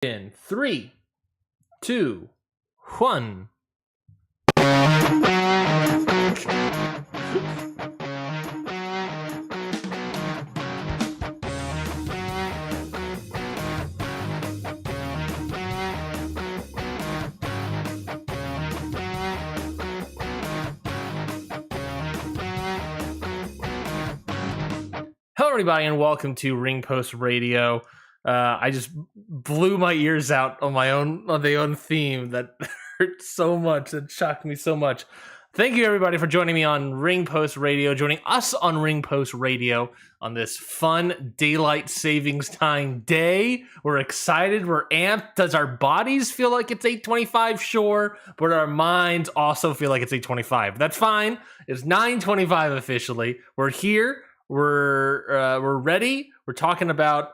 In 3, 2, 1. Hello, everybody, and welcome to Ring Post Radio. I just blew my ears out on the own theme that hurt so much. It shocked me so much. Thank you, everybody, for joining me on Ring Post Radio, joining us on Ring Post Radio on this fun daylight savings time day. We're excited. We're amped. Does our bodies feel like it's 8:25? Sure, but our minds also feel like it's 8:25. That's fine. It's 9:25 officially. We're here. We're ready. We're talking about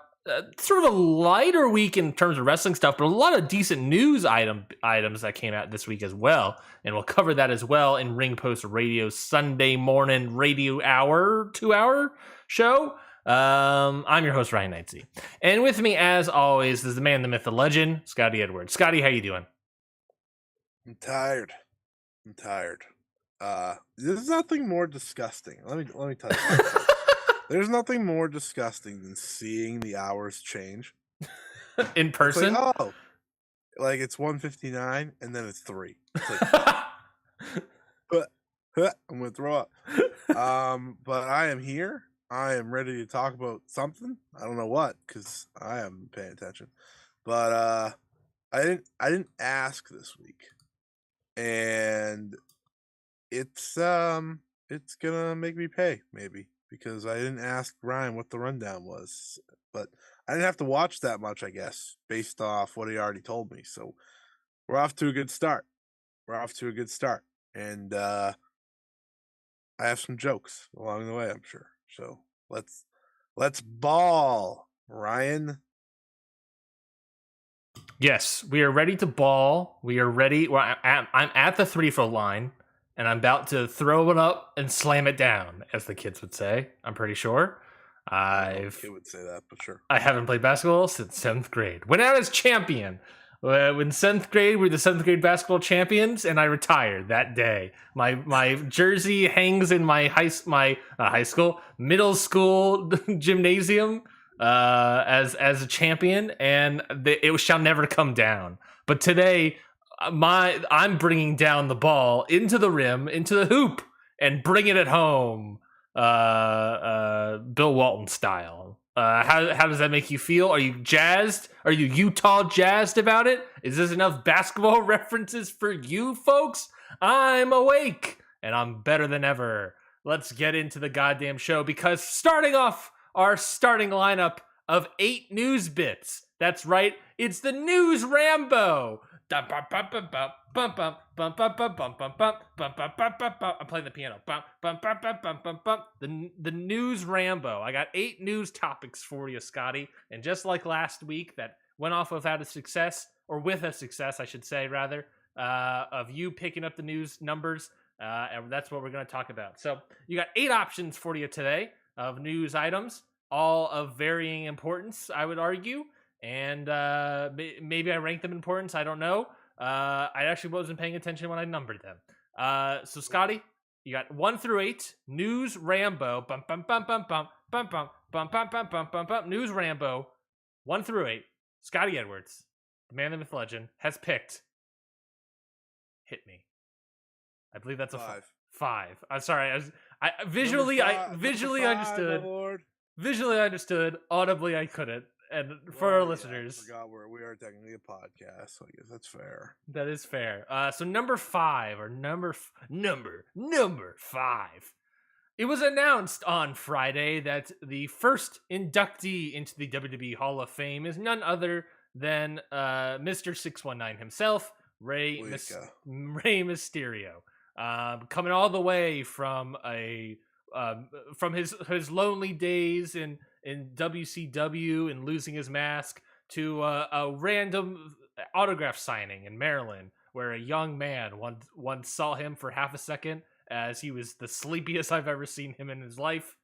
sort of a lighter week in terms of wrestling stuff, but a lot of decent news items that came out this week as well, and we'll cover that as well in Ring Post Radio's Sunday morning radio hour, 2-hour show. I'm your host, Ryan Knightsey, and with me, as always, is the man, the myth, the legend, Scotty Edwards. Scotty, how you doing? I'm tired. There's nothing more disgusting. Let me tell you. There's nothing more disgusting than seeing the hours change In person? Like, it's 1:59 and then it's 3. It's like, I'm gonna throw up. But I am here. I am ready to talk about something. I don't know what, because I haven't been paying attention. But I didn't ask this week, and it's gonna make me pay, maybe, because I didn't ask Ryan what the rundown was. But I didn't have to watch that much, I guess, based off what he already told me. So we're off to a good start. And I have some jokes along the way, I'm sure. So let's ball, Ryan. Yes, we are ready to ball. We are ready. I'm at the 3-foot line, and I'm about to throw it up and slam it down, as the kids would say. I'm pretty sure. Kid would say that, but sure. I haven't played basketball since 7th grade. Went out as champion. In 7th grade, we were the 7th grade basketball champions, and I retired that day. My jersey hangs in my middle school gymnasium as a champion, and it shall never come down. But today, I'm bringing down the ball into the rim, into the hoop, and bringing it home, Bill Walton style. How does that make you feel? Are you jazzed? Are you Utah jazzed about it? Is this enough basketball references for you folks? I'm awake, and I'm better than ever. Let's get into the goddamn show, because starting off our starting lineup of 8 news bits. That's right, it's the News Rambo. I'm playing the piano. The News Rambo. I got 8 news topics for you, Scotty. And just like last week, that went off without a success, or with a success, I should say, rather, of you picking up the news numbers. And that's what we're going to talk about. So you got 8 options for you today of news items, all of varying importance, I would argue. And maybe I ranked them in importance. I don't know. I actually wasn't paying attention when I numbered them. So Scotty, you got 1 through 8. News Rambo. Bum bum bum bum bum bum bum bum bum bum bum bum bum. News Rambo. 1 through 8. Scotty Edwards, the man, the myth, legend, has picked. Hit me. I believe that's a 5. I'm sorry. I visually understood. Visually understood. Audibly, I couldn't. And for our listeners, I forgot we are technically a podcast, so I guess that's fair. That is fair. So number 5, or number 5. It was announced on Friday that the first inductee into the WWE Hall of Fame is none other than Mr. 619 himself, Rey Mysterio, coming all the way from his lonely days in WCW and losing his mask to a random autograph signing in Maryland, where a young man once saw him for half a second, as he was the sleepiest I've ever seen him in his life,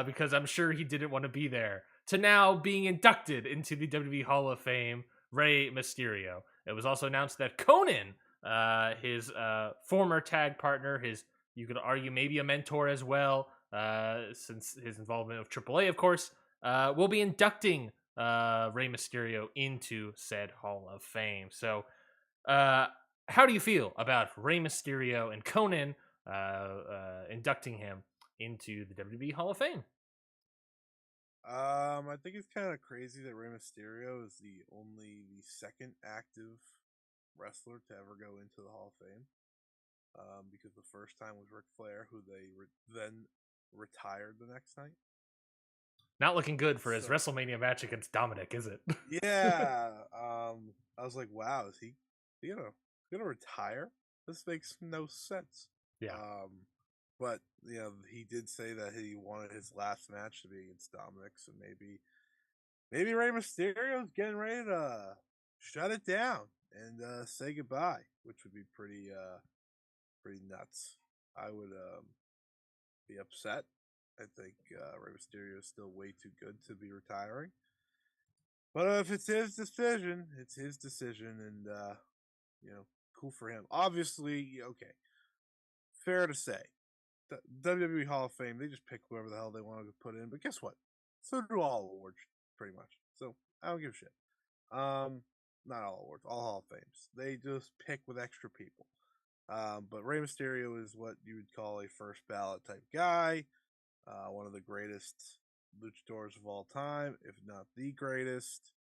because I'm sure he didn't want to be there, to now being inducted into the WWE Hall of Fame Rey Mysterio. It was also announced that Conan, his former tag partner, his, you could argue, maybe a mentor as well, since his involvement with AAA, of course, will be inducting Rey Mysterio into said Hall of Fame. So, how do you feel about Rey Mysterio and Conan inducting him into the WWE Hall of Fame? I think it's kind of crazy that Rey Mysterio is the second active wrestler to ever go into the Hall of Fame. Because the first time was Ric Flair, who they then retired the next night. Not looking good for his WrestleMania match against Dominic, is it? Yeah. I was like, wow, is he gonna retire? This makes no sense. Yeah. But he did say that he wanted his last match to be against Dominic, so maybe Rey Mysterio's getting ready to shut it down and say goodbye, which would be pretty nuts. I would be upset. I think Rey Mysterio is still way too good to be retiring. But if it's his decision, it's his decision, and cool for him. Obviously, okay, fair to say, the WWE Hall of Fame, they just pick whoever the hell they want to put in. But guess what? So do all awards, pretty much. So I don't give a shit. Not all awards, all Hall of Fames. They just pick with extra people. But Rey Mysterio is what you would call a first ballot type guy. One of the greatest luchadors of all time, if not the greatest.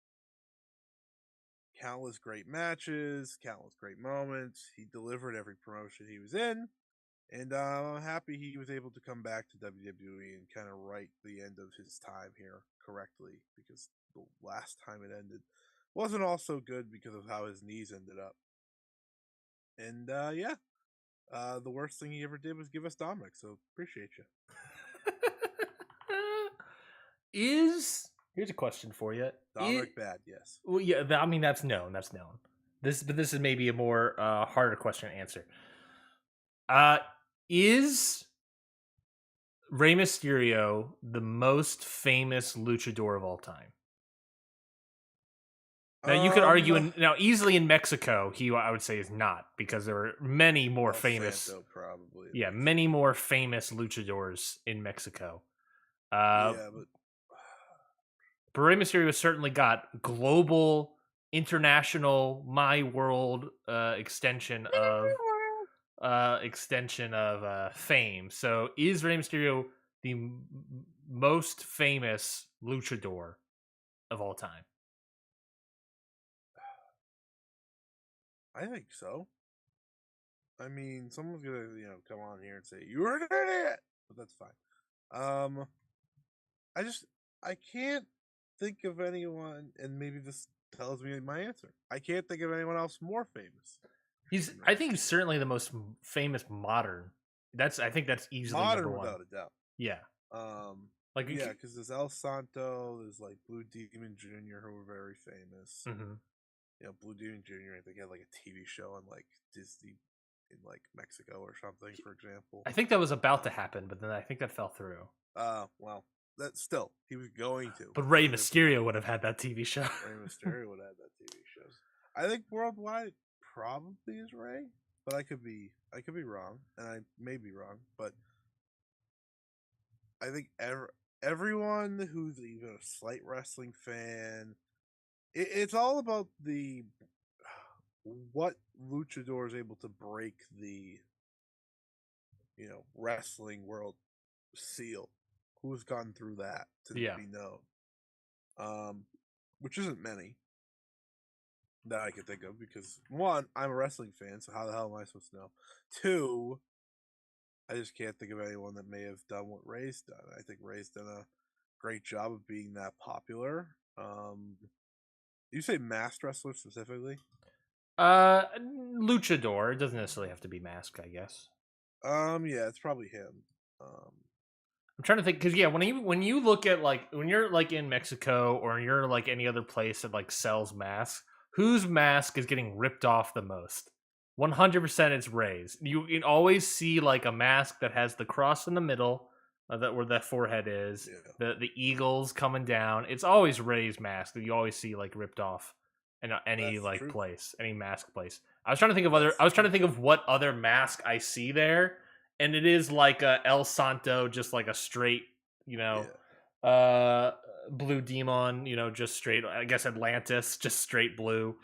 Countless great matches, countless great moments. He delivered every promotion he was in. And I'm happy he was able to come back to WWE and kind of write the end of his time here correctly, because the last time it ended wasn't all so good because of how his knees ended up. And the worst thing he ever did was give us Dominic, so appreciate you. Here's a question for you. Dominic bad, yes. Well, yeah, I mean that's known. That's known. This is maybe a more harder question to answer. Is Rey Mysterio the most famous luchador of all time? Now you could argue easily in Mexico, I would say is not, because there are many more famous, Santo, probably. Yeah, many more famous luchadors in Mexico. But Rey Mysterio has certainly got global, international, my world extension of fame. So is Rey Mysterio the most famous luchador of all time? I think so. I mean, someone's gonna come on here and say you're an idiot, but that's fine. I can't think of anyone, and maybe this tells me my answer. I can't think of anyone else more famous. I think he's certainly the most famous modern. I think that's easily modern, number one, without a doubt. Yeah. Because there's El Santo, there's like Blue Demon Jr., who were very famous. Mm-hmm. Blue Demon Jr., I think, had like a TV show on like Disney in like Mexico or something, for example. I think that was about to happen, but then I think that fell through. Well, that still, he was going to. But Rey Mysterio would have had that TV show. Rey Mysterio would have that TV show. I think worldwide probably is Rey, but I could be wrong, and I may be wrong, but I think everyone who's even a slight wrestling fan, it's all about what luchador is able to break the wrestling world seal. Who's gone through that to be known? Which isn't many that I can think of, because one, I'm a wrestling fan, so how the hell am I supposed to know? Two, I just can't think of anyone that may have done what Rey's done. I think Rey's done a great job of being that popular. You say masked wrestler specifically? Luchador. It doesn't necessarily have to be masked, I guess. Yeah, it's probably him. I'm trying to think, because when you look at when you're like in Mexico or you're like any other place that like sells masks, whose mask is getting ripped off the most? 100% it's Rey's. You can always see like a mask that has the cross in the middle, where that forehead is, the eagles coming down. It's always Rey's mask that you always see like ripped off in any That's like true. place, any mask place. I was trying to think of other. I was trying to think of what other mask I see there, and it is like a El Santo, just like a straight, you know, Yeah. uh, blue demon. You know, just straight. I guess Atlantis, just straight blue.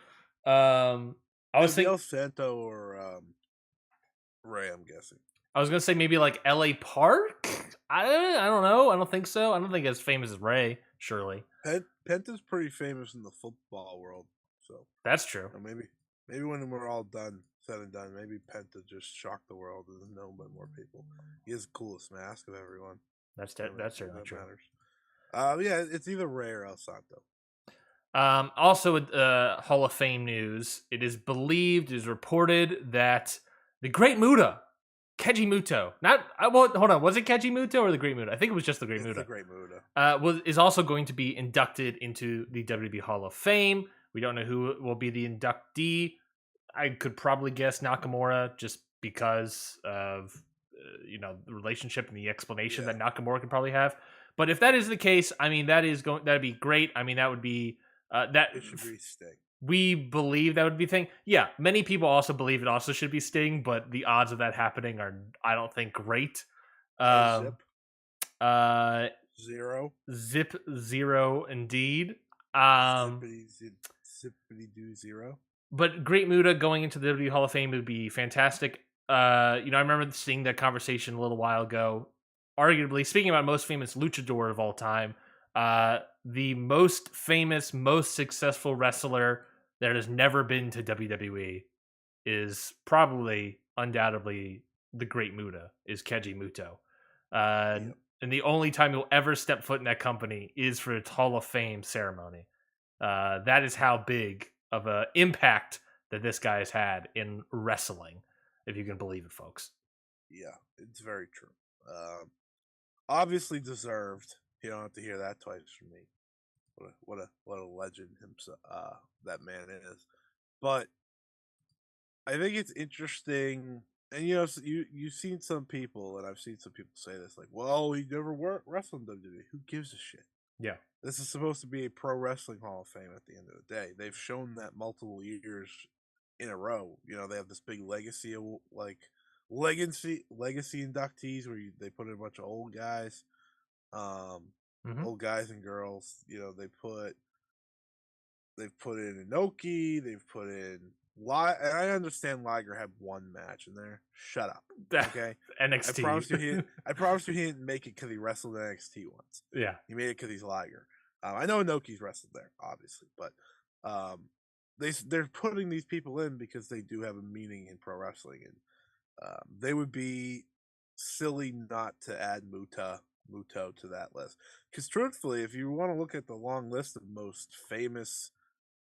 I was It'd be thinking. El Santo or Ray, I'm guessing. I was gonna say maybe like L.A. Park. I don't know. I don't think so. I don't think as famous as Ray. Surely Penta's pretty famous in the football world, so that's true. maybe when we're all done, said and done, maybe Penta just shocked the world and is known by more people. He has the coolest mask of everyone. That's certainly true. Matters. Yeah, it's either Ray or El Santo. Also, Hall of Fame news. It is believed, it is reported that the Great Muta, Keiji Muto, hold on, was it Keiji Muto or the Great Muta? I think it was just the Great Muta. The Great Muta. Is also going to be inducted into the WWE Hall of Fame. We don't know who will be the inductee. I could probably guess Nakamura just because of the relationship and the explanation that Nakamura could probably have. But if that is the case, I mean that'd be great. I mean that would be it should be Sting. We believe that would be Thing. Yeah, many people also believe it also should be Sting, but the odds of that happening are, I don't think, great. Zip. Zero indeed. Zippity do zero. But Great Muta going into the WWE Hall of Fame would be fantastic. I remember seeing that conversation a little while ago. Arguably, speaking about most famous luchador of all time, the most famous, most successful wrestler that has never been to WWE is probably, undoubtedly, the Great Muta, is Keiji Muto. And the only time he'll ever step foot in that company is for its Hall of Fame ceremony. That is how big of an impact that this guy has had in wrestling, if you can believe it, folks. Yeah, it's very true. Obviously deserved. You don't have to hear that twice from me. What a legend himself that man is. But I think it's interesting, and you've seen some people, and I've seen some people say this, like, well, he never wrestled in WWE. Who gives a shit? Yeah. This is supposed to be a pro wrestling Hall of Fame at the end of the day. They've shown that multiple years in a row. They have this big legacy of legacy inductees where they put in a bunch of old guys, old guys and girls. They've put in Inoki, they've put in and I understand Liger had one match in there. Shut up. Okay. NXT. I promise you he didn't make it because he wrestled NXT once. Yeah. He made it because he's Liger. I know Inoki's wrestled there, obviously, but they're putting these people in because they do have a meaning in pro wrestling, and they would be silly not to add Muto to that list. Because truthfully, if you want to look at the long list of most famous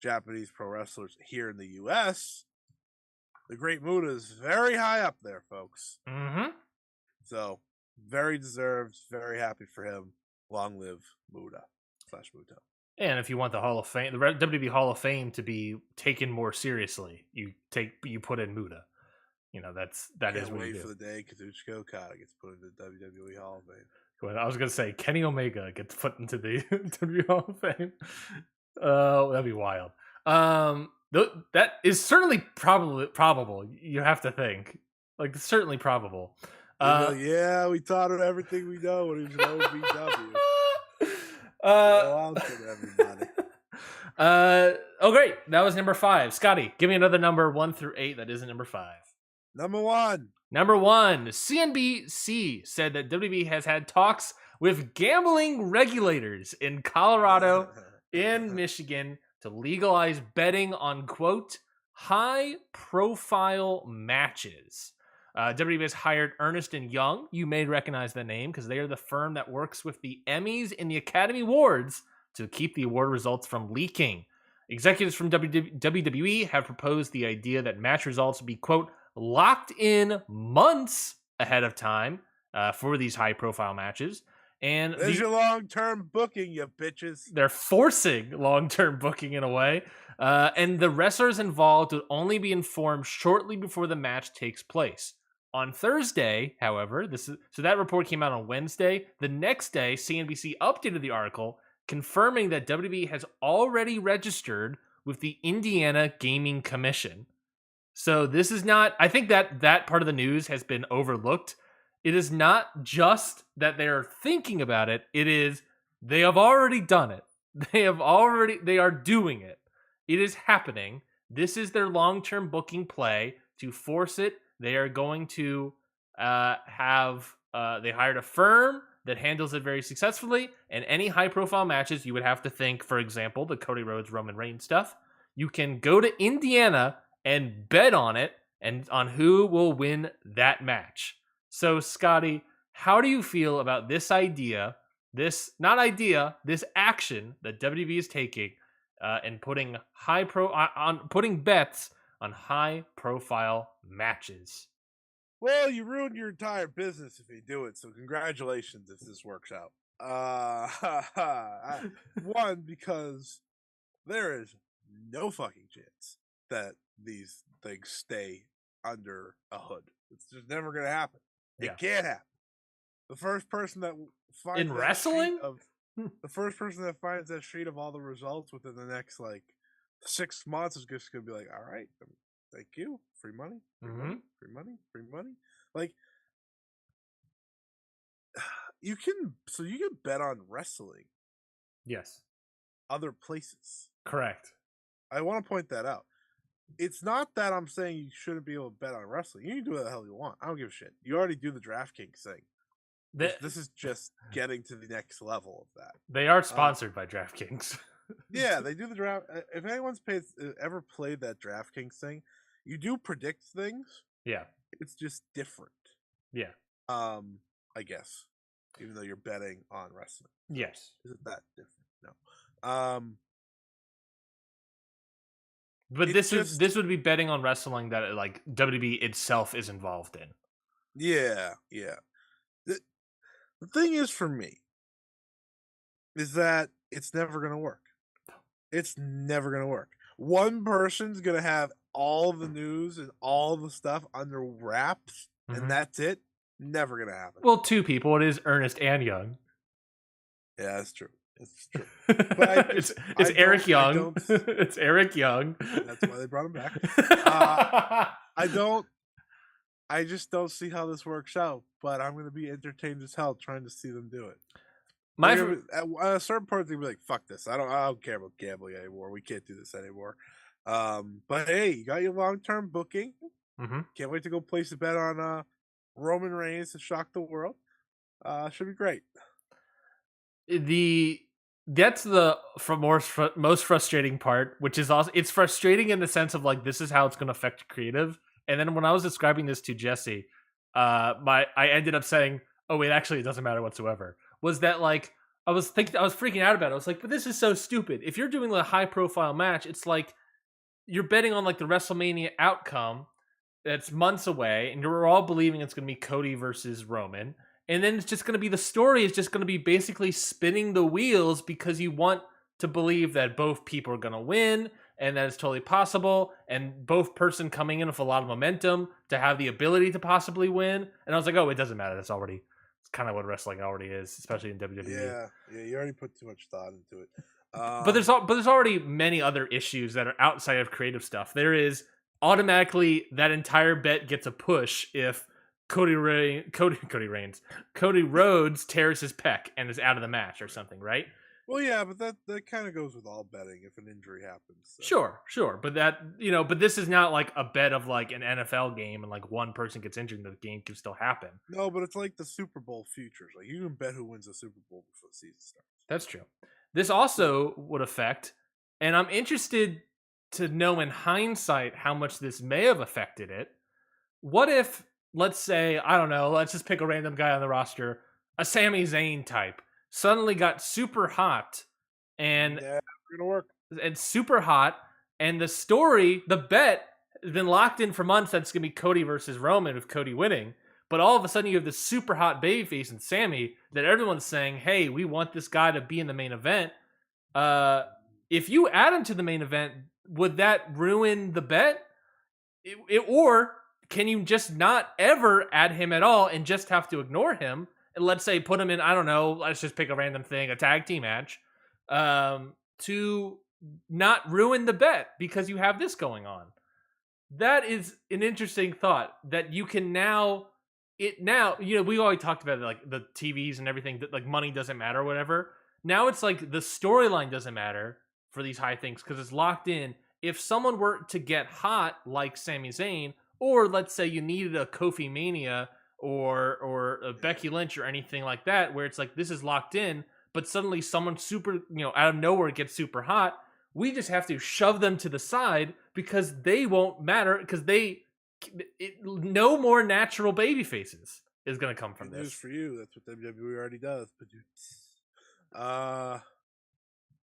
Japanese pro wrestlers here in the U.S., the Great Muta is very high up there, folks. Mm-hmm. So, very deserved, very happy for him. Long live Muta / Muto. And if you want the Hall of Fame, the WWE Hall of Fame to be taken more seriously, you put in Muta. That is what you do. Wait for the day Kazuchika Okada gets put into the WWE Hall of Fame. I was gonna say Kenny Omega gets put into the WWE Hall of Fame. That'd be wild. That is certainly probable. You have to think, like, certainly probable. Yeah, we taught him everything we know when he was an OVW. Everybody. Oh, great! That was number 5. Scotty, give me another number 1 through 8 that isn't number 5. Number 1. Number 1. CNBC said that WWE has had talks with gambling regulators in Colorado and Michigan to legalize betting on, quote, high-profile matches. WWE has hired Ernst & Young. You may recognize the name because they are the firm that works with the Emmys and the Academy Awards to keep the award results from leaking. Executives from WWE have proposed the idea that match results be, quote, locked in months ahead of time for these high-profile matches. And there's your long-term booking, you bitches. They're forcing long-term booking in a way. And the wrestlers involved would only be informed shortly before the match takes place. On Thursday, however, so that report came out on Wednesday. The next day, CNBC updated the article confirming that WWE has already registered with the Indiana Gaming Commission. So this is not, I think that part of the news has been overlooked. It is not just that they're thinking about it. It is they have already done it. They are doing it. It is happening. This is their long-term booking play to force it. They are going to they hired a firm that handles it very successfully, and any high-profile matches you would have to think, for example, the Cody Rhodes Roman Reigns stuff, you can go to Indiana and bet on it and on who will win that match. So, Scotty, how do you feel about this idea, this action that WWE is taking and putting putting bets on high-profile matches? Well, you ruined your entire business if you do it. So congratulations if this works out. One, because there is no fucking chance that these things stay under a hood. It's just never gonna happen. Yeah. It can't happen. The first person that finds In that wrestling? sheet of the first person that finds that sheet of all the results within the next like 6 months is just gonna be like, all right, thank you, free money, free money, free money, free money. Like you can bet on wrestling Yes. other places. Correct. I want to point that out. It's not that I'm saying you shouldn't be able to bet on wrestling. You can do what the hell you want. I don't give a shit. You already do the DraftKings thing. This is just getting to the next level of that. They are sponsored by DraftKings. Yeah, they do the draft. If anyone's ever played that DraftKings thing, you do predict things. Yeah. It's just different. Yeah. I guess. Even though you're betting on wrestling. Yes. Isn't that different? No. But this would be betting on wrestling that like WWE itself is involved in. Yeah. The thing is for me is that it's never going to work. It's never going to work. One person's going to have all the news and all the stuff under wraps, and that's it. Never going to happen. Well, two people. It is Ernest and Young. Yeah, that's true. It's true. But it's Eric Young. It's Eric Young. That's why they brought him back. I just don't see how this works out, but I'm going to be entertained as hell trying to see them do it. At a certain point, they're going to be like, fuck this. I don't care about gambling anymore. We can't do this anymore. But hey, you got your long-term booking. Can't wait to go place a bet on Roman Reigns to shock the world. Should be great. That's the most frustrating part, which is also, it's frustrating in the sense of like, this is how it's going to affect creative. And then when I was describing this to Jesse, I ended up saying, oh wait, actually it doesn't matter whatsoever. Was that like, I was freaking out about it. I was like, but this is so stupid. If you're doing a high profile match, it's like you're betting on like the WrestleMania outcome that's months away, and you're all believing it's going to be Cody versus Roman. And then it's just going to be, the story is just going to be basically spinning the wheels because you want to believe that both people are going to win and that it's totally possible, and both person coming in with a lot of momentum to have the ability to possibly win. And I was like, oh, it doesn't matter. It's kind of what wrestling already is, especially in WWE. Yeah, you already put too much thought into it. But there's already many other issues that are outside of creative stuff. There is automatically that entire bet gets a push if Cody Rhodes tears his pec and is out of the match or something, right? Well, yeah, but that kind of goes with all betting if an injury happens. So. Sure. But but this is not like a bet of like an NFL game and like one person gets injured and the game can still happen. No, but it's like the Super Bowl futures. Like you can bet who wins the Super Bowl before the season starts. That's true. This also would affect, and I'm interested to know in hindsight how much this may have affected it. What if, let's say, I don't know, let's just pick a random guy on the roster, a Sami Zayn type, suddenly got super hot and gonna work. And super hot, and the bet has been locked in for months that it's gonna be Cody versus Roman with Cody winning. But all of a sudden you have this super hot babyface in Sami that everyone's saying, hey, we want this guy to be in the main event. If you add him to the main event, would that ruin the bet? Or can you just not ever add him at all and just have to ignore him? And let's say put him in, I don't know, let's just pick a random thing, a tag team match, to not ruin the bet because you have this going on. That is an interesting thought that you can now we always talked about it, like the TVs and everything, that like money doesn't matter or whatever. Now it's like the storyline doesn't matter for these high things because it's locked in. If someone were to get hot like Sami Zayn, or let's say you needed a Kofi Mania or a Becky Lynch or anything like that, where it's like this is locked in, but suddenly someone super out of nowhere gets super hot, we just have to shove them to the side because they won't matter because no more natural baby faces is going to come from Good this. news for you. That's what WWE already does. But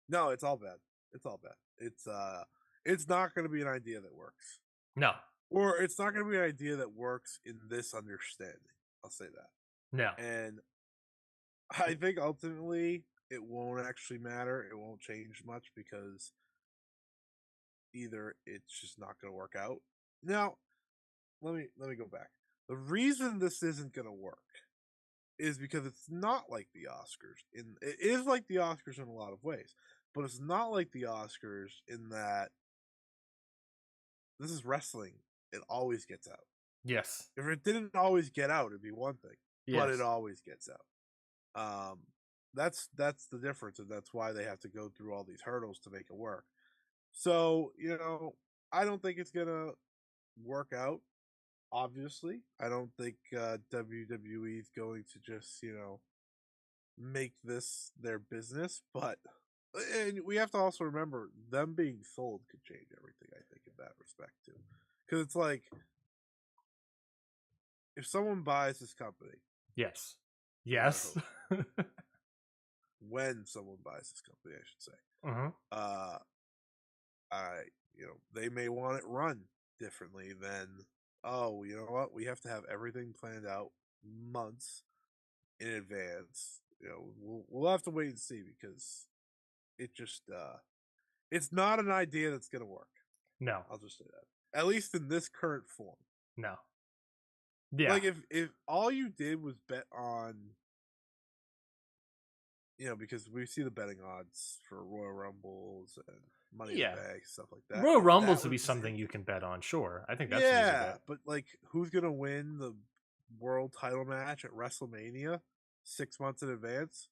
no, it's all bad. It's all bad. It's not going to be an idea that works. No. Or it's not going to be an idea that works in this understanding. I'll say that. No. And I think ultimately it won't actually matter. It won't change much because either it's just not going to work out. Now, let me go back. The reason this isn't going to work is because it's not like the Oscars. It is like the Oscars in a lot of ways, but it's not like the Oscars in that this is wrestling. It always gets out. Yes. If it didn't always get out, it'd be one thing, but it Yes. always gets out. That's the difference, and that's why they have to go through all these hurdles to make it work. So, I don't think it's gonna work out. Obviously, I don't think WWE is going to just make this their business, but and we have to also remember them being sold could change everything. I think in that respect too, because it's like if someone buys this company, Yes. Yes. when someone buys this company, I should say, Uh-huh. they may want it run differently than, oh, you know what, we have to have everything planned out months in advance. We'll have to wait and see because it just it's not an idea that's gonna work. No. I'll just say that, at least in this current form. No. Yeah. Like if all you did was bet on, because we see the betting odds for Royal Rumbles and Money in the Bank, stuff like that. Royal Rumbles would be something you can bet on, sure. I think that's an easy bet. But like, who's gonna win the world title match at WrestleMania 6 months in advance?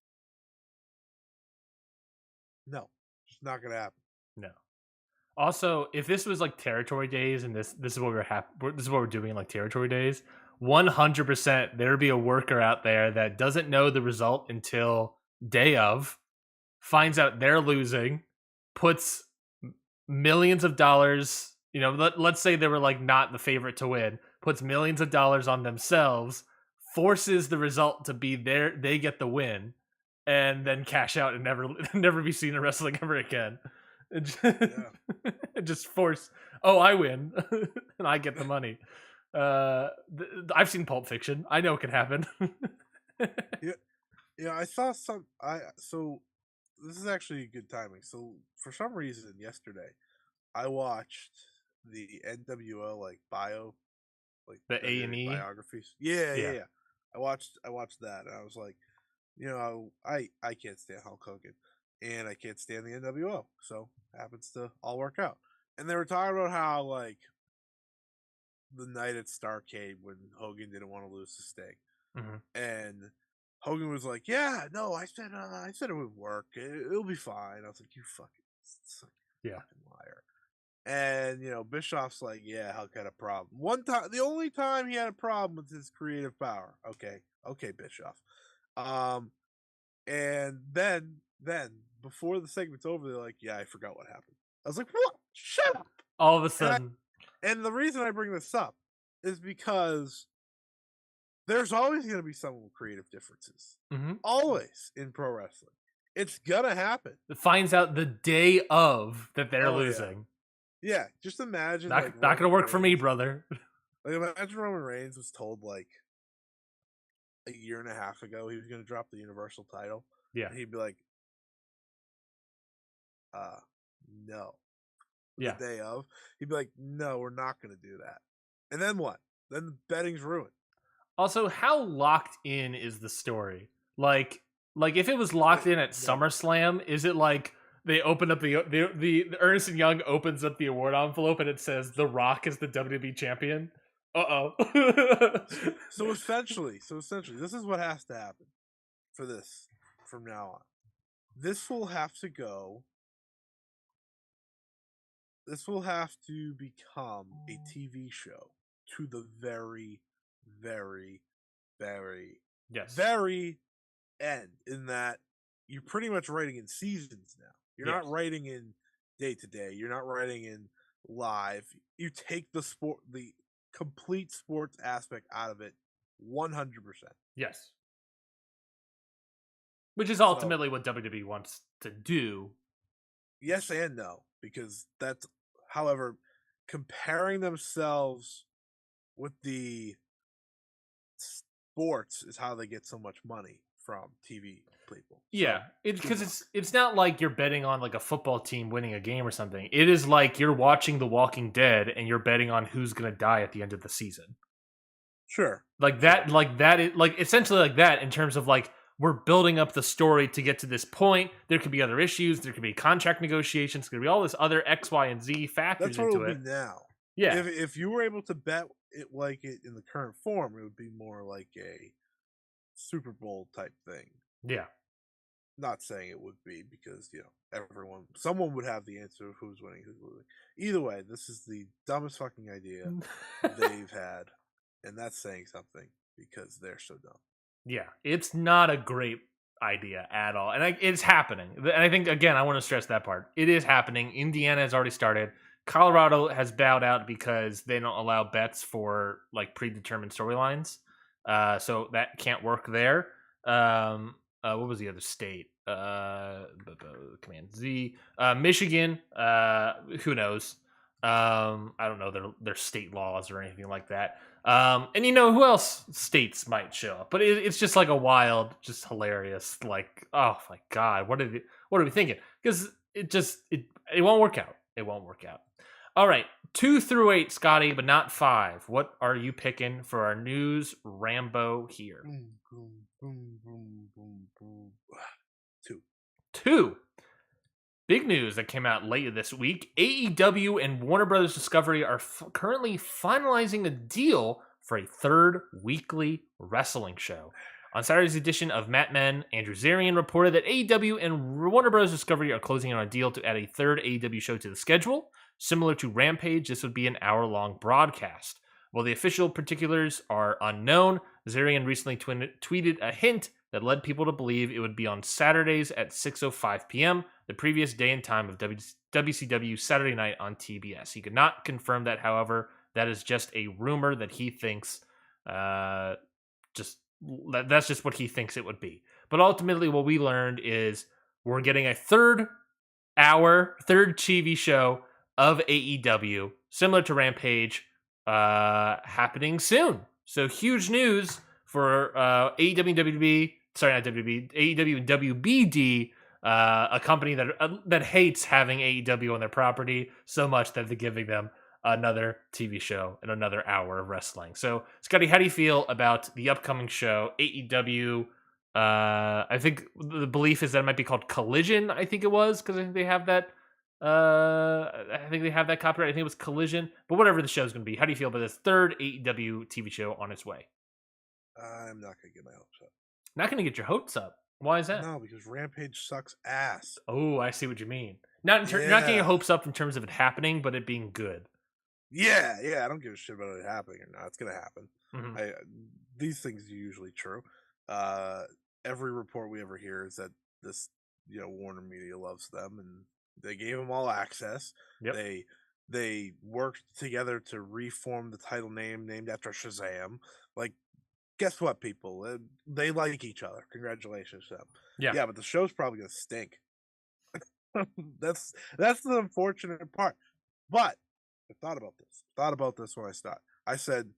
No, it's not gonna happen. No. Also, if this was like territory days, and this is what this is what we're doing, like territory days, 100% there'd be a worker out there that doesn't know the result until day of, finds out they're losing, puts millions of dollars. Let's say they were like not the favorite to win, puts millions of dollars on themselves, forces the result to be they get the win, and then cash out and never be seen in wrestling ever again. Just force. Oh, I win, and I get the money. I've seen Pulp Fiction. I know it can happen. I saw some. So this is actually good timing. So for some reason, yesterday, I watched the NWO bio, like the A&E biographies. Yeah. I watched that, and I was like, I can't stand Hulk Hogan, and I can't stand the NWO, so it happens to all work out. And they were talking about how like the night at Starrcade when Hogan didn't want to lose to Sting, and Hogan was like, "Yeah, no, I said it would work. It'll be fine." I was like, "You fucking liar." And Bischoff's like, "Yeah, Hulk had a problem. One time, the only time he had a problem with his creative power." Okay, Bischoff. And then before the segment's over, they're like, "Yeah, I forgot what happened." I was like, "What? Shut up!" All of a sudden. And the reason I bring this up is because there's always going to be some creative differences. Always in pro wrestling. It's going to happen. It finds out the day of that they're losing. Yeah, just imagine. Not going to work for me, brother. Like, imagine Roman Reigns was told like a year and a half ago he was going to drop the Universal title. Yeah. And he'd be like, no. The day of, he'd be like, "No, we're not going to do that." And then what? Then the betting's ruined. Also, how locked in is the story? Like if it was locked in at SummerSlam, is it like They open up the Ernst and Young opens up the award envelope and it says The Rock is the WWE champion. Uh oh. So essentially, this is what has to happen for this from now on. This will have to go. This will have to become a TV show to the very, very, very, Yes. very end. In that you're pretty much writing in seasons now. You're Yes. not writing in day to day. You're not writing in live. You take the complete sports aspect out of it, 100%. Yes. Which is So ultimately what WWE wants to do. yes and no, because that's, however, comparing themselves with the sports is how they get so much money from TV people. Yeah, So it's good because luck. it's not like you're betting on like a football team winning a game or something. It is like you're watching The Walking Dead and you're betting on who's gonna die at the end of the season. Sure. Like that, like that is like essentially like that in terms of like we're building up the story to get to this point. There could be other issues. There could be contract negotiations. There could be all this other X, Y, and Z factors That's what it into would it. be now. Yeah, If you were able to bet it like it in the current form, it would be more like a Super Bowl type thing. yeah. Not saying it would be, because someone would have the answer of who's winning, who's losing. Either way, this is the dumbest fucking idea they've had, and that's saying something because they're so dumb. Yeah, it's not a great idea at all, and it's happening. And I think again, I want to stress that part. It is happening. Indiana has already started. Colorado has bowed out because they don't allow bets for like predetermined storylines, so that can't work there. What was the other state? Command Z. Michigan. Who knows? I don't know their state laws or anything like that. And you know who else states might show up, but it's just like a wild, just hilarious. Like, oh my god, what are we thinking? Because it won't work out. It won't work out. All right, 2 through 8, Scotty, but not 5. What are you picking for our news Rambo here? Boom, boom, boom, boom, boom, boom. 2. 2. Big news that came out late this week. AEW and Warner Brothers Discovery are currently finalizing a deal for a third weekly wrestling show. On Saturday's edition of Mat Men, Andrew Zarian reported that AEW and Warner Bros. Discovery are closing on a deal to add a third AEW show to the schedule. Similar to Rampage, this would be an hour-long broadcast. While the official particulars are unknown, Zarian recently tweeted a hint that led people to believe it would be on Saturdays at 6:05 p.m., the previous day and time of WCW Saturday Night on TBS. He could not confirm that, however. That is just a rumor that he thinks, that's just what he thinks it would be. But ultimately, what we learned is we're getting a third TV show of AEW, similar to Rampage, happening soon. So huge news for AEW and WB. Sorry, not WB. AEW and WBD, a company that hates having AEW on their property so much that they're giving them another TV show and another hour of wrestling. So, Scotty, how do you feel about the upcoming show, AEW? I think the belief is that it might be called Collision. I think it was because I think they have that. I think they have that copyright. I think it was Collision, but whatever the show's going to be. How do you feel about this third AEW TV show on its way? I'm not gonna get my hopes up. Not going to get your hopes up. Why is that? No, because Rampage sucks ass. Oh, I see what you mean. Not getting your hopes up in terms of it happening, but it being good. Yeah. I don't give a shit about it happening or not. It's gonna happen. Mm-hmm. These things are usually true. Every report we ever hear is that this, Warner Media loves them and they gave them all access. Yep. They worked together to reform the title name named after Shazam. Like, guess what, people? They like each other. Congratulations to them. Yeah. But the show's probably gonna stink. that's the unfortunate part. But I thought about this when I started. I said,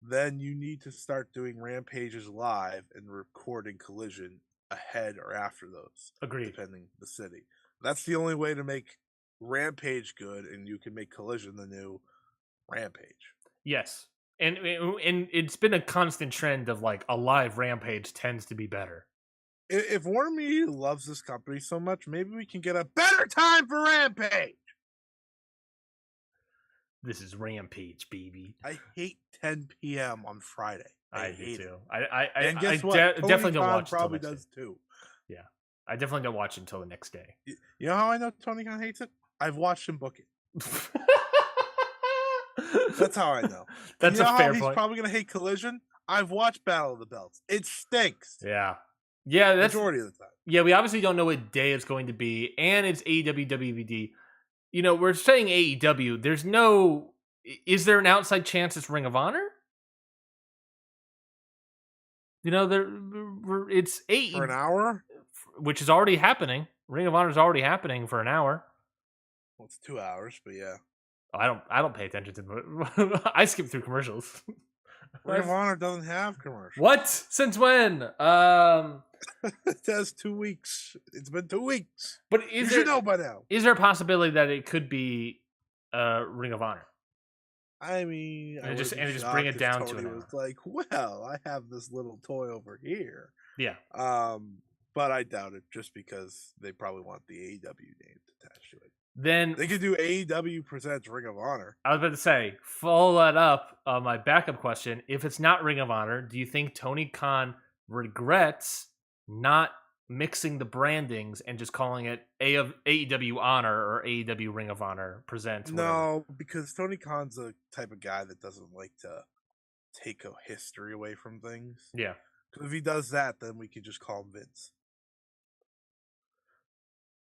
then you need to start doing Rampages live and recording Collision ahead or after those. Agreed. Depending the city. That's the only way to make Rampage good, and you can make Collision the new Rampage. Yes. And it's been a constant trend of like a live Rampage tends to be better. If Warner Media loves this company so much, maybe we can get a better time for Rampage. This is Rampage, baby. I hate 10 p.m. on Friday. I do hate too. it. I And guess what? Tony definitely don't Khan watch it probably until next does day. too. Yeah, I definitely don't watch it until the next day. You know how I know Tony Khan hates it? I've watched him book it. That's how I know. That's you know a how fair he's point. probably going to hate Collision? I've watched Battle of the Belts. It stinks. Yeah, that's majority of the time. Yeah, we obviously don't know what day it's going to be, and it's AEW WVD. You know, we're saying AEW. There's no. Is there an outside chance it's Ring of Honor? You know, it's AEW For an hour? which is already happening. Ring of Honor is already happening for an hour. Well, it's 2 hours, but yeah. I don't pay attention to. I skip through commercials. Ring of Honor doesn't have commercials. What? Since when? It has 2 weeks. It's been 2 weeks. But you should know by now. Is there a possibility that it could be Ring of Honor? I mean, and just bring it down Tony to an hour. was like, well, I have this little toy over here. Yeah. But I doubt it, just because they probably want the AEW name attached to it. Then they could do AEW presents Ring of Honor. I was about to say, follow that up. My backup question: if it's not Ring of Honor, do you think Tony Khan regrets not mixing the brandings and just calling it AEW Honor or AEW Ring of Honor presents? No, because Tony Khan's the type of guy that doesn't like to take a history away from things. Yeah. Because if he does that, then we could just call him Vince.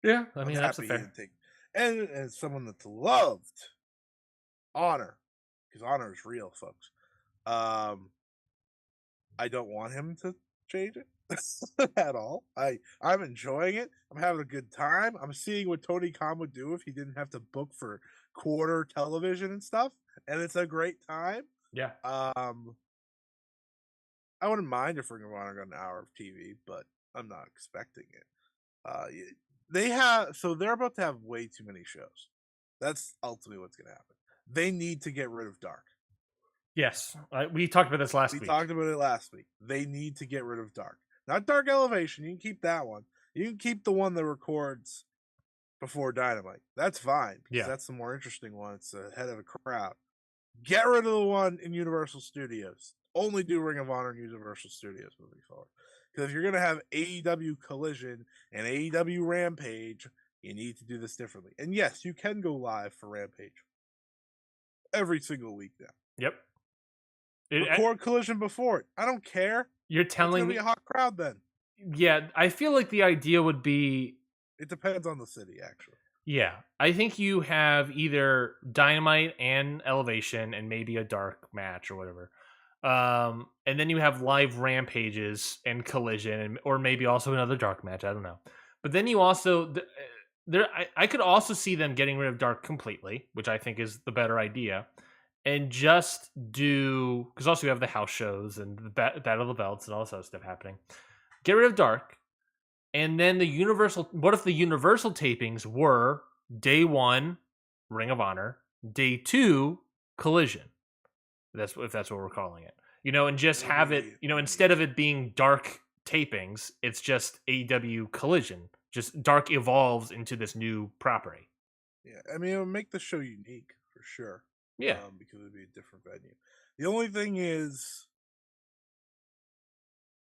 Yeah, I mean, that's a fair. And someone that's loved honor, because honor is real, folks. I don't want him to change it at all. I'm enjoying it. I'm having a good time. I'm seeing what Tony Khan would do if he didn't have to book for quarter television and stuff, and it's a great time. Yeah. I wouldn't mind if Ring of Honor got an hour of TV, but I'm not expecting it. They're about to have way too many shows. That's ultimately what's going to happen. They need to get rid of Dark. Yes, we talked about this last week. We talked about it last week. They need to get rid of Dark. Not Dark Elevation. You can keep that one. You can keep the one that records before Dynamite. That's fine. Because that's the more interesting one. It's ahead of the crowd. Get rid of the one in Universal Studios. Only do Ring of Honor in Universal Studios moving forward. Because if you're going to have AEW Collision and AEW Rampage, you need to do this differently. And yes, you can go live for Rampage every single week now. Yep. Record Collision before it. I don't care. You're telling me it's gonna be a hot crowd then. Yeah, I feel like the idea would be. It depends on the city, actually. Yeah, I think you have either Dynamite and Elevation, and maybe a Dark match or whatever. And then you have live Rampages and Collision, or maybe also another Dark match. I don't know. But then you also I could also see them getting rid of Dark completely, which I think is the better idea. And just do, because also you have the house shows and the Battle of the Belts and all this other stuff happening. Get rid of Dark, and then what if the Universal tapings were day 1 Ring of Honor, day 2 Collision? If that's what we're calling it, and just have it, instead of it being Dark tapings, it's just AEW Collision. Just Dark evolves into this new property. Yeah, I mean, it would make the show unique for sure. Yeah, because it would be a different venue. The only thing is,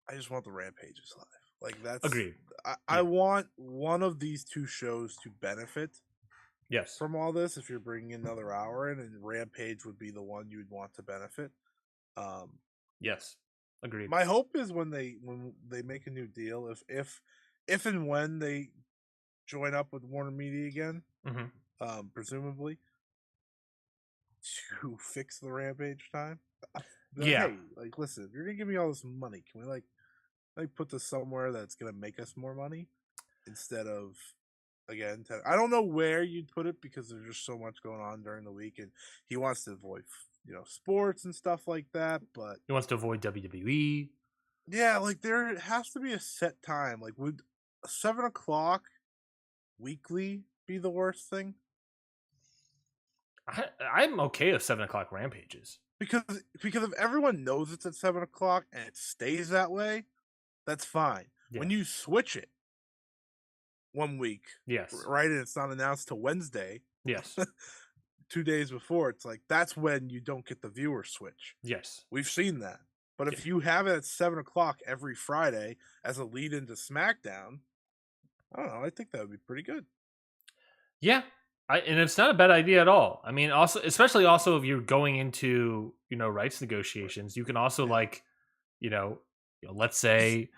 I just want the Rampages live. Like, that's agreed. I want one of these two shows to benefit. Yes. From all this, if you're bringing another hour in, and Rampage would be the one you would want to benefit. Yes, agreed. My hope is when they make a new deal, if and when they join up with Warner Media again, presumably, to fix the Rampage time. Yeah. Hey, like, listen, if you're gonna give me all this money, can we like put this somewhere that's gonna make us more money instead of, again, I don't know where you'd put it, because there's just so much going on during the week, and he wants to avoid sports and stuff like that, but he wants to avoid WWE. Yeah, like, there has to be a set time. Like, would 7:00 weekly be the worst thing? I'm okay with 7:00 Rampages, because if everyone knows it's at 7:00 and it stays that way, that's fine. Yeah. When you switch it one week, Yes. right, and it's not announced till Wednesday, Yes. 2 days before, it's like that's when you don't get the viewer switch. Yes. We've seen that. But Yeah. if you have it at 7 o'clock every Friday as a lead into SmackDown, I don't know. I think that would be pretty good. Yeah. And it's not a bad idea at all. I mean, also, especially also if you're going into, rights negotiations, you can also Yeah. you know, let's say,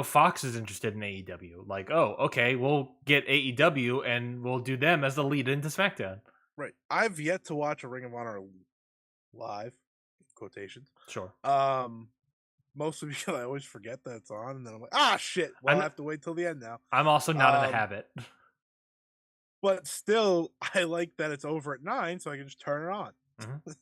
Fox is interested in AEW. Like, oh, okay, we'll get AEW and we'll do them as the lead into SmackDown. Right. I've yet to watch a Ring of Honor live, quotations. Sure. Mostly because I always forget that it's on, and then I'm like, shit. Well, I have to wait till the end now. I'm also not in the habit. But still, I like that it's over at 9, so I can just turn it on. Mhm.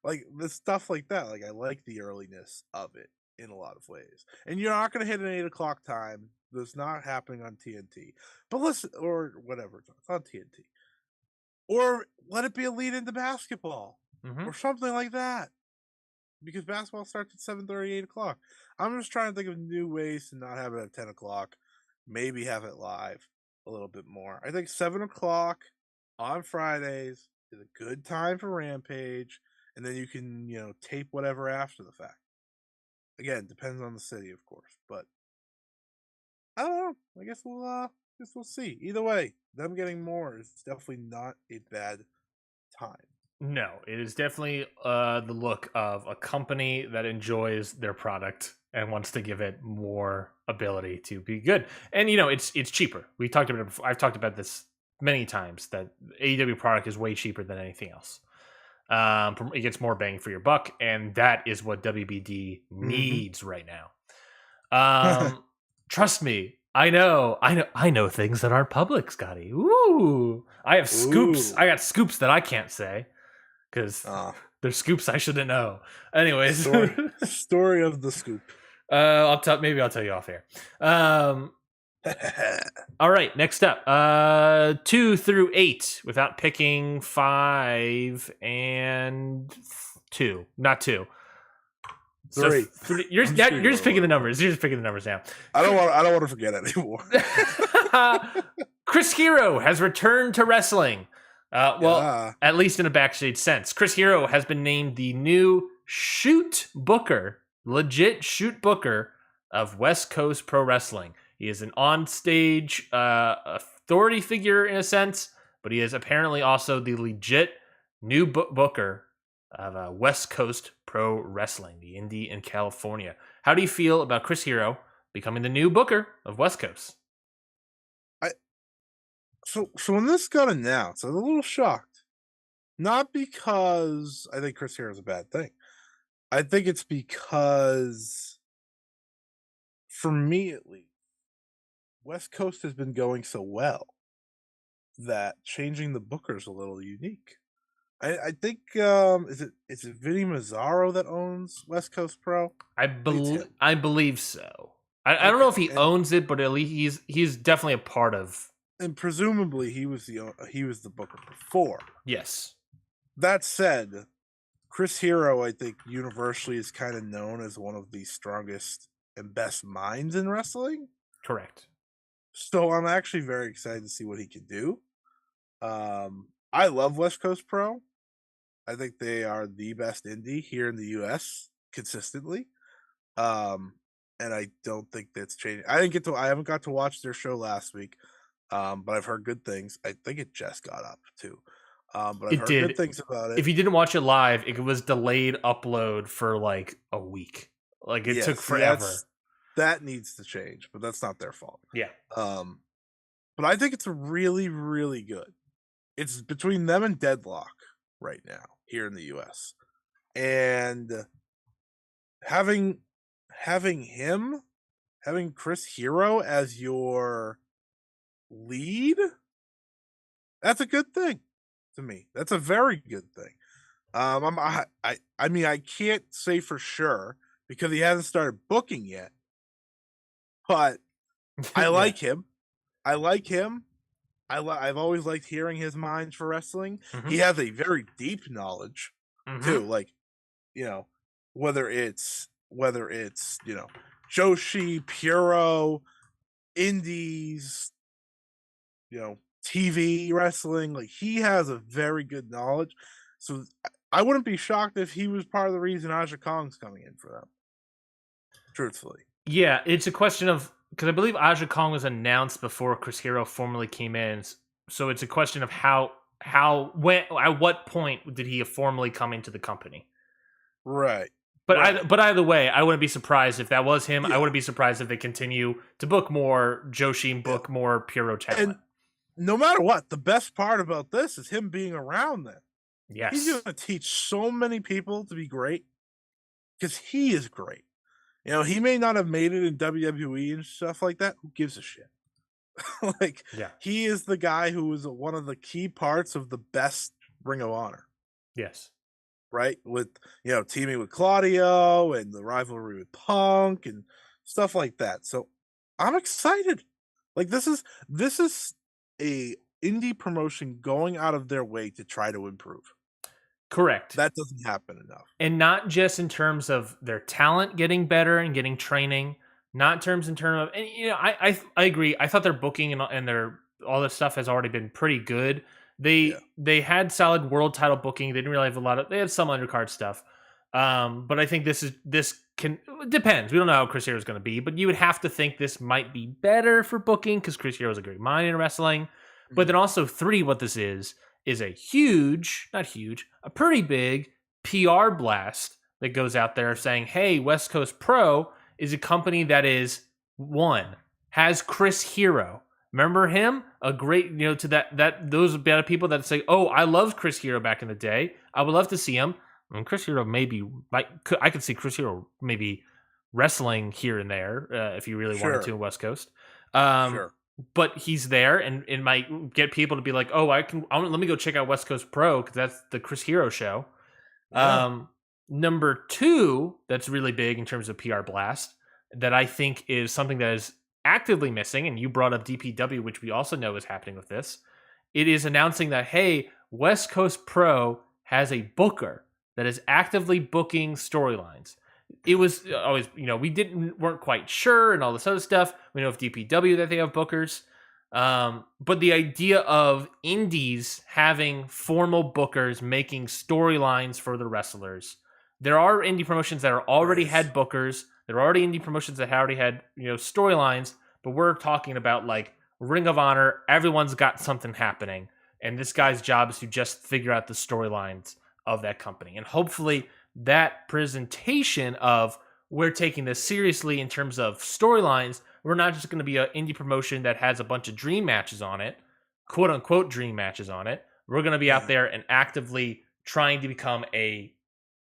Like the stuff like that. Like I like the earliness of it in a lot of ways. And you're not going to hit an 8 o'clock time. That's not happening on TNT. But listen, or whatever it's on TNT. Or let it be a lead into basketball Mhm. or something like that. Because basketball starts at 7:30, 8 o'clock. I'm just trying to think of new ways to not have it at 10 o'clock. Maybe have it live a little bit more. I think 7 o'clock on Fridays is a good time for Rampage. And then you can, tape whatever after the fact. Again, depends on the city, of course. But I don't know. I guess we'll see. Either way, them getting more is definitely not a bad time. No, it is definitely the look of a company that enjoys their product and wants to give it more ability to be good. And it's cheaper. We talked about it before. I've talked about this many times that AEW product is way cheaper than anything else. It gets more bang for your buck, and that is what WBD needs right now. Trust me, I know things that aren't public, Scotty. Ooh, I have scoops. Ooh. I got scoops that I can't say because there's scoops I shouldn't know. Anyways, story of the scoop. Maybe I'll tell you off air. All right, next up, 2 through 8, without picking 5 and 2, not 2. 3. So you're just picking the numbers. You're just picking the numbers now. I don't want to forget anymore. Chris Hero has returned to wrestling. At least in a backstage sense. Chris Hero has been named the new legit shoot booker of West Coast Pro Wrestling. He is an on-stage authority figure in a sense, but he is apparently also the legit new booker of West Coast Pro Wrestling, the indie in California. How do you feel about Chris Hero becoming the new booker of West Coast? So when this got announced, I was a little shocked. Not because I think Chris Hero is a bad thing. I think it's because, for me at least, West Coast has been going so well that changing the booker is a little unique. I think is it Vinny Mazzaro that owns West Coast Pro? I believe so. I don't know if he owns it, but at least he's definitely a part of. And presumably he was the booker before. Yes. That said, Chris Hero, I think, universally is kind of known as one of the strongest and best minds in wrestling. Correct. So I'm actually very excited to see what he can do. I love West Coast Pro. I think they are the best indie here in the US consistently. And I don't think that's changing. I haven't got to watch their show last week. But I've heard good things. I think it just got up too. But I've heard good things about it. If you didn't watch it live, it was delayed upload for like a week. Like it took forever. That needs to change, but that's not their fault. Yeah. But I think it's really, really good. It's between them and Deadlock right now here in the US. And having Chris Hero as your lead, that's a good thing to me. That's a very good thing. I mean, I can't say for sure because he hasn't started booking yet, but I like him. I've always liked hearing his mind for wrestling. Mm-hmm. He has a very deep knowledge too. Like, whether it's Joshi, Puro, Indies, TV wrestling. Like, he has a very good knowledge. So I wouldn't be shocked if he was part of the reason Aja Kong's coming in for them. Truthfully. Yeah, it's a question of, because I believe Aja Kong was announced before Chris Hero formally came in, so it's a question of when at what point did he formally come into the company. Right. But Right. but either way, I wouldn't be surprised if that was him. I Yeah. wouldn't be surprised if they continue to book more Joshi and Yeah. book more Puro talent. And no matter what, the best part about this is him being around them. He's Yes. going to teach so many people to be great because he is great. He may not have made it in WWE and stuff like that. Who gives a shit? Like, Yeah. he is the guy who is one of the key parts of the best Ring of Honor, Yes. right? With, teaming with Claudio and the rivalry with Punk and stuff like that. So I'm excited. Like, this is a indie promotion going out of their way to try to improve. Correct. That doesn't happen enough. And not just in terms of their talent getting better and getting training, not in terms of, and I agree. I thought their booking and their all this stuff has already been pretty good. Yeah. They had solid world title booking. They didn't really have a lot of. They had some undercard stuff, but I think this can depends. We don't know how Chris Hero is going to be, but you would have to think this might be better for booking because Chris Hero is a great mind in wrestling. But then also what this is a huge, not huge, a pretty big PR blast that goes out there saying, hey, West Coast Pro is a company that has Chris Hero. Remember him? A great, to that those are the people that say, oh, I loved Chris Hero back in the day. I would love to see him. And Chris Hero I could see Chris Hero maybe wrestling here and there if you really wanted to in West Coast. Sure. But he's there, and it might get people to be like, "Oh, let me go check out West Coast Pro because that's the Chris Hero show." Yeah. Number two, that's really big in terms of PR blast that I think is something that is actively missing. And you brought up DPW, which we also know is happening with this. It is announcing that, hey, West Coast Pro has a booker that is actively booking storylines. It was always, we weren't quite sure and all this other stuff. We know of DPW that they have bookers. But the idea of indies having formal bookers making storylines for the wrestlers. There are indie promotions that are already had bookers. There are already indie promotions that already had, storylines, but we're talking about like Ring of Honor. Everyone's got something happening. And this guy's job is to just figure out the storylines of that company. And hopefully that presentation of we're taking this seriously in terms of storylines. We're not just going to be an indie promotion that has a bunch of dream matches on it, quote unquote dream matches on it. We're going to be out there and actively trying to become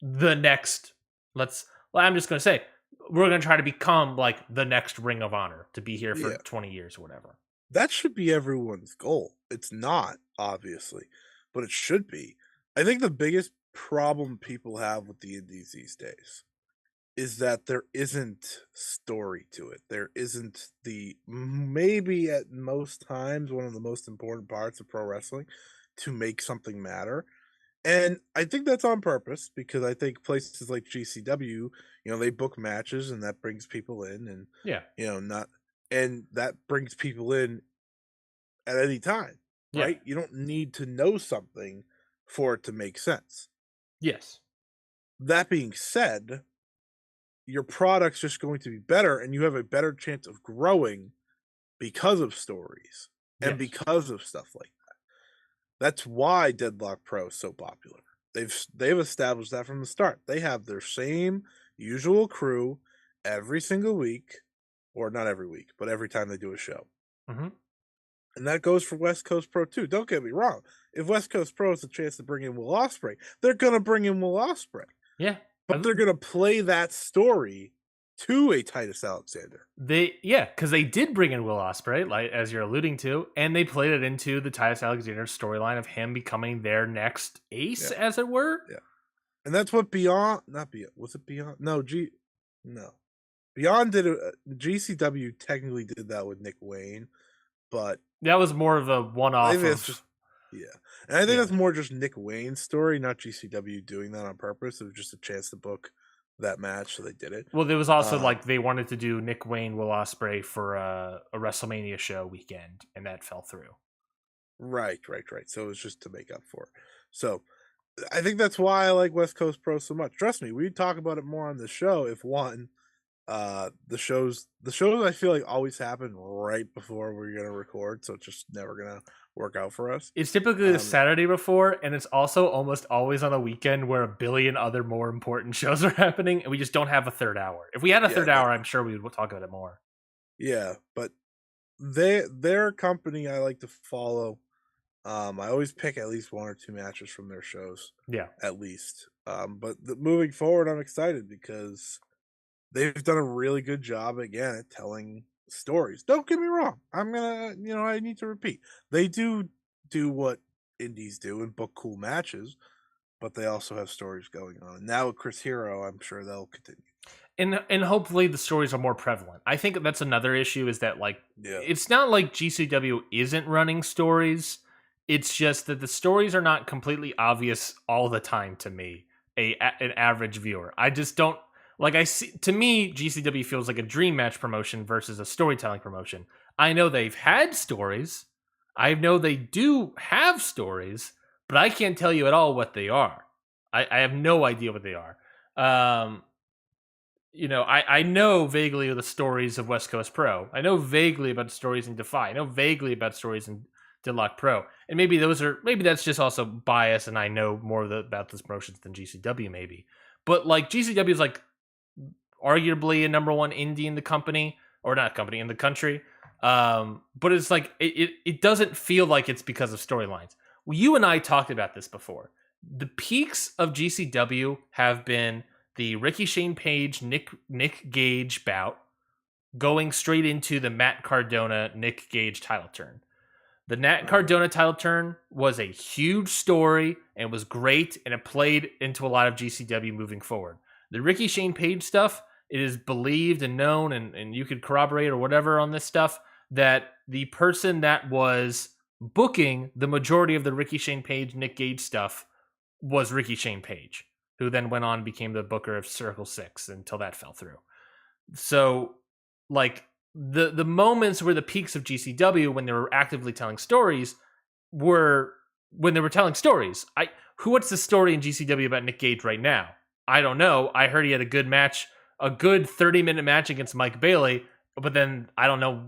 the next. I'm just going to say we're going to try to become like the next Ring of Honor to be here for 20 years or whatever. That should be everyone's goal. It's not, obviously, but it should be. I think the biggest problem people have with the indies these days is that there isn't story to it. There isn't maybe at most times one of the most important parts of pro wrestling to make something matter. And I think that's on purpose because I think places like GCW, they book matches and that brings people in and that brings people in at any time, right? You don't need to know something for it to make sense. Yes. That being said, your product's just going to be better and you have a better chance of growing because of stories and because of stuff like that. That's why Deadlock Pro is so popular. They've established that from the start. They have their same usual crew every single week, or not every week, but every time they do a show. Mm-hmm. And that goes for West Coast Pro too. Don't get me wrong. If West Coast Pro has a chance to bring in Will Ospreay, they're gonna bring in Will Ospreay. Yeah. But they're gonna play that story to a Titus Alexander. Because they did bring in Will Ospreay, like as you're alluding to, and they played it into the Titus Alexander storyline of him becoming their next ace, as it were. Yeah. And that's what Beyond was it Beyond? No. Beyond did GCW technically did that with Nick Wayne, but that was more of a one-off. And I think that's more just Nick Wayne's story, not GCW doing that on purpose. It was just a chance to book that match, so they did it. Well, there was also Um, like they wanted to do Nick Wayne, Will Ospreay for a WrestleMania show weekend, and that fell through. right. So it was just to make up for it. So I think that's why I like West Coast Pro so much. Trust me, we'd talk about it more on the show if one, the shows I feel like always happen right before we're gonna record, so it's just never gonna work out for us. It's typically the Um, Saturday before, and it's also almost always on a weekend where a billion other more important shows are happening, and we just don't have a third hour. If we had a yeah, third hour, I'm sure we would talk about it more. yeah, but their company I like to follow. I always pick at least one or two matches from their shows, Yeah. at least. But moving forward, I'm excited because they've done a really good job again at telling stories. Don't get me wrong. I need to repeat. They do what indies do and book cool matches, but they also have stories going on. And now with Chris Hero, I'm sure they'll continue. And hopefully the stories are more prevalent. I think that's another issue is that like Yeah. it's not like GCW isn't running stories. It's just that the stories are not completely obvious all the time to me, an average viewer. I just don't like I see to me GCW feels like a dream match promotion versus a storytelling promotion. I know they've had stories. I know they do have stories, but I can't tell you at all what they are. I have no idea what they are. Um, I know vaguely the stories of West Coast Pro. I know vaguely about stories in Defy. I know vaguely about stories in Deadlock Pro. And maybe that's just also bias and I know more about those promotions than GCW maybe. But like GCW is like arguably a number one indie in the company, or not company, in the country. But it's like it doesn't feel like it's because of storylines. Well, you and I talked about this before. The peaks of GCW have been the Ricky Shane Page Nick Gage bout, going straight into the Matt Cardona Nick Gage title turn. The Nat Cardona title turn was a huge story and was great, and it played into a lot of GCW moving forward. The Ricky Shane Page stuff, it is believed and known, and you could corroborate or whatever on this stuff, that the person that was booking the majority of the Ricky Shane Page Nick Gage stuff was Ricky Shane Page, who then went on and became the booker of Circle 6 until that fell through. So, like, the moments where the peaks of GCW when they were actively telling stories were when they were telling stories. What's the story in GCW about Nick Gage right now? I don't know. I heard he had a good match, a good 30-minute match against Mike Bailey, but then I don't know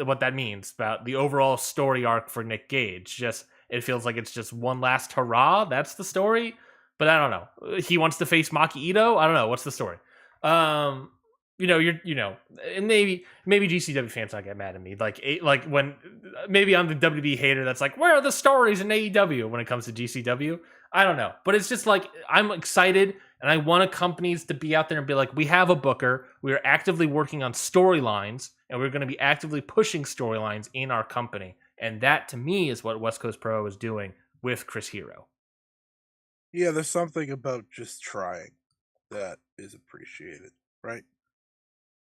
what that means about the overall story arc for Nick Gage. Just it feels like it's just one last hurrah. That's the story, but I don't know. He wants to face Maki Ito. I don't know what's the story. Um, and maybe GCW fans not get mad at me. Like when maybe I'm the WWE hater that's like, where are the stories in AEW when it comes to GCW? I don't know, but it's just like I'm excited and I want companies to be out there and be like, we have a booker, we are actively working on storylines, and we're going to be actively pushing storylines in our company, and that to me is what West Coast Pro is doing with Chris Hero. Yeah, there's something about just trying that is appreciated, right?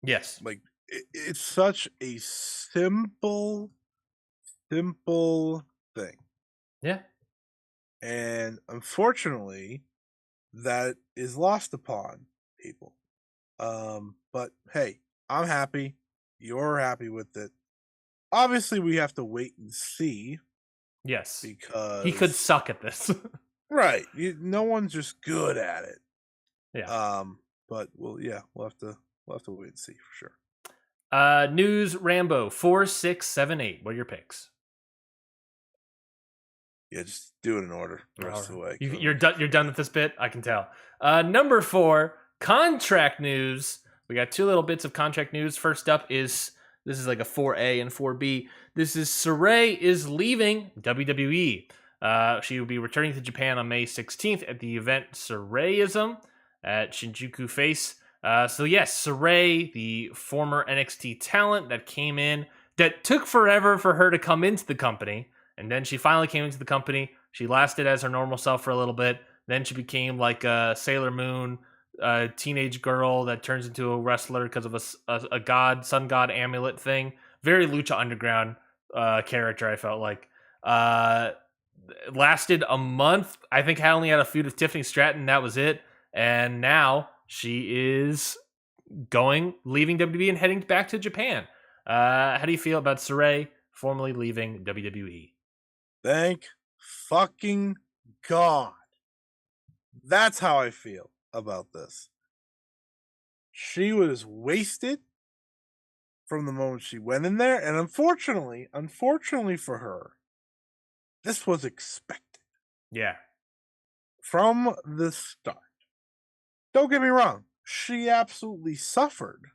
Yes. Like it's such a simple thing. Yeah. And unfortunately, that is lost upon people. But hey, I'm happy. You're happy with it. Obviously, we have to wait and see Yes. He could because suck at this. right, no one's just good at it. Yeah. But yeah, we'll have to wait and see for sure. News Rambo 4, 6, 7, 8. What are your picks? Yeah, just do it in order the rest of the way. You're done. You're done with this bit. I can tell. Number 4, contract news. We got two little bits of contract news. First up is this is like a 4A and 4B. This is Saray is leaving WWE. She will be returning to Japan on May 16th at the event Sarayism at Shinjuku Face. So yes, Saray, the former NXT talent that came in, that took forever for her to come into the company. And then she finally came into the company. She lasted as her normal self for a little bit. Then she became like a Sailor Moon, teenage girl that turns into a wrestler because of a god, sun god amulet thing. Very Lucha Underground character, I felt like. Lasted a month. I think I only had a feud with Tiffany Stratton. That was it. And now she is leaving WWE and heading back to Japan. How do you feel about Saray formally leaving WWE? Thank fucking God. That's how I feel about this. She was wasted from the moment she went in there, and unfortunately for her, this was expected Yeah. from the start. Don't get me wrong, she absolutely suffered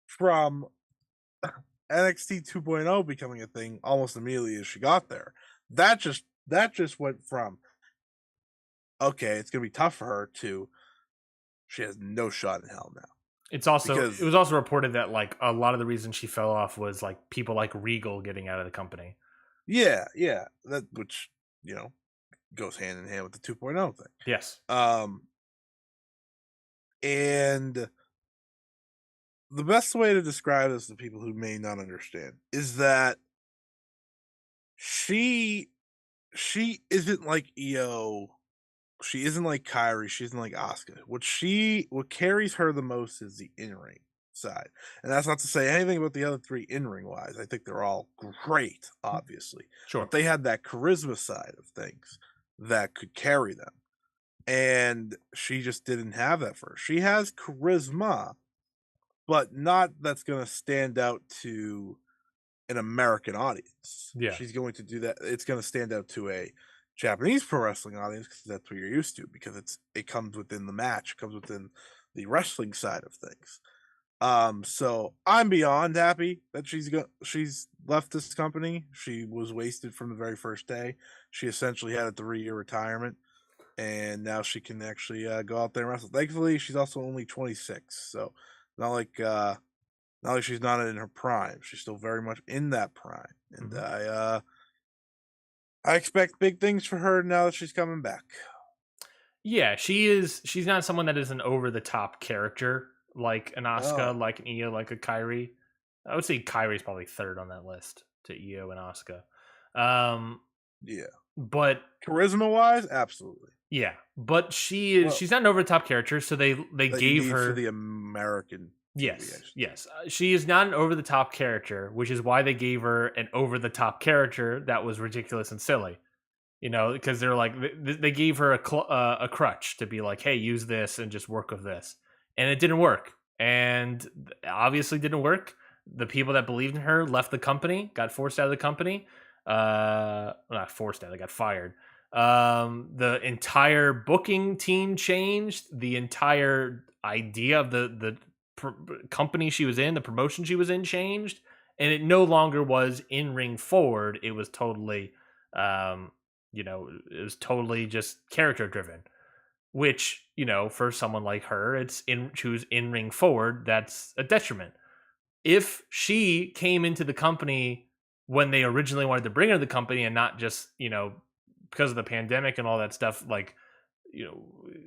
from NXT 2.0 becoming a thing almost immediately as she got there. That just went from okay, it's gonna be tough for her to she has no shot in hell now. It Because was also reported that like a lot of the reason she fell off was like people like Regal getting out of the company. yeah, that which you know goes hand in hand with the 2.0 thing. Yes. Um and the best way to describe this to people who may not understand is that she she isn't like EO. She isn't like Kyrie. She isn't like Asuka. What carries her the most is the in ring side, and that's not to say anything about the other three in ring wise. I think they're all great, obviously, Sure. but they had that charisma side of things that could carry them, and she just didn't have that for her. She has charisma, but not that's going to stand out to an American audience. Yeah. She's going to do that. It's going to stand out to a Japanese pro wrestling audience because that's what you're used to. Because it comes within the match, it comes within the wrestling side of things. So I'm beyond happy that she's left this company. She was wasted from the very first day. She essentially had a 3-year retirement, and now she can actually go out there and wrestle. Thankfully, she's also only 26, so not like not like she's not in her prime. She's still very much in that prime, and Mhm. I expect big things for her now that she's coming back. Yeah, she's not someone that is an over the top character like an Asuka, No, like an Io, like a Kyrie. I would say Kyrie's probably third on that list to Io and Asuka. Um, yeah, but charisma wise, absolutely. yeah, but Well, she's not an over the top character, so they that you gave need for her. the American TV, I Yes, should say. yes. She is not an over the top character, which is why they gave her an over the top character that was ridiculous and silly. You know, because they're like they gave her a crutch to be like, hey, use this and just work with this, and it didn't work, and obviously didn't work. The people that believed in her left the company, got forced out of the company. Not forced out, they got fired. The entire booking team changed. The entire idea of the company she was in, the promotion she was in, changed, and it no longer was in ring forward. It was totally. Um, it was totally just character driven, which, for someone like her, who's in ring forward, that's a detriment. If she came into the company when they originally wanted to bring her to the company and not just, because of the pandemic and all that stuff, like,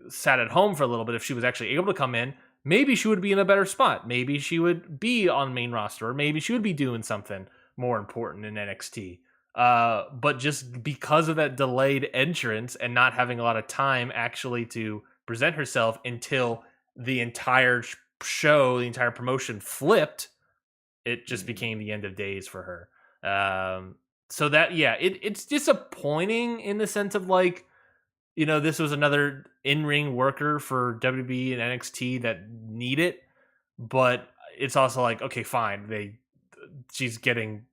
sat at home for a little bit, if she was actually able to come in, maybe she would be in a better spot. Maybe she would be on main roster, or maybe she would be doing something more important in NXT. But just because of that delayed entrance and not having a lot of time actually to present herself until the entire show, the entire promotion flipped, it just Mhm. became the end of days for her. So that, yeah, it's disappointing in the sense of like, this was another in-ring worker for WWE and NXT that need it, but it's also like, okay, fine. She's getting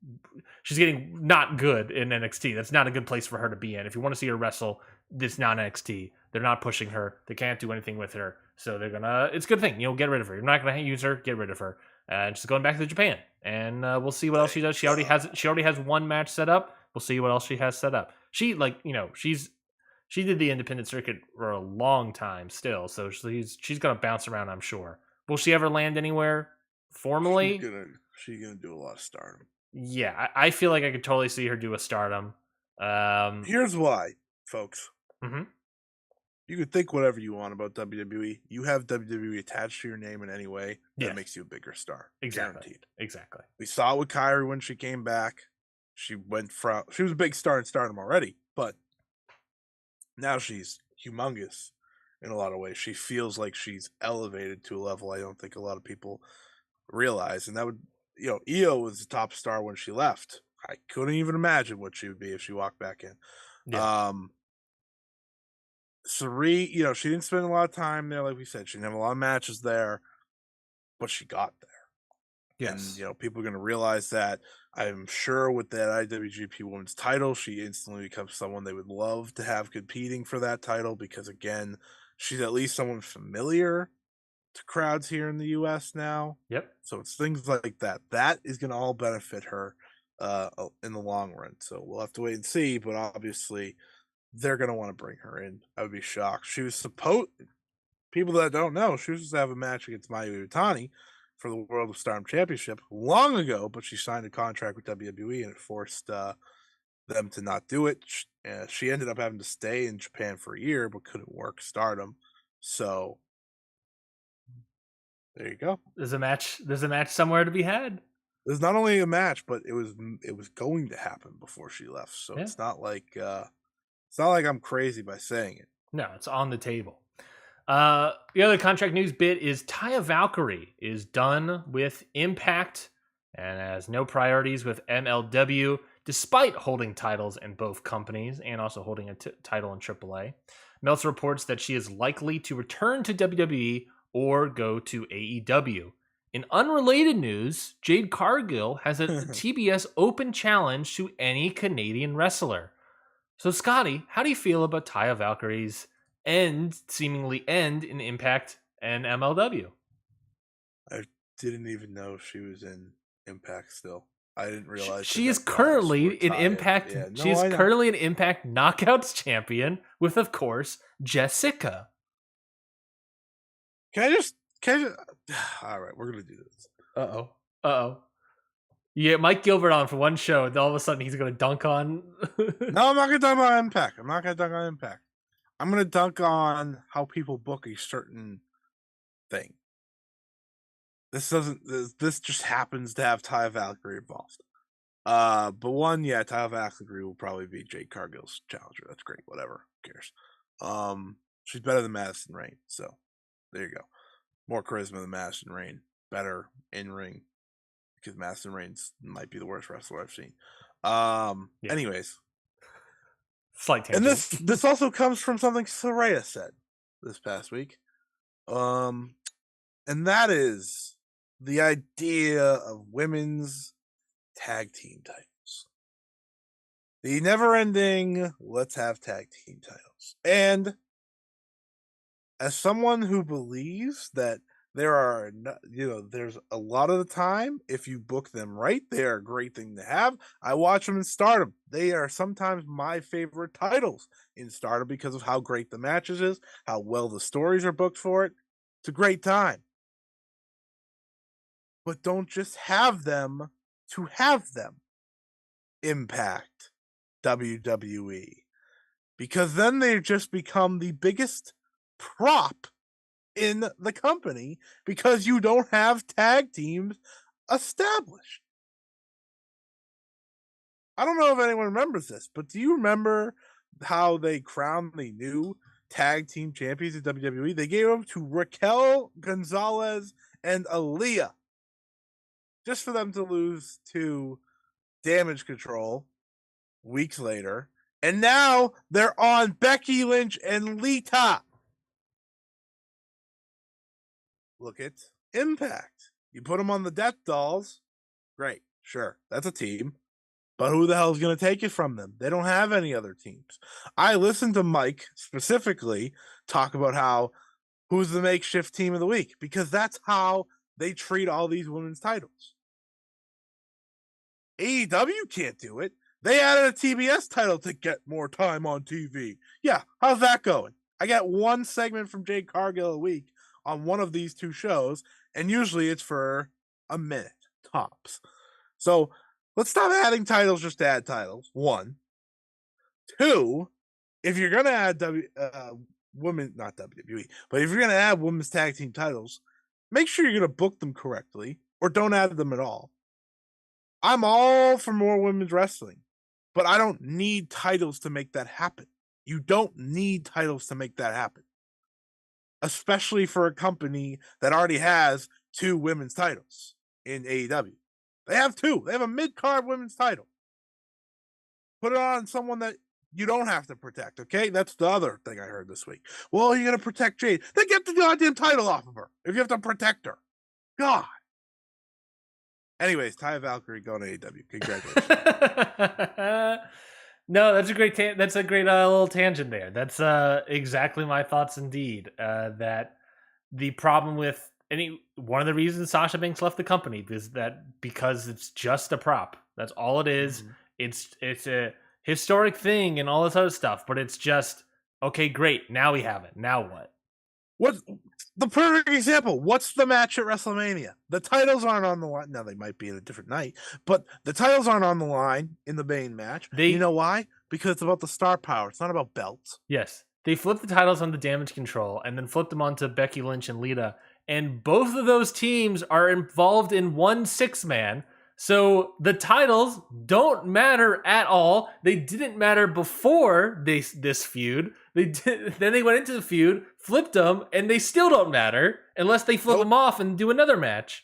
she's getting not good in NXT. That's not a good place for her to be in. If you want to see her wrestle, this not NXT. They're not pushing her. They can't do anything with her. So they're gonna. It's a good thing. Get rid of her. You're not gonna use her. Get rid of her. And she's going back to Japan. And we'll see what else she Thank does. She already has. God. She already has one match set up. We'll see what else she has set up. She did the independent circuit for a long time still. So she's gonna bounce around. I'm sure. Will she ever land anywhere She's formally? gonna she's gonna do a lot of stardom. Yeah, I feel like I could totally see her do a Stardom. Um, Here's why, folks. mhm. You can think whatever you want about WWE. You have WWE attached to your name in any way that Yes, makes you a bigger star. exactly, Guaranteed. exactly. We saw it with Kyrie when she came back. She was a big star in stardom already, but now she's humongous in a lot of ways. She feels like she's elevated to a level I don't think a lot of people realize. And that would, Io was the top star when she left. I couldn't even imagine what she would be if she walked back in. Yeah. Um, Sari, she didn't spend a lot of time there, like we said. She didn't have a lot of matches there, but she got there. And Yes. people are going to realize that. I'm sure with that IWGP Women's title, she instantly becomes someone they would love to have competing for that title because, again, she's at least someone familiar to crowds here in the U.S. now. Yep. So it's things like that. That is going to all benefit her in the long run. So we'll have to wait and see. But obviously, they're going to want to bring her in. I would be shocked. She was supposed. People that don't know, she was supposed to have a match against Mayu Iwatani for the World of Stardom Championship long ago, but she signed a contract with WWE and it forced them to not do it. She ended up having to stay in Japan for a year, but couldn't work Stardom. So there you go. There's a match. There's a match somewhere to be had. There's not only a match, but it was going to happen before she left. So Yeah. it's not like I'm crazy by saying it. No, it's on the table. The other contract news bit is Taya Valkyrie is done with Impact and has no priorities with MLW, despite holding titles in both companies and also holding a title in AAA. Meltzer reports that she is likely to return to WWE or go to AEW. In unrelated news, Jade Cargill has a TBS Open challenge to any Canadian wrestler. So, Scotty, how do you feel about Taya Valkyrie's seemingly end in Impact and MLW? I didn't even know she was in Impact still. I didn't realize She is that belts currently were in tied. Impact. Yeah, She no, is I know. currently an Impact Knockouts champion with, of course, Jessica. Can I just all right, we're gonna do this. Uh oh. Yeah, Mike Gilbert on for one show, and all of a sudden he's going to dunk on. No, I'm not gonna dunk on Impact. I'm not gonna dunk on Impact. I'm gonna dunk on how people book a certain thing. This just happens to have Ty Valkyrie involved. But one, yeah, Ty Valkyrie will probably be Jade Cargill's challenger. That's great, whatever. Who cares? She's better than Madison Rain, so there you go. More charisma than Madison Rain. Better in ring. Because Madison Rain's might be the worst wrestler I've seen. Yeah. Anyways. Slight And tangent. this also comes from something Soraya said this past week. And that is the idea of women's tag team titles. The never ending let's have tag team titles. And as someone who believes that there's a lot of the time, if you book them right, they are a great thing to have. I watch them in Stardom. They are sometimes my favorite titles in Stardom because of how great the matches is, how well the stories are booked for it. It's a great time. But don't just have them to have them. Impact, WWE. Because then they just become the biggest prop in the company because you don't have tag teams established. I don't know if anyone remembers this, but do you remember how they crowned the new tag team champions at WWE? They gave them to Raquel Gonzalez and Aaliyah just for them to lose to Damage Control weeks later. And now they're on Becky Lynch and Lita. Look at Impact. You put them on the Death Dolls. Great. Sure. That's a team. But who the hell is going to take it from them? They don't have any other teams. I listened to Mike specifically talk about how who's the makeshift team of the week because that's how they treat all these women's titles. AEW can't do it. They added a TBS title to get more time on TV. Yeah, how's that going? I get one segment from Jade Cargill a week on one of these two shows, and usually it's for a minute tops. So let's stop adding titles just to add titles. One. Two, if you're going to add women, not WWE, but if you're going to add women's tag team titles, make sure you're going to book them correctly or don't add them at all. I'm all for more women's wrestling, but I don't need titles to make that happen. You don't need titles to make that happen. especially for a company that already has 2 women's titles in AEW. They have 2. They have a mid-card women's title. Put it on someone that you don't have to protect, okay? That's the other thing I heard this week. Well, you're going to protect Jade. Then get the goddamn title off of her if you have to protect her. God. Anyways, Taya Valkyrie going to AEW. Congratulations. No, that's a great little tangent there. That's exactly my thoughts indeed. That the problem with one of the reasons Sasha Banks left the company is that because it's just a prop. That's all it is. Mm-hmm. It's a historic thing and all this other stuff, but it's just okay, great. Now we have it. Now what? What's the perfect example? What's the match at WrestleMania? The titles aren't on the line. Now, they might be in a different night, but the titles aren't on the line in the main match. You know why? Because it's about the star power. It's not about belts. Yes. They flipped the titles onto Damage Control and then flipped them onto Becky Lynch and Lita. And both of those teams are involved in one 6-man. So the titles don't matter at all. They didn't matter before this feud. Then they went into the feud, flipped them, and they still don't matter unless they flip them off and do another match.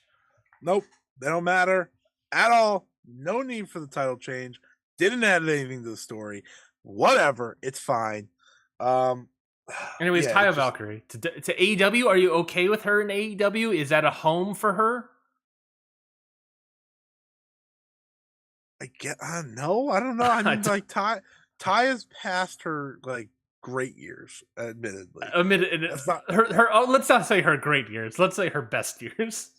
Nope, they don't matter at all. No need for the title change. Didn't add anything to the story. Whatever, it's fine. Anyways, Taya Valkyrie to AEW. Are you okay with her in AEW? Is that a home for her? No, I don't know. I mean, like Taya's past her like great years, admittedly. Let's not say her great years. Let's say her best years.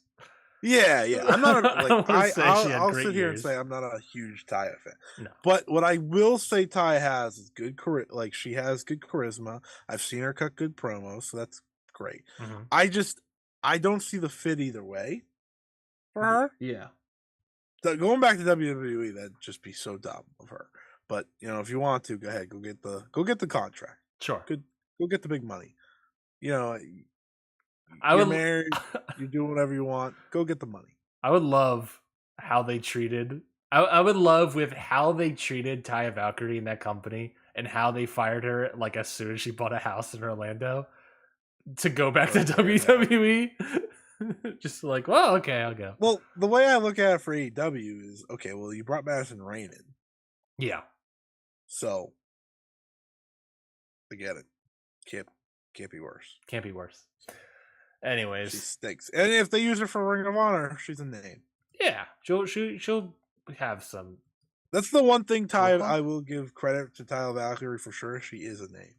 Yeah. I'm not. I'll sit here and say I'm not a huge Taya fan. No. But what I will say Taya has is good charisma. Like, she has good charisma. I've seen her cut good promos, so that's great. Mm-hmm. I don't see the fit either way for her. Yeah. Going back to WWE, that'd just be so dumb of her. But if you want to, go ahead, go get the contract. Sure. Go get the big money. You're married, you do whatever you want. Go get the money. I would love how they treated. I would love with how they treated Taya Valkyrie in that company and how they fired her like as soon as she bought a house in Orlando to go back to WWE. Just like, well, okay, I'll go. Well, the way I look at it for AEW is, okay, well, you brought Madison Rayne in. Yeah. So, I get it. Can't be worse. Can't be worse. Anyways. She stinks. And if they use her for Ring of Honor, she's a name. Yeah. She'll have some. That's the one thing I will give credit to Taya Valkyrie for sure. She is a name.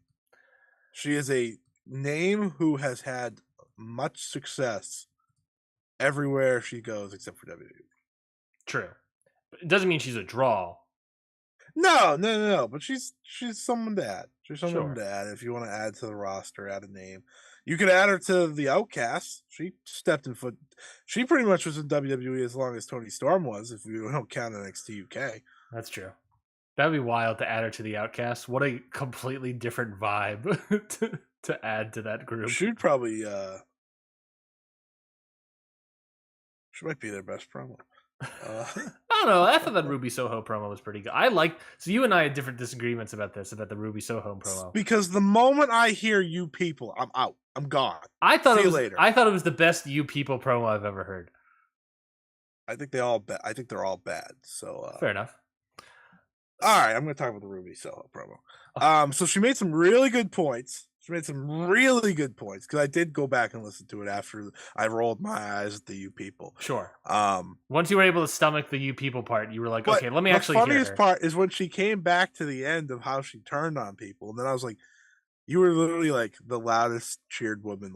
She is a name who has had much success everywhere she goes except for WWE. True. But it doesn't mean she's a draw. No. But she's someone to add. She's someone to add. If you want to add to the roster, add a name. You could add her to the Outcasts. She stepped in foot. She pretty much was in WWE as long as Toni Storm was, if you don't count NXT UK. That's true. That'd be wild to add her to the Outcasts. What a completely different vibe to add to that group. She'd probably she might be their best promo. I don't know. I thought that Ruby Soho promo was pretty good. So you and I had different disagreements about the Ruby Soho promo. Because the moment I hear "you people," I'm out. I'm gone. I thought it was the best "you people" promo I've ever heard. I think they're all bad. So fair enough. All right, I'm going to talk about the Ruby Soho promo. So she made some really good points. Because I did go back and listen to it after I rolled my eyes at the "you people." Sure. Once you were able to stomach the "you people" part, you were like, okay, let me actually hear her. The funniest part is when she came back to the end of how she turned on people, and then I was like, you were literally like the loudest cheered woman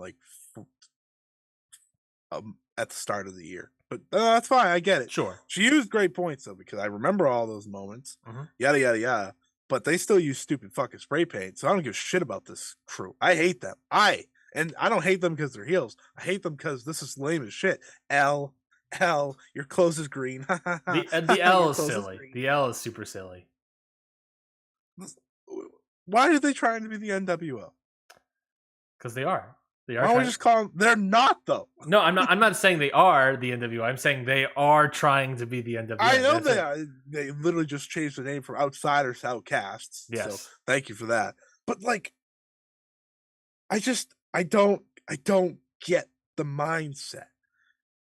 at the start of the year. But that's fine. I get it. Sure. She used great points though, because I remember all those moments. Mm-hmm. Yada yada yada. But they still use stupid fucking spray paint, so I don't give a shit about this crew. I hate them. I don't hate them because they're heels. I hate them because this is lame as shit. L, your clothes is green. the L is silly. The L is super silly. Why are they trying to be the NWO? Because they are. Why don't we just call them? They're not though. No, I'm not. I'm not saying they are the NWO. I'm saying they are trying to be the NWO. I know they are. They literally just changed the name from Outsiders to Outcasts. Yes. So thank you for that. But I don't I don't get the mindset.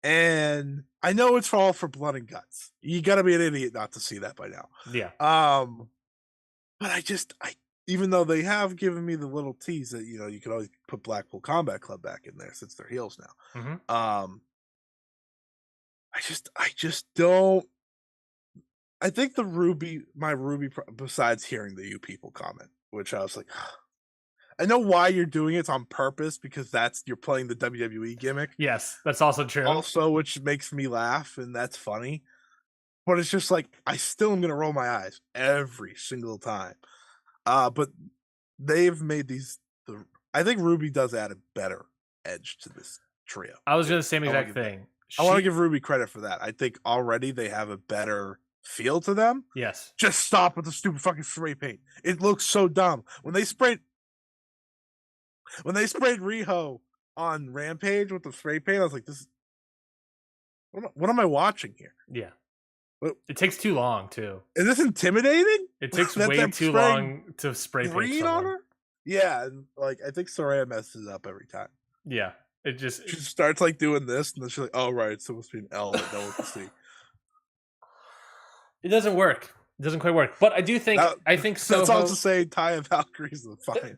And I know it's all for blood and guts. You got to be an idiot not to see that by now. Yeah. But I even though they have given me the little tease that you can always put Blackpool Combat Club back in there since they're heels now. Mm-hmm. I just don't. I think my Ruby, besides hearing the "you people" comment, which I was like, I know why you're doing it. It's on purpose because you're playing the WWE gimmick. Yes, that's also true. Also, which makes me laugh, and that's funny. But it's just like I still am gonna roll my eyes every single time. But they've made I think Ruby does add a better edge to this trio. I was gonna say the same exact thing. I want to give Ruby credit for that. I think already they have a better feel to them. Yes. Just stop with the stupid fucking spray paint. It looks so dumb. When they sprayed Riho on Rampage with the spray paint, I was like, what am I watching here? Yeah. What? It takes too long too. Is this intimidating? It takes way too long to spray paint green on her. Yeah, like I think Saraya messes it up every time. Yeah. She starts like doing this, and then she's like, "Oh right, it's supposed to be an L that no one can see." It doesn't work. It doesn't quite work. But I do think Soho. That's all to say. Taya Valkyrie's fine.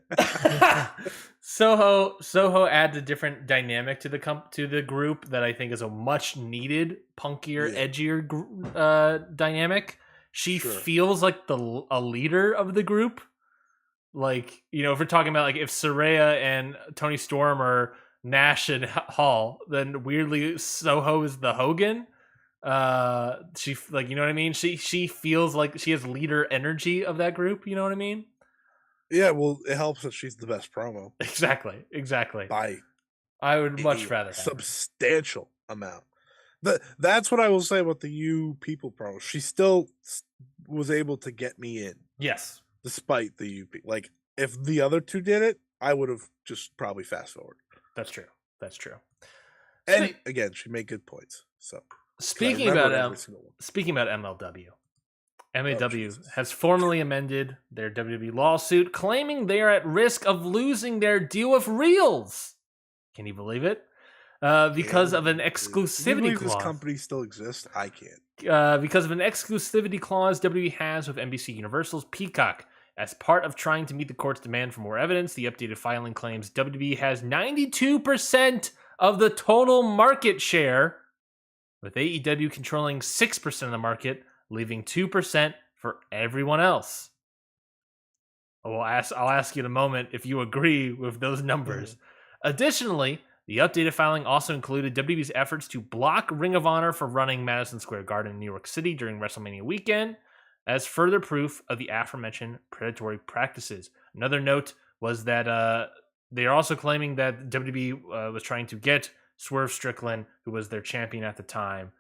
Soho adds a different dynamic to the group that I think is a much needed, punkier, edgier dynamic. She feels like a leader of the group. Like, if we're talking about like if Saraya and Toni Storm are Nash and Hall, then weirdly Soho is the Hogan. She, like, you know what I mean? She feels like she has leader energy of that group. You know what I mean? Yeah, well, it helps that she's the best promo. Exactly. I would much rather have substantial amount. That's what I will say about the "you people" promo. She still was able to get me in. Yes, despite the "you people." Like if the other two did it, I would have just probably fast forward. That's true. And again, she made good points. So speaking about MLW. MLW has formally amended their WWE lawsuit, claiming they are at risk of losing their deal with Reels. Can you believe it? Because of an exclusivity clause. This company still exists? I can't. Because of an exclusivity clause WWE has with NBC Universal's Peacock. As part of trying to meet the court's demand for more evidence, the updated filing claims WWE has 92% of the total market share, with AEW controlling 6% of the market, leaving 2% for everyone else. I'll ask you in a moment if you agree with those numbers. Additionally, the updated filing also included WWE's efforts to block Ring of Honor from running Madison Square Garden in New York City during WrestleMania weekend, as further proof of the aforementioned predatory practices. Another note was that they are also claiming that WWE was trying to get Swerve Strickland, who was their champion at the time,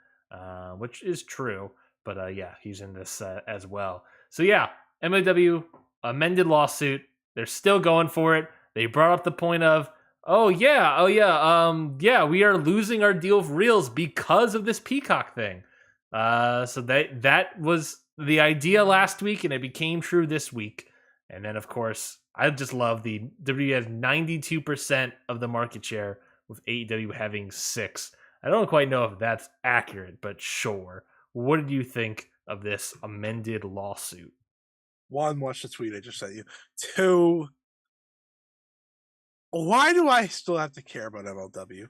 which is true. But he's in this as well. So yeah, MLW amended lawsuit. They're still going for it. They brought up the point of, we are losing our deal with Reels because of this Peacock thing. So that was the idea last week, and it became true this week. And then, of course, I just love the WWE has 92% of the market share, with AEW having 6%. I don't quite know if that's accurate, but sure. What did you think of this amended lawsuit? 1, watch the tweet I just sent you. 2, why do I still have to care about MLW?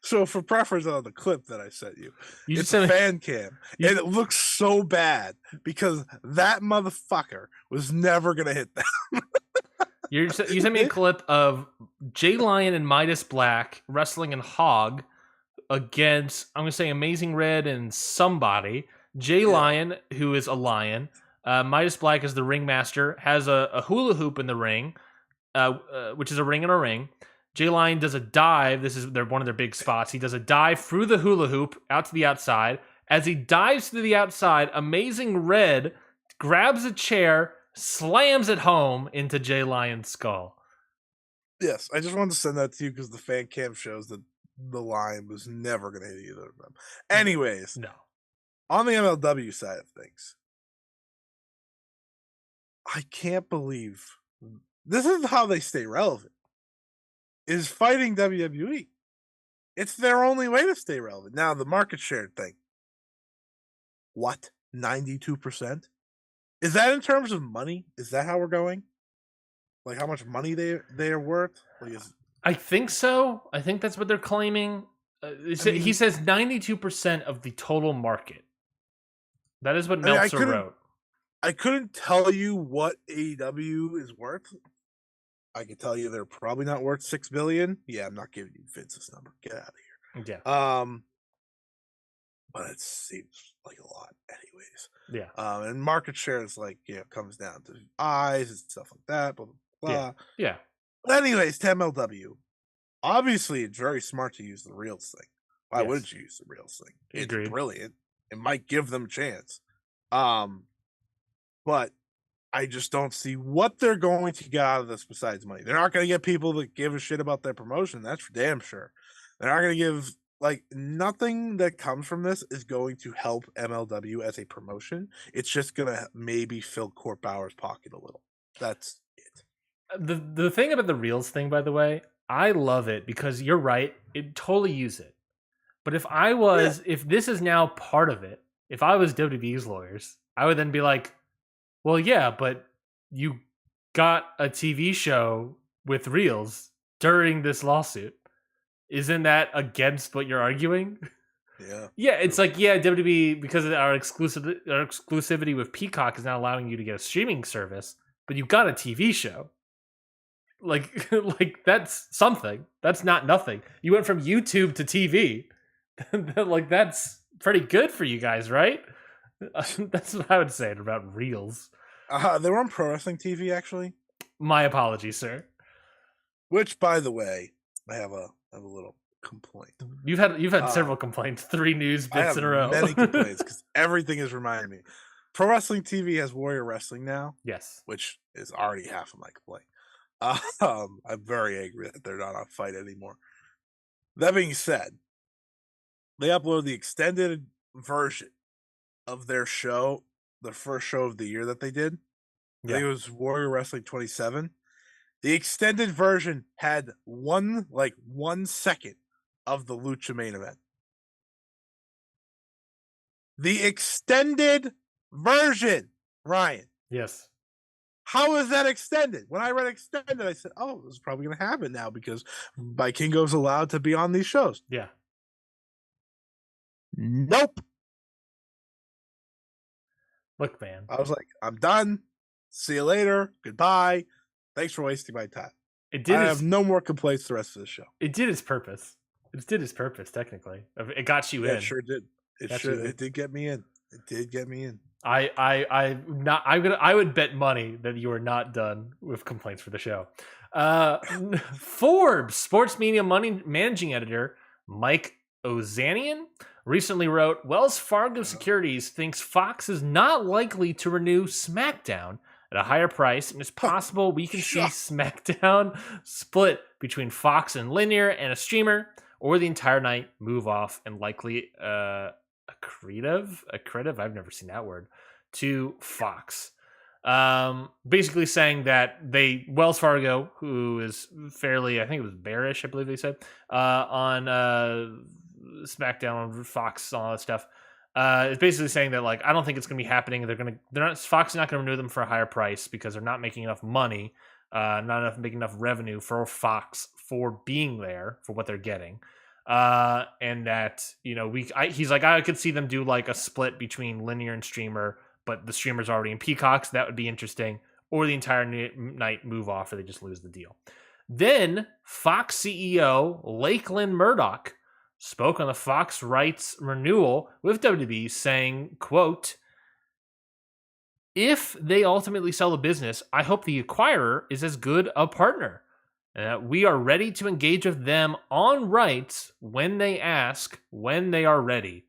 So for preference on the clip that I sent you, it's a fan cam, and it looks so bad because that motherfucker was never gonna hit them. You sent me a clip of Jay Lion and Midas Black wrestling in Hog against, I'm gonna say, Amazing Red and somebody. Jay Lion, who is a lion. Midas Black is the ringmaster, has a hula hoop in the ring, which is a ring in a ring. Jay Lion does a dive. This is one of their big spots. He does a dive through the hula hoop out to the outside. As he dives to the outside, Amazing Red grabs a chair, slams it home into Jay Lion's skull. Yes, I just wanted to send that to you because the fan cam shows that the Lion was never going to hit either of them. Anyways, no. On the MLW side of things, I can't believe this is how they stay relevant, is fighting WWE. It's their only way to stay relevant. Now, the market share thing. What? 92%? Is that in terms of money? Is that how we're going? Like how much money they're worth? Like I think so. I think that's what they're claiming. He says 92% of the total market. That is what Meltzer wrote. I couldn't tell you what AEW is worth. I can tell you they're probably not worth $6 billion. Yeah, I'm not giving you Vince's number. Get out of here. Yeah. But it seems like a lot, anyways. Yeah. And market share is like, comes down to eyes and stuff like that. Blah blah blah. Yeah. But anyways, to MLW. Obviously, it's very smart to use the Reels thing. Why wouldn't you use the Reels thing? It's brilliant. It might give them a chance. But I just don't see what they're going to get out of this besides money. They're not going to get people that give a shit about their promotion. That's for damn sure. They're not going to give, nothing that comes from this is going to help MLW as a promotion. It's just going to maybe fill Court Bauer's pocket a little. That's it. The thing about the Reels thing, by the way, I love it because you're right. It totally use it. But if this is now part of it, if I was WWE's lawyers, I would then be like, well, yeah, but you got a TV show with Reels during this lawsuit. Isn't that against what you're arguing? Yeah. Yeah, it's like, WWE, because of our exclusivity with Peacock, is not allowing you to get a streaming service, but you got a TV show. Like that's something. That's not nothing. You went from YouTube to TV. Like, that's pretty good for you guys, right? That's what I would say about Reels. They were on Pro Wrestling TV, actually. My apologies, sir. Which, by the way, I have a little complaint. You've had several complaints, 3 news bits in a row. Many complaints because everything is reminding me. Pro Wrestling TV has Warrior Wrestling now. Yes, which is already half of my complaint. I'm very angry that they're not on Fight anymore. That being said, they uploaded the extended version of their show, the first show of the year that they did. I think it was Warrior Wrestling 27. The extended version had 1 second of the Lucha main event. The extended version, Ryan. Yes. How is that extended? When I read extended, I said, oh, this is probably going to happen now because Vikingo's allowed to be on these shows. Yeah. Nope. Look, man. I was like, I'm done. See you later. Goodbye. Thanks for wasting my time. I have no more complaints the rest of the show. It did its purpose. It did its purpose, technically. It got you in. It sure did. It did get me in. It did get me in. I would bet money that you are not done with complaints for the show. Forbes sports media money managing editor Mike Ozanian recently wrote, Wells Fargo Securities thinks Fox is not likely to renew SmackDown at a higher price, and it's possible we can see SmackDown split between Fox and linear and a streamer, or the entire night move off and likely accretive, I've never seen that word, to Fox. Basically saying that Wells Fargo, who is fairly, I think it was bearish, I believe they said, on SmackDown, on Fox, all that stuff, is basically saying that, like, I don't think it's going to be happening. Fox is not going to renew them for a higher price because they're not making enough money, making enough revenue for Fox for being there for what they're getting. And that, he's like, I could see them do like a split between linear and streamer, but the streamer's already in Peacock, so that would be interesting, or the entire night move off, or they just lose the deal. Then Fox CEO Lakeland Murdoch spoke on the Fox rights renewal with WWE, saying, quote, if they ultimately sell the business, I hope the acquirer is as good a partner. We are ready to engage with them on rights when they ask, when they are ready.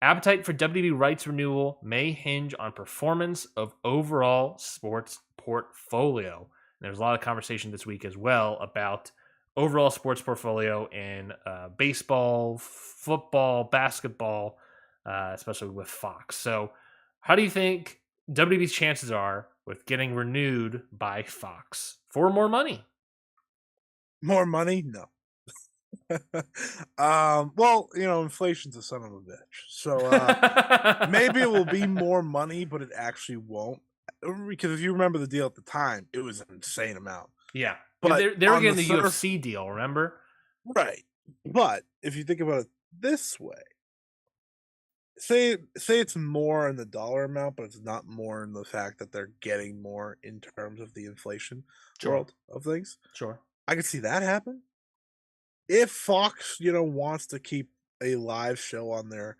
Appetite for WWE rights renewal may hinge on performance of overall sports portfolio. And there's a lot of conversation this week as well about overall sports portfolio in baseball, football, basketball, especially with Fox. So how do you think WWE's chances are with getting renewed by Fox for more money. More money? No. Well, inflation's a son of a bitch. So maybe it will be more money, but it actually won't. Because if you remember the deal at the time, it was an insane amount. Yeah. But They were on getting the surf- UFC deal, remember? right. But if you think about it this way, say it's more in the dollar amount, but it's not more in the fact that they're getting more in terms of the inflation Sure. world of things. Sure. I could see that happen. If Fox, wants to keep a live show on their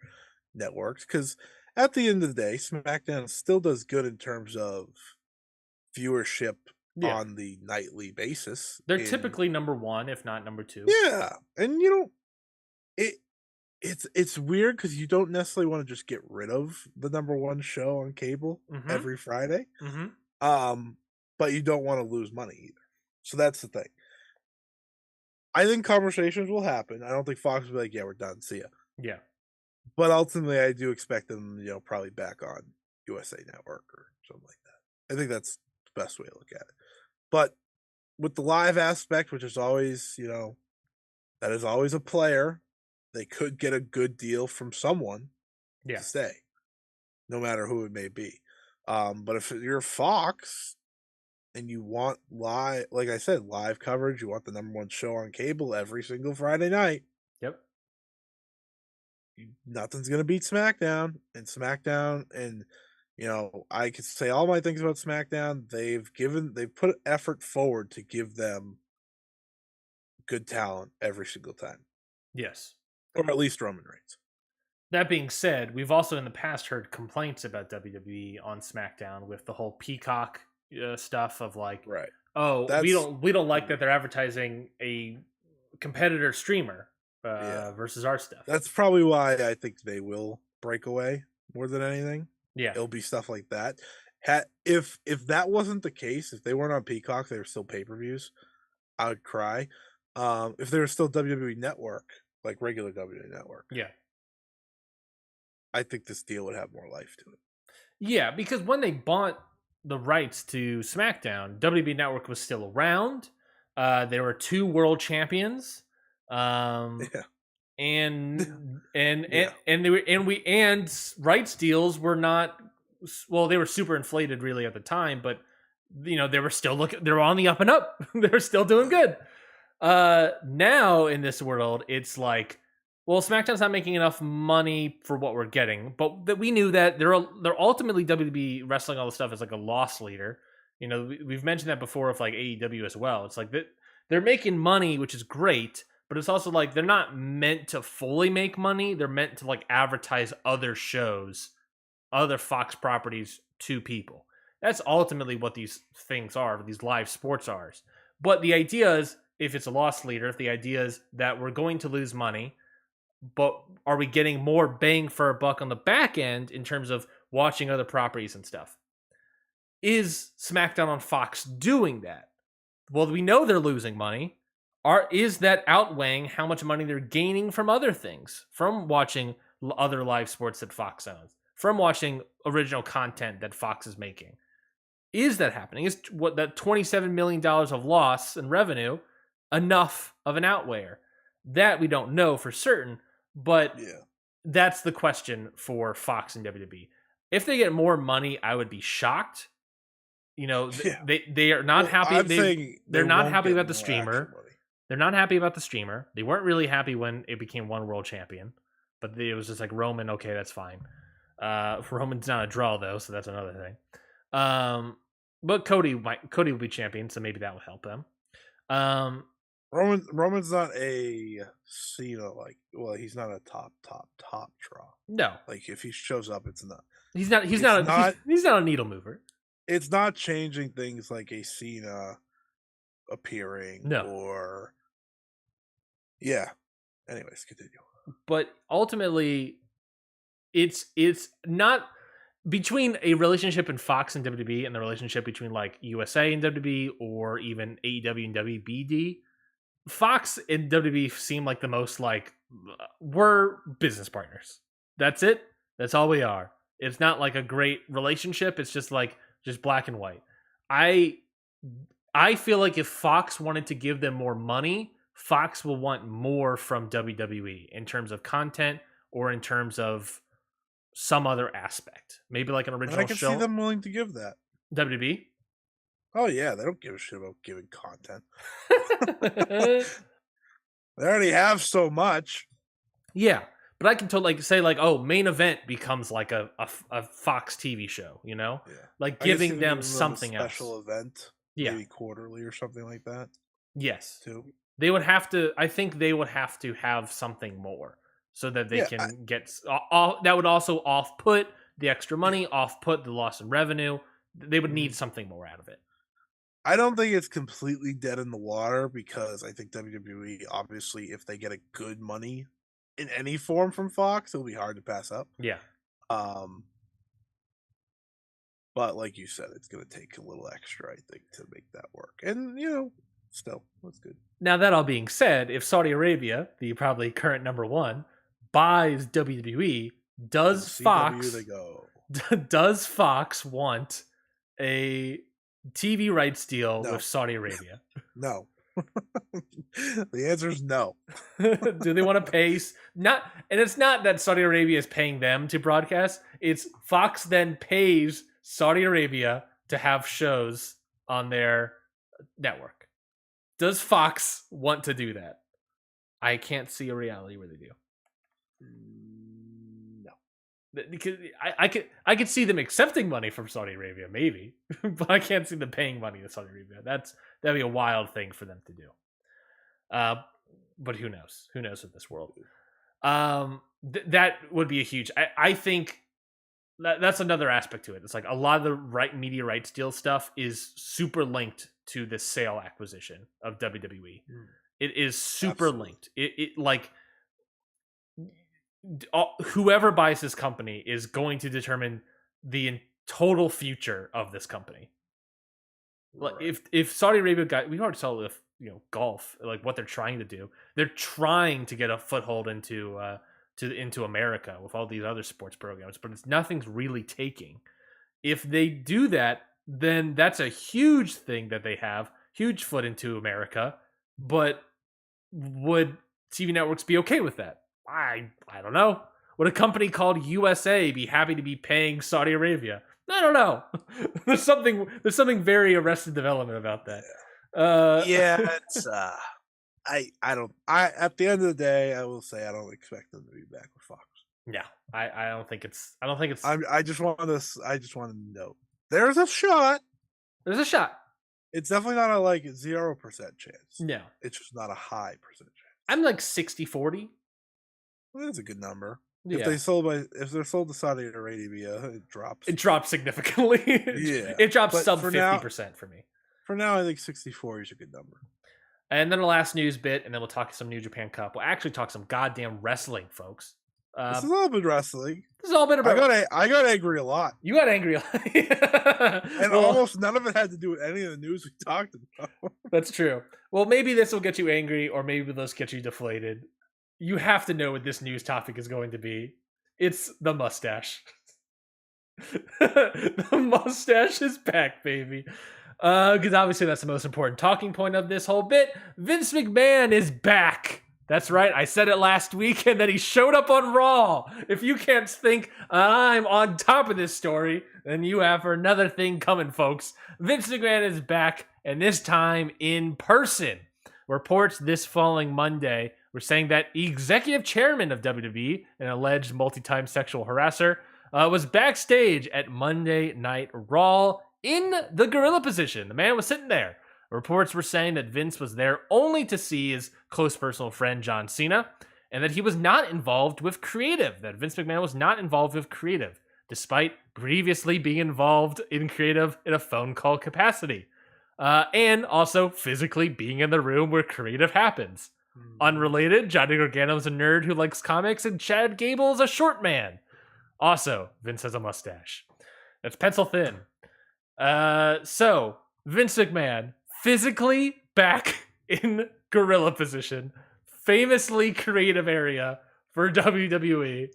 networks, because at the end of the day, SmackDown still does good in terms of viewership Yeah. on the nightly basis. They're typically number one, if not number two. Yeah, and it's weird because you don't necessarily want to just get rid of the number one show on cable every Friday, but you don't want to lose money either. So that's the thing. I think conversations will happen. I don't think Fox will be like, "Yeah, we're done. See ya." Yeah. But ultimately, I do expect them, probably back on USA Network or something like that. I think that's the best way to look at it. But with the live aspect, which is always, that is always a player, they could get a good deal from someone Yeah. to stay, no matter who it may be. But if you're Fox and you want live, like I said, live coverage, you want the number one show on cable every single Friday night, Yep. nothing's gonna beat SmackDown. And I could say all my things about SmackDown. They've put effort forward to give them good talent every single time, Yes. or at least Roman Reigns. That being said, we've also in the past heard complaints about WWE on SmackDown with the whole Peacock stuff of like, Right. oh, we don't like that they're advertising a competitor streamer versus our stuff. That's probably why I think they will break away more than anything. Yeah. It'll be stuff like that. If that wasn't the case, if they weren't on Peacock, they were still pay-per-views, I would cry. If they were still WWE Network, like regular WWE Network, Yeah. I think this deal would have more life to it. Yeah, because when they bought the rights to SmackDown, WWE Network was still around. There were 2 world champions. Yeah. And Yeah. they were and rights deals were not, well, they were super inflated really at the time, but they were still they were on the up and up. They were still doing good. Now in this world, it's like, well, SmackDown's not making enough money for what we're getting, but that we knew that they're ultimately WWE wrestling all the stuff as like a loss leader. We've mentioned that before of like AEW as well. It's like they're making money, which is great, but it's also like they're not meant to fully make money. They're meant to like advertise other shows, other Fox properties to people. That's ultimately what these things are, these live sports are. But the idea is, if it's a loss leader, if the idea is that we're going to lose money, but are we getting more bang for a buck on the back end in terms of watching other properties and stuff? Is SmackDown on Fox doing that? Well, we know they're losing money. Is that outweighing how much money they're gaining from other things, from watching other live sports that Fox owns, from watching original content that Fox is making? Is that happening? Is what that $27 million of loss in revenue enough of an outweigher? That we don't know for certain, but that's the question for Fox and WWE. If they get more money, I would be shocked. They are not happy. They're not happy about the streamer. They're not happy about the streamer. They weren't really happy when it became one world champion, but it was just like Roman. Okay, that's fine. Roman's not a draw though, so that's another thing. But Cody will be champion, so maybe that will help them. Roman's not a Cena he's not a top draw. No, like if he shows up, it's not. He's not a needle mover. It's not changing things like a Cena appearing or Anyways, continue. But ultimately, it's not between a relationship in Fox and WWE and the relationship between like USA and WWE or even AEW and WBD. Fox and WWE seem like the most like we're business partners. That's it. That's all we are. It's not like a great relationship. It's just like just black and white. I feel like if Fox wanted to give them more money, Fox will want more from WWE in terms of content or in terms of some other aspect. Maybe like an And I original can show. see them willing to give that. WWE? Oh yeah, they don't give a shit about giving content. They already have so much. Yeah, but I can totally say like, oh, main event becomes like a Fox TV show, you know, Yeah, like I can see giving them a something special else. event, Yeah. maybe quarterly or something like that. Yes. Too. They would have to. I think they would have to have something more so that they Yeah, can get. That would also off put the extra money, off put the loss in revenue. They would need something more out of it. I don't think it's completely dead in the water because I think WWE, obviously, if they get a good money in any form from Fox, it'll be hard to pass up. Yeah. But like you said, it's going to take a little extra, I think, to make that work. And, you know, still, that's good. Now, that all being said, if Saudi Arabia, the probably current number one, buys WWE, does Fox they go. does Fox want a TV rights deal No. with Saudi Arabia? No. The answer is no. Do they want to pay? Not, and it's not that Saudi Arabia is paying them to broadcast. It's Fox then pays Saudi Arabia to have shows on their network. Does Fox want to do that? I can't see a reality where they do. No. Because I could see them accepting money from Saudi Arabia, maybe, but I can't see them paying money to Saudi Arabia. That'd be a wild thing for them to do. But who knows? Who knows with this world? That would be a huge. I think that's another aspect to it. It's like a lot of the media rights deal stuff is super linked to the sale acquisition of WWE. It is super linked. It like whoever buys this company is going to determine the total future of this company. Like if Saudi Arabia got, we already saw with golf, like what they're trying to do. They're trying to get a foothold into America with all these other sports programs, but nothing's really taking. If they do that, then that's a huge thing that they have, huge foot into America. But would TV networks be okay with that? I don't know. Would a company called USA be happy to be paying Saudi Arabia? I don't know. There's something very Arrested Development about that. It's I don't. At the end of the day, I will say I don't expect them to be back with Fox. Yeah, I don't think it's. I just want to note there's a shot. There's a shot. It's definitely not a 0% chance. No, it's just not a high percent chance. I'm like 60-40. Well, that's a good number. Yeah. If they're sold to Saudi Arabia, it drops. It drops significantly. Yeah, it drops sub 50% for me. For now, I think 64 is a good number. And then the last news bit, and then we'll talk some New Japan Cup. We'll actually talk some goddamn wrestling, folks. This has all been wrestling. This is all been about. I got angry a lot. You got angry a lot. And almost none of it had to do with any of the news we talked about. That's true. Well, maybe this will get you angry, or maybe this get you deflated. You have to know what this news topic is going to be. It's the mustache. The mustache is back, baby. Because obviously that's the most important talking point of this whole bit. Vince McMahon is back. That's right. I said it last week, and then he showed up on Raw. If you can't think I'm on top of this story, then you have another thing coming, folks. Vince McMahon is back, and this time in person. Reports this following Monday were saying that executive chairman of WWE, an alleged multi-time sexual harasser, was backstage at Monday Night Raw in the gorilla position. The man was sitting there. Reports were saying that Vince was there only to see his close personal friend John Cena, and that he was not involved with creative, that Vince McMahon was not involved with creative, despite previously being involved in creative in a phone call capacity, and also physically being in the room where creative happens. Unrelated, Johnny Gargano's a nerd who likes comics, and Chad Gable's a short man. Also, Vince has a mustache. That's pencil thin. So, Vince McMahon, physically back in gorilla position, famously creative area for WWE,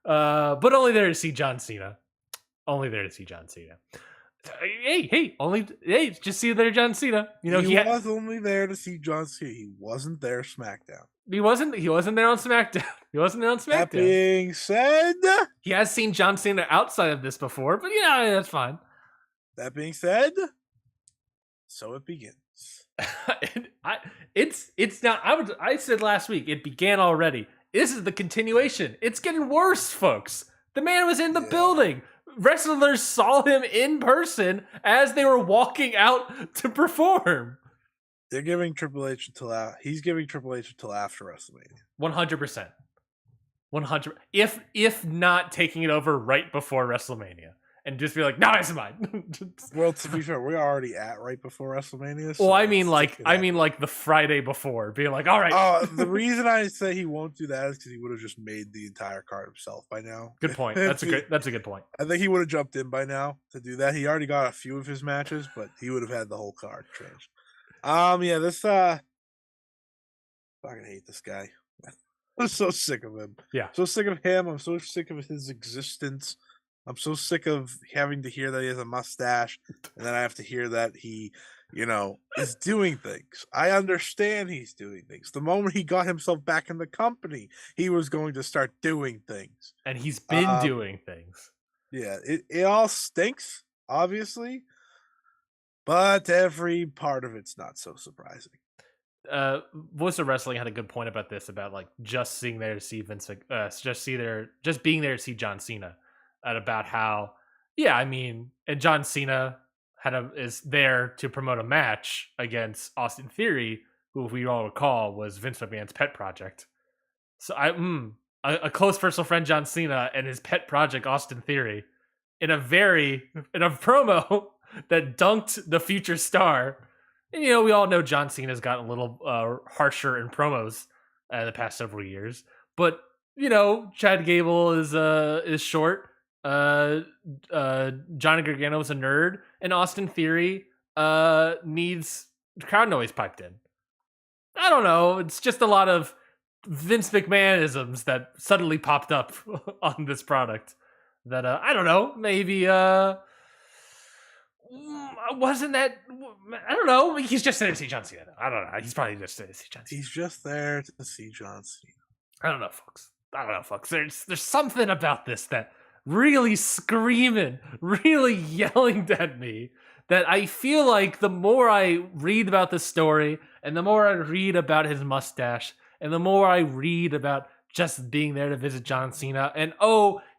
but only there to see John Cena. Only there to see John Cena. Just see there, John Cena. You know, he was only there to see John Cena. He wasn't there SmackDown. He wasn't there on SmackDown. That being said, he has seen John Cena outside of this before, but yeah, that's fine. That being said, so it begins. It's now. I said last week it began already. This is the continuation. It's getting worse, folks. The man was in the building. Wrestlers saw him in person as they were walking out to perform. They're giving Triple H until he's giving Triple H until after WrestleMania. 100%. 100. If not taking it over right before WrestleMania. And just be like, no, it's mine. Well, to be fair, we're already at right before WrestleMania. So well, I mean like the Friday before, being like, all right. The reason I say he won't do that is because he would have just made the entire card himself by now. Good point. That's a good point. I think he would have jumped in by now to do that. He already got a few of his matches, but he would have had the whole card changed. This fucking hate this guy. I'm so sick of him. Yeah. So sick of him. I'm so sick of his existence. I'm so sick of having to hear that he has a mustache, and then I have to hear that he, is doing things. I understand he's doing things. The moment he got himself back in the company, he was going to start doing things. And he's been doing things. Yeah, it all stinks, obviously, but every part of it's not so surprising. Voice of Wrestling had a good point about this, about like just being there to see just being there to see John Cena. And about how, and John Cena is there to promote a match against Austin Theory, who, if we all recall, was Vince McMahon's pet project. So a close personal friend, John Cena, and his pet project, Austin Theory, in a promo that dunked the future star. And we all know John Cena's gotten a little harsher in promos the past several years, but Chad Gable is short. Johnny Gargano is a nerd, and Austin Theory needs crowd noise piped in. I don't know. It's just a lot of Vince McMahonisms that suddenly popped up on this product. That I don't know. Maybe wasn't that? I don't know. He's just there to see John Cena. I don't know. He's probably just there to see John Cena. He's just there to see John Cena. I don't know, folks. There's something about this that really screaming, really yelling at me, that I feel like the more I read about the story, and the more I read about his mustache, and the more I read about just being there to visit John Cena, and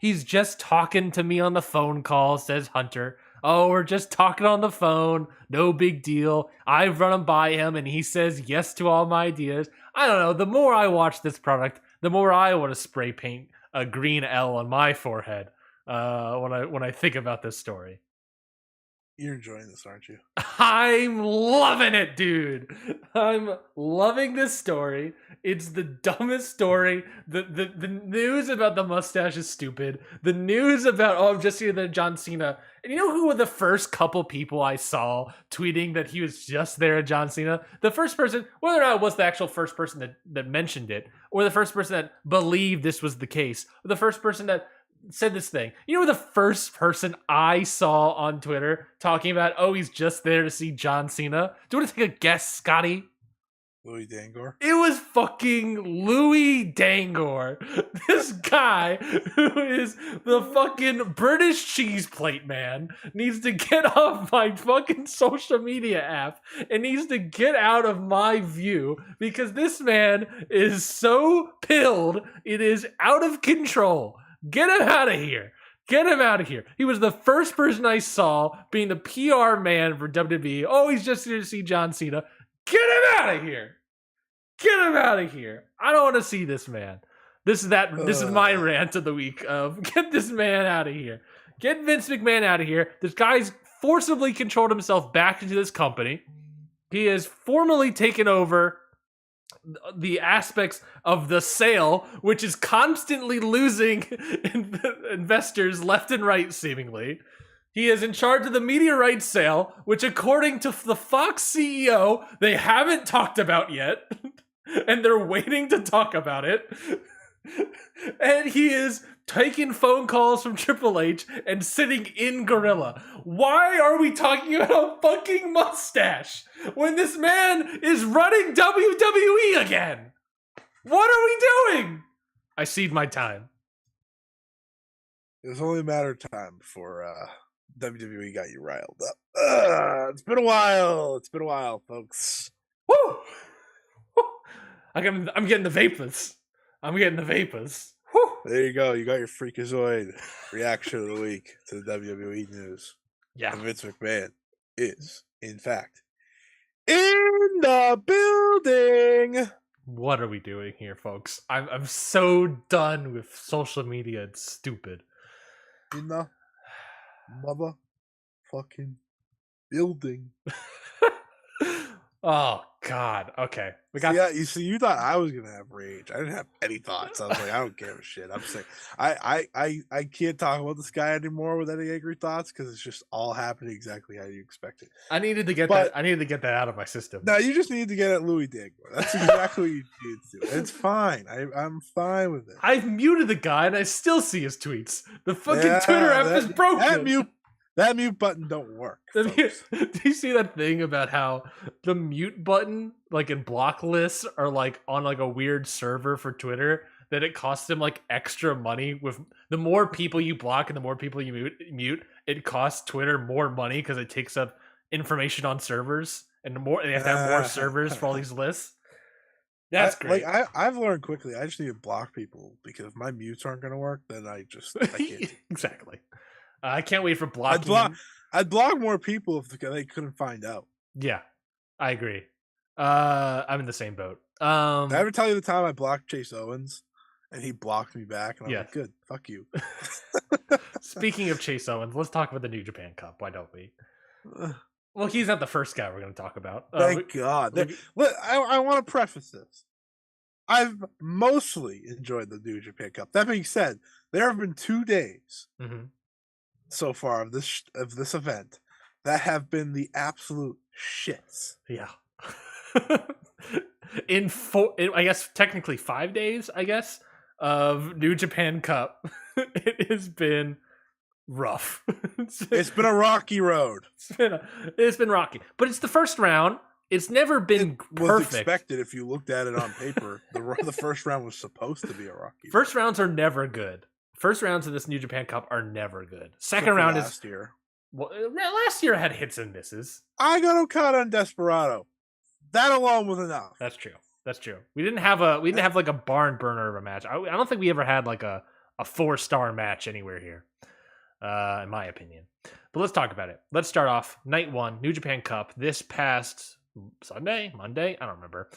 he's just talking to me on the phone call, says Hunter. We're just talking on the phone, no big deal. I've run him by him, and he says yes to all my ideas. I don't know, the more I watch this product, the more I want to spray paint a green L on my forehead when I think about this story. You're enjoying this, aren't you? I'm loving it, dude. I'm loving this story. It's the dumbest story. The news about the mustache is stupid. The news about I'm just here than John Cena. And you know who were the first couple people I saw tweeting that he was just there at John Cena? The first person, whether or not it was the actual first person that mentioned it, or the first person that believed this was the case, or the first person that said this thing. You know the first person I saw on Twitter talking about, he's just there to see John Cena? Do you want to take a guess, Scotty? Louis Dangor? It was fucking Louis Dangor. This guy who is the fucking British cheese plate man needs to get off my fucking social media app and needs to get out of my view, because this man is so pilled, it is out of control. Get him out of here. Get him out of here. He was the first person I saw being the PR man for WWE. He's just here to see John Cena. Get him out of here. Get him out of here. I don't want to see this man. This is my rant of the week of get this man out of here. Get Vince McMahon out of here. This guy's forcibly controlled himself back into this company. He has formally taken over the aspects of the sale, which is constantly losing investors left and right, seemingly. He is in charge of the media rights sale, which, according to the Fox CEO, they haven't talked about yet, and they're waiting to talk about it. And he is taking phone calls from Triple H and sitting in Gorilla. Why are we talking about a fucking mustache when this man is running WWE again? What are we doing? I cede my time. It was only a matter of time before WWE got you riled up. It's been a while, folks. Woo! I'm getting the vapors. Whew. There you go. You got your Freakazoid reaction of the week to the WWE news. Yeah. And Vince McMahon is, in fact, in the building. What are we doing here, folks? I'm so done with social media. It's stupid. In the motherfucking building. Oh God. Okay. We got. Yeah, you thought I was gonna have rage. I didn't have any thoughts. I was like, I don't give a shit. I'm saying I can't talk about this guy anymore with any angry thoughts because it's just all happening exactly how you expect it. I needed to get that out of my system. No, you just need to get at Louis Dagmar. That's exactly what you need to do. It's fine. I'm fine with it. I've muted the guy and I still see his tweets. The fucking Twitter app is broken. That mute button don't work. Do you see that thing about how the mute button, like in block lists, are like on like a weird server for Twitter that it costs them like extra money? With the more people you block and the more people you mute, it costs Twitter more money because it takes up information on servers, and they have to have more servers for all these lists. That's great. I've learned quickly. I just need to block people because if my mutes aren't going to work, then I can't. Exactly. I can't wait for blocking. I'd block more people if they couldn't find out. Yeah, I agree. I'm in the same boat. Did I ever tell you the time I blocked Chase Owens and he blocked me back? And I'm like, good, fuck you. Speaking of Chase Owens, let's talk about the New Japan Cup. Why don't we? Well, he's not the first guy we're going to talk about. Thank God. I want to preface this. I've mostly enjoyed the New Japan Cup. That being said, there have been 2 days so far of this event that have been the absolute shits. Yeah. in I guess technically 5 days, I guess, of New Japan Cup, it has been rough. It's been a rocky road. It's been rocky, but it's the first round. It's never been perfect. Was expected if you looked at it on paper. The first round was supposed to be a rocky. First rounds are never good. First rounds of this New Japan Cup are never good. Second round is last year. Well, last year had hits and misses. I got Okada and Desperado. That alone was enough. That's true. We didn't have like a barn burner of a match. I don't think we ever had like a 4-star match anywhere here, in my opinion. But let's talk about it. Let's start off night 1, New Japan Cup. This past Monday, I don't remember.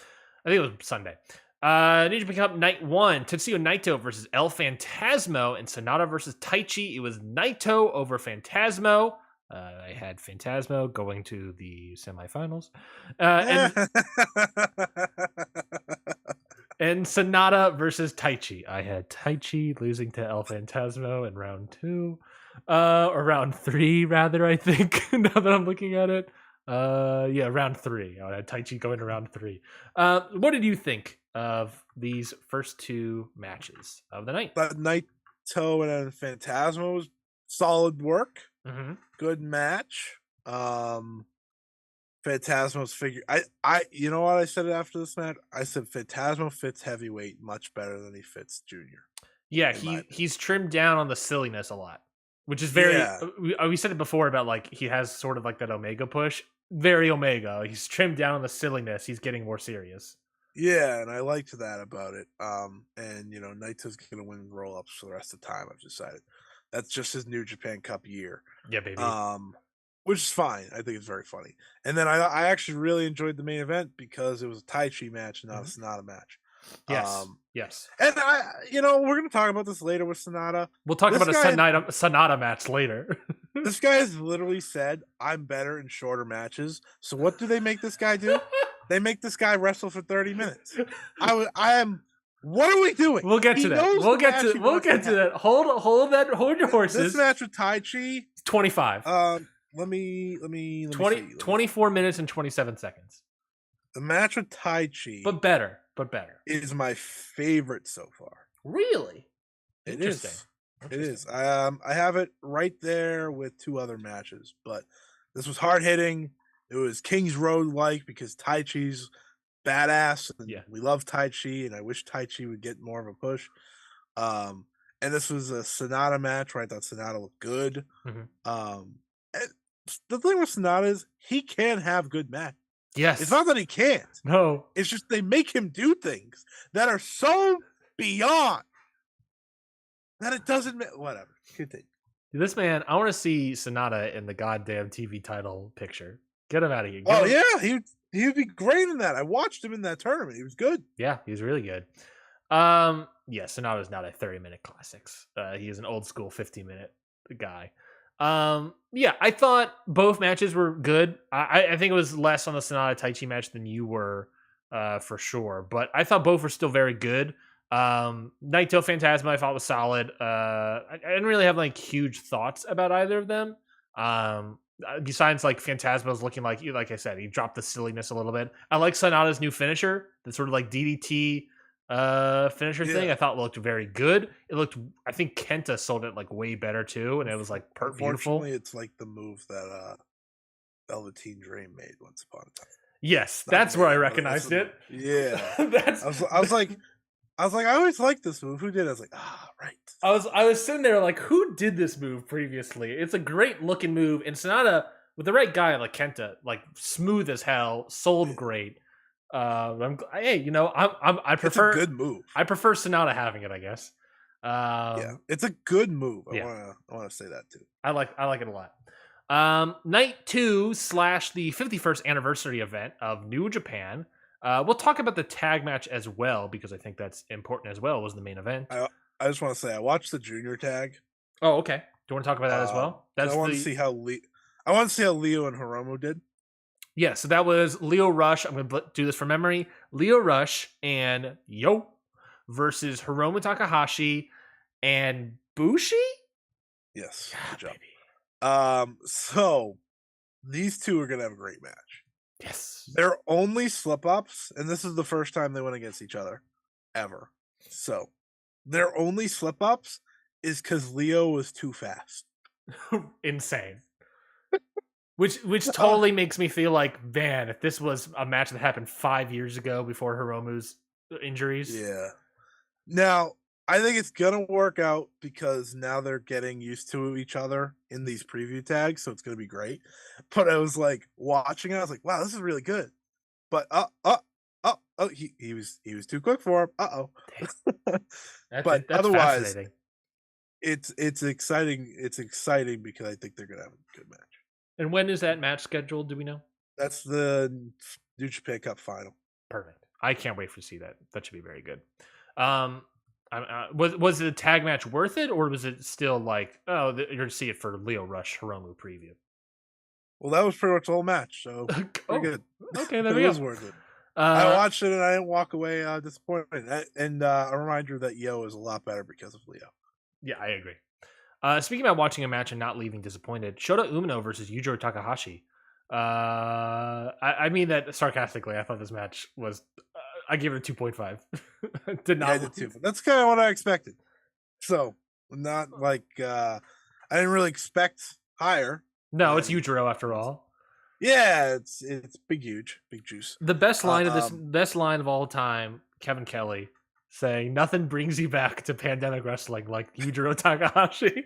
I think it was Sunday. New Japan Cup night 1, Tetsuya Naito versus El Phantasmo, and Sonata versus Taichi. It was Naito over Phantasmo. I had Phantasmo going to the semifinals. And Sonata versus Taichi. I had Taichi losing to El Phantasmo in round 2. Or round 3, rather, I think, now that I'm looking at it. Round 3. I had Taichi going to round 3. What did you think of these first 2 matches of the night? Naito and Phantasmo was solid work. Good match. Phantasmo's figure. I you know what I said after this match? I said Phantasmo fits heavyweight much better than he fits junior. Yeah, he's trimmed down on the silliness a lot, which is very. We said it before about like he has sort of like that Omega push. Very Omega. He's trimmed down on the silliness. He's getting more serious. Yeah, and I liked that about it. And Naito's gonna win roll ups for the rest of the time. I've decided that's just his New Japan Cup year. Yeah, baby. Which is fine. I think it's very funny. And then I actually really enjoyed the main event because it was a Taichi match, not a Sonata match. Yes. Yes. And we're gonna talk about this later with Sonata. We'll talk about a Sonata match later. This guy has literally said, "I'm better in shorter matches." So what do they make this guy do? They make this guy wrestle for 30 minutes. I am. What are we doing? We'll get to that. We'll get to that. Hold your horses. This match with Taichi, 25. Let me 24 minutes and 27 seconds. The match with Taichi, but better, is my favorite so far. Really? It Interesting. is. It is. I have it right there with 2 other matches, but this was hard hitting. It was King's Road like because Tai Chi's badass, and Yeah. we love Tai Chi, and I wish Tai Chi would get more of a push. Um, and this was a Sonata match where I thought Sonata looked good. Mhm. And the thing with Sonata is he can have good match. Yes. It's not that he can't. No. It's just they make him do things that are so beyond that it doesn't matter. Whatever. Continue. This man, I want to see Sonata in the goddamn TV title picture. Get him out of here. Oh yeah, he'd be great in that. I watched him in that tournament. He was good. Yeah, he was really good. Yeah, Sonata's not a 30-minute classics. He is an old school 15-minute guy. Yeah, I thought both matches were good. I think it was less on the Sonata Taichi match than you were, for sure. But I thought both were still very good. Naito Phantasma I thought was solid. I didn't really have like huge thoughts about either of them. Besides like Phantasma's looking like I said, he dropped the silliness a little bit. I like Sonata's new finisher, the sort of like DDT finisher thing. I thought looked very good. It looked, I think Kenta sold it like way better too, and it was like beautiful. Unfortunately, it's like the move that Velveteen Dream made once upon a time. Yes, that's where I recognized it. Yeah, that's. I was like, I always liked this move. Who did it? I was like, right. I was sitting there like, who did this move previously? It's a great looking move, and Sonata with the right guy like Kenta, like smooth as hell, sold great. Hey, you know, I prefer it's a good move. I prefer Sonata having it, I guess. Yeah, it's a good move. I Yeah. want to say that too. I like it a lot. Night 2 / the 51st anniversary event of New Japan. We'll talk about the tag match as well because I think that's important as well. Was the main event. I just want to say I watched the junior tag. Oh, okay. Do you want to talk about that as well? I want to see how Leo and Hiromu did. Yeah, so that was Leo Rush. I'm going to do this from memory. Leo Rush and Yo versus Hiromu Takahashi and Bushi. Yes, God, good job. baby. So these two are gonna have a great match. Yes. They're only slip ups, and this is the first time they went against each other ever. So their only slip ups is because Leo was too fast. Insane. Which totally makes me feel like, man, if this was a match that happened 5 years ago before Hiromu's injuries. Yeah. Now, I think it's gonna work out because now they're getting used to each other in these preview tags, so it's gonna be great. But I was like watching it, I was like, wow, this is really good. But he was too quick for him. But that's otherwise, it's exciting. It's exciting because I think they're gonna have a good match. And when is that match scheduled? Do we know? That's the New Japan Cup final. Perfect. I can't wait to see that. That should be very good. Was it a tag match worth it, or was it still like, oh, you're going to see it for Leo Rush Hiromu preview? Well, that was pretty much the whole match, so pretty good. Okay, there we go. It was worth it. I watched it and I didn't walk away disappointed. And a reminder that Yo is a lot better because of Leo. Yeah, I agree. Speaking about watching a match and not leaving disappointed, Shota Umino versus Yujiro Takahashi. I mean that sarcastically. I thought this match was. I gave it a 2.5. Did not. Yeah, I did too. That's kind of what I expected. So not like I didn't really expect higher. No, it's Yujiro after all. Yeah, it's big juice. The best line best line of all time, Kevin Kelly saying, "Nothing brings you back to pandemic wrestling like Yujiro Takahashi."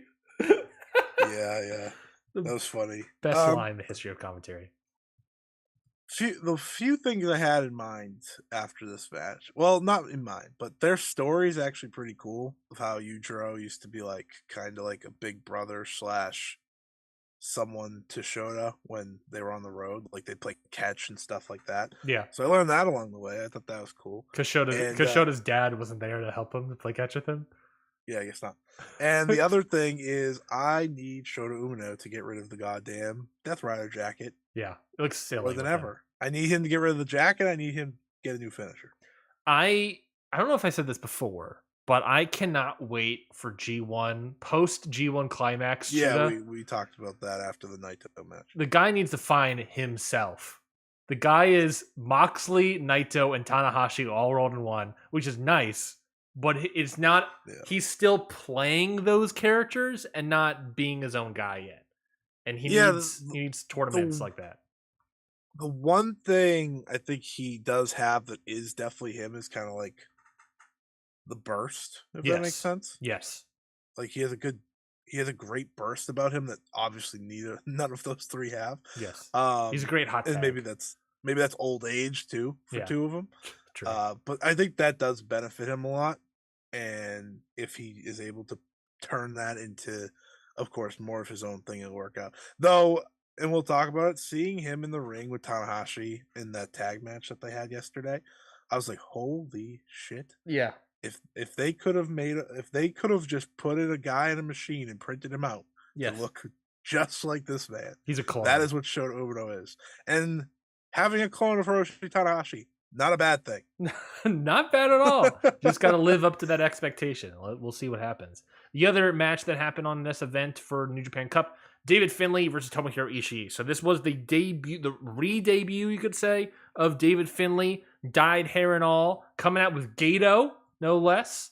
Yeah, that was funny. Best line in the history of commentary. The few things I had in mind after this match, well, not in mind, but their story is actually pretty cool of how Yujiro used to be like kind of like a big brother / someone to Shota when they were on the road, like they'd play catch and stuff like that. Yeah. So I learned that along the way. I thought that was cool. Because Shota's dad wasn't there to help him to play catch with him. Yeah, I guess not. And the other thing is, I need Shota Umino to get rid of the goddamn Death Rider jacket. Yeah, it looks silly more than ever. I need him to get rid of the jacket. I need him to get a new finisher. I don't know if I said this before, but I cannot wait for G1 post G1 climax. Yeah, we talked about that after the Naito match. The guy needs to find himself. The guy is Moxley, Naito, and Tanahashi all rolled in one, which is nice. but it's not. Yeah. He's still playing those characters and not being his own guy yet. And he needs tournaments like that. The one thing I think he does have that is definitely him is kind of like the burst, if that makes sense. Yes. Like he has a great burst about him that obviously none of those three have. Yes. He's a great hot tag. And maybe that's old age too for two of them. True. But I think that does benefit him a lot. And if he is able to turn that into, of course, more of his own thing, it'll work out. Though, and we'll talk about it, seeing him in the ring with Tanahashi in that tag match that they had yesterday, I was like, holy shit. Yeah. If they could have just put in a guy in a machine and printed him out to look just like this man. He's a clone. That is what Shota Umino is. And having a clone of Hiroshi Tanahashi, not a bad thing. Not bad at all. Just got to live up to that expectation. We'll see what happens. The other match that happened on this event for New Japan Cup, David Finlay versus Tomohiro Ishii. So this was the re-debut, you could say, of David Finlay, dyed hair and all, coming out with Gato, no less,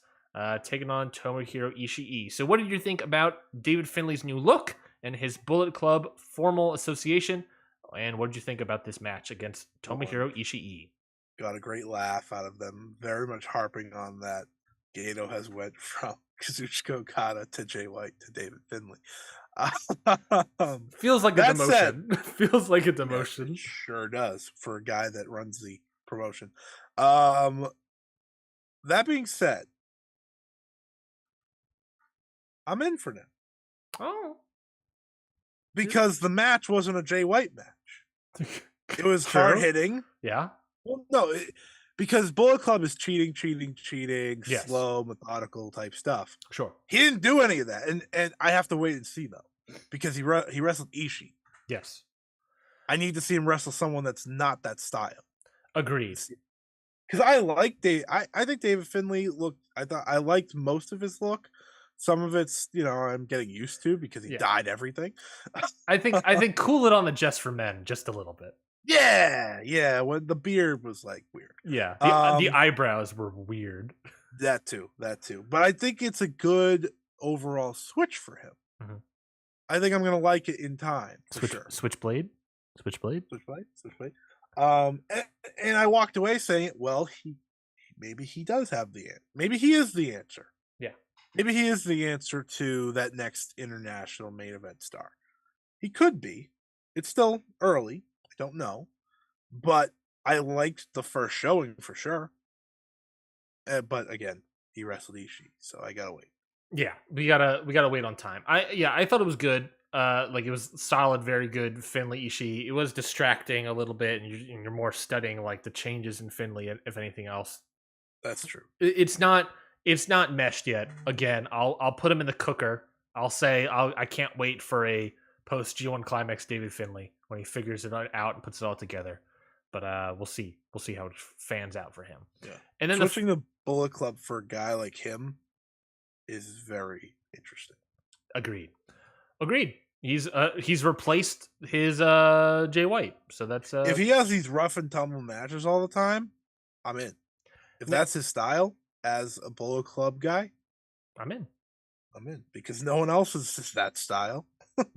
taking on Tomohiro Ishii. So what did you think about David Finlay's new look and his Bullet Club formal association? And what did you think about this match against Tomohiro Ishii? Got a great laugh out of them, very much harping on that Gato has went from Kazuchika Okada to Jay White to David Finlay. Feels like a demotion. Feels like a demotion. It sure does for a guy that runs the promotion. That being said, I'm in for now. Oh. Because the match wasn't a Jay White match. It was hard hitting. Yeah. Well, no, because Bullet Club is cheating, yes. slow, methodical type stuff. Sure. He didn't do any of that, and I have to wait and see though, because he wrestled Ishii. Yes. I need to see him wrestle someone that's not that style. Agreed. Because I like I think David Finlay looked. I liked most of his look. Some of it's I'm getting used to because he dyed everything. I think cool it on the Just for Men just a little bit. Yeah. When the beard was like weird. Yeah, the eyebrows were weird. That too. But I think it's a good overall switch for him. Mm-hmm. I think I'm gonna like it in time. For sure. Switchblade. And I walked away saying, well, maybe he does have the answer. Maybe he is the answer. Yeah. Maybe he is the answer to that next international main event star. He could be. It's still early. I don't know. But I liked the first showing for sure. But again, he wrestled Ishii, so I gotta wait. Yeah, we gotta wait on time. I thought it was good. Like it was solid, very good. Finlay Ishii. It was distracting a little bit, and you're more studying like the changes in Finlay, if anything else. That's true. It's not meshed yet. Again, I'll put him in the cooker. I'll say I can't wait for a post G1 Climax David Finlay when he figures it out and puts it all together. But we'll see how it fans out for him. Yeah, and then switching the Bullet Club for a guy like him is very interesting. Agreed. He's replaced his Jay White, so that's if he has these rough and tumble matches all the time, I'm in. If that's his style as a Bullet Club guy, I'm in because no one else is that style.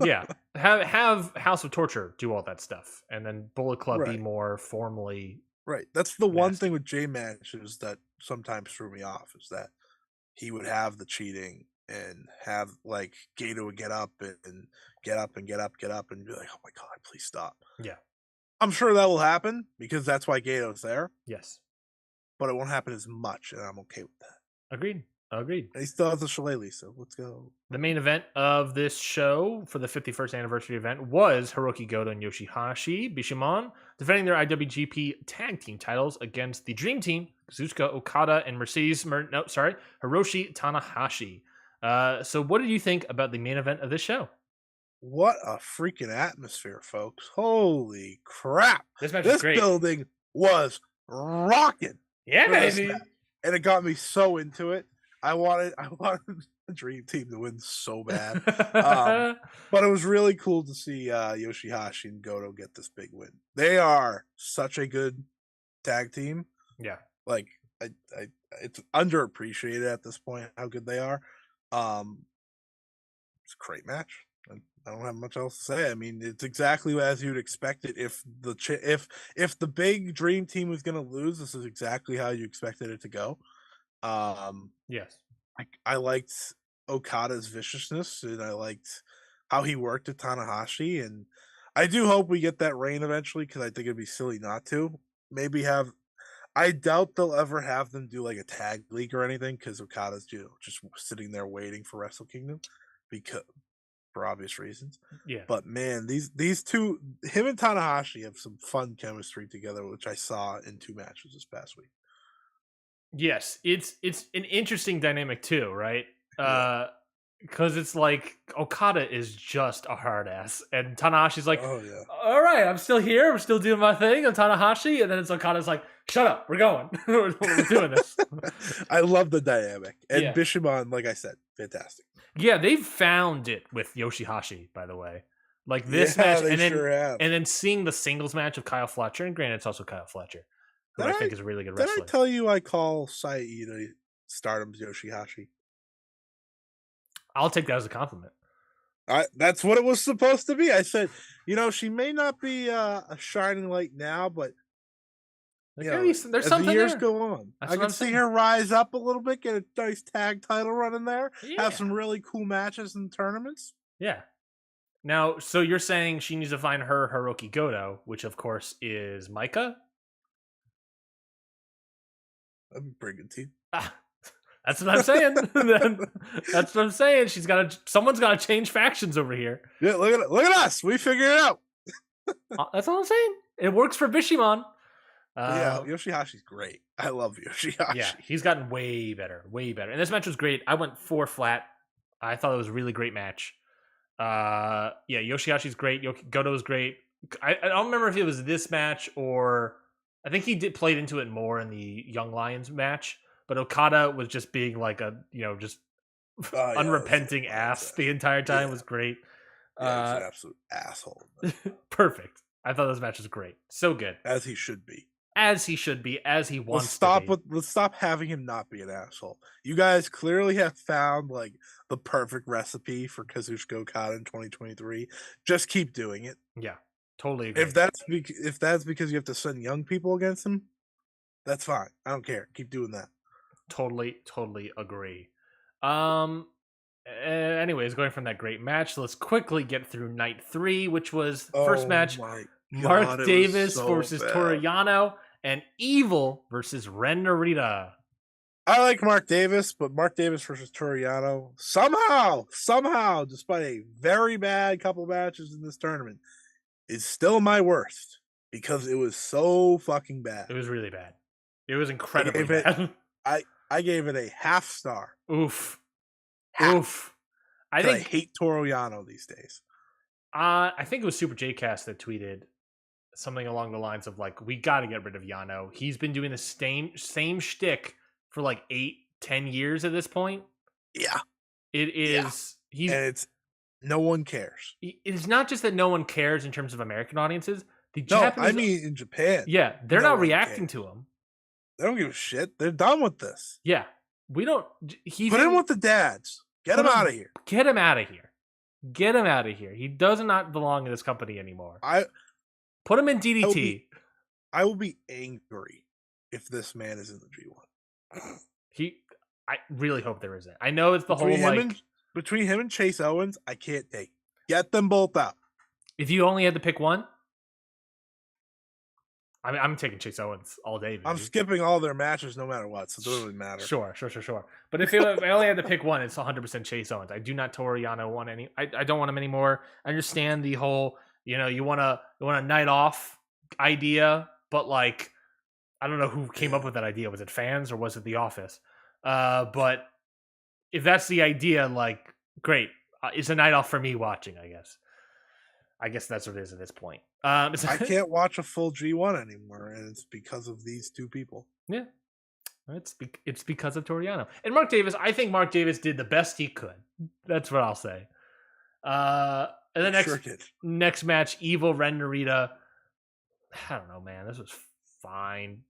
Yeah, have House of Torture do all that stuff, and then Bullet Club be more formally right. That's the one thing with Jay matches that sometimes threw me off is that he would have the cheating and have like Gato would get up and get up and be like, oh my god, please stop. Yeah, I'm sure that will happen because that's why Gato's there. Yes, but it won't happen as much, and I'm okay with that. Agreed. And he still has the shillelagh, so let's go. The main event of this show for the 51st anniversary event was Hiroki Goto and Yoshihashi Bishamon defending their IWGP Tag Team titles against the Dream Team, Kazuchika Okada and Hiroshi Tanahashi. So what did you think about the main event of this show? What a freaking atmosphere, folks. Holy crap. This match was great. This building was rocking. Yeah, baby. And it got me so into it. I wanted the Dream Team to win so bad. But it was really cool to see Yoshihashi and Goto get this big win. They are such a good tag team. Yeah. Like, it's underappreciated at this point how good they are. Um, it's a great match. I don't have much else to say. I mean, it's exactly as you'd expect it. If the big dream team was going to lose, this is exactly how you expected it to go. Yes. I liked Okada's viciousness, and I liked how he worked at Tanahashi, and I do hope we get that reign eventually because I think it'd be silly not to. Maybe have. I doubt they'll ever have them do like a tag league or anything because Okada's just sitting there waiting for Wrestle Kingdom because for obvious reasons. Yeah. But man, these two, him and Tanahashi have some fun chemistry together, which I saw in 2 matches this past week. Yes, it's an interesting dynamic too, right? Yeah. Because it's like Okada is just a hard ass, and Tanahashi's like, Oh yeah. "All right, I'm still here. I'm still doing my thing." I'm Tanahashi, and then it's Okada's like, "Shut up, we're going. we're doing this." I love the dynamic, and Yeah. Bishamon, like I said, fantastic. Yeah, they've found it with Yoshihashi, by the way. Like this Yeah, match, they and then sure have. and then seeing the singles match of Kyle Fletcher, and granted, it's also Kyle Fletcher, who Did I think is a really good Did I wrestler. tell you I call Saito Stardom's Yoshihashi? I'll take that as a compliment. That's what it was supposed to be. I said, she may not be a shining light now, but Like, there's there's as something the years there. go on, That's I what can I'm see saying. her rise up a little bit, get a nice tag title run in there, Yeah. have some really cool matches in tournaments. Yeah. Now, so you're saying she needs to find her Hiroki Goto, which of course is Micah? That'd be pretty good team. Ah, that's what I'm saying. That's what I'm saying. Someone's got to change factions over here. Yeah, look at us. We figured it out. That's all I'm saying. It works for Bishamon. Yeah, Yoshihashi's great. I love Yoshihashi. Yeah, he's gotten way better, and this match was great. I went 4 flat. I thought it was a really great match. Yeah, Yoshihashi's great. Goto's great. I don't remember if it was this match or I think he played into it more in the Young Lions match. But Okada was just being like a just unrepenting ass the entire time. Yeah. Was great. Yeah, he's an absolute asshole. Perfect. I thought this match was great. So good. As he should be. As he should be. As he wants to be. Let's stop having him not be an asshole. You guys clearly have found like the perfect recipe for Kazuchika Okada in 2023. Just keep doing it. Yeah, totally agree. If that's because you have to send young people against him, that's fine. I don't care. Keep doing that. Totally agree. Anyways, going from that great match, let's quickly get through night 3, which was first match. Mark Davis versus Toru Yano and Evil versus Ren Narita. I like Mark Davis, but Mark Davis versus Toru Yano somehow, despite a very bad couple matches in this tournament, is still my worst because it was so fucking bad. It was really bad. It was incredibly bad. I gave it a half star. Oof. Half. Oof. I hate Toru Yano these days. I think it was Super J-Cast that tweeted something along the lines of like, we got to get rid of Yano. He's been doing the same shtick for like 8-10 years at this point. Yeah. It is. Yeah. And it's no one cares. It's not just that no one cares in terms of American audiences. I mean in Japan. Yeah, they're not reacting to him. They don't give a shit. They're done with this. Yeah, we don't. Put him with the dads. Get him out of here. Get him out of here. Get him out of here. He does not belong in this company anymore. Put him in DDT. I will be angry if this man is in the G1. I really hope there isn't. I know it's between him and Chase Owens, I can't take. Get them both out. If you only had to pick one, I mean, I'm taking Chase Owens all day. Baby. I'm skipping all their matches no matter what, so it doesn't really matter. Sure. But if I only had to pick one, it's 100% Chase Owens. I do not Toru Yano want any. I don't want him anymore. I understand the whole, you want a night off idea, but like, I don't know who came up with that idea. Was it fans or was it The Office? But if that's the idea, like, great. It's a night off for me watching, I guess. I guess that's what it is at this point. I can't watch a full G1 anymore, and it's because of these two people. Yeah. It's because of Toru Yano. And Mark Davis, I think Mark Davis did the best he could. That's what I'll say. And the next match, Evil Ren Narita. I don't know, man. This was fine.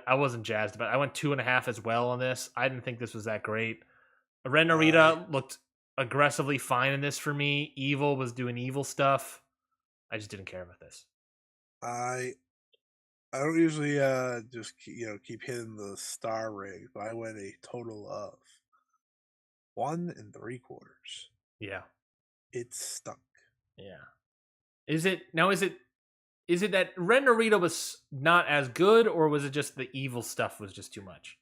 I wasn't jazzed about it. I went 2.5 as well on this. I didn't think this was that great. Ren I Narita looked aggressively fine in this for me. Evil was doing evil stuff. I just didn't care about this. I I don't usually just keep hitting the star ring, but I went a total of 1 3/4. Yeah. It stunk. Yeah. Is it that Ren Narita was not as good, or was it just the evil stuff was just too much?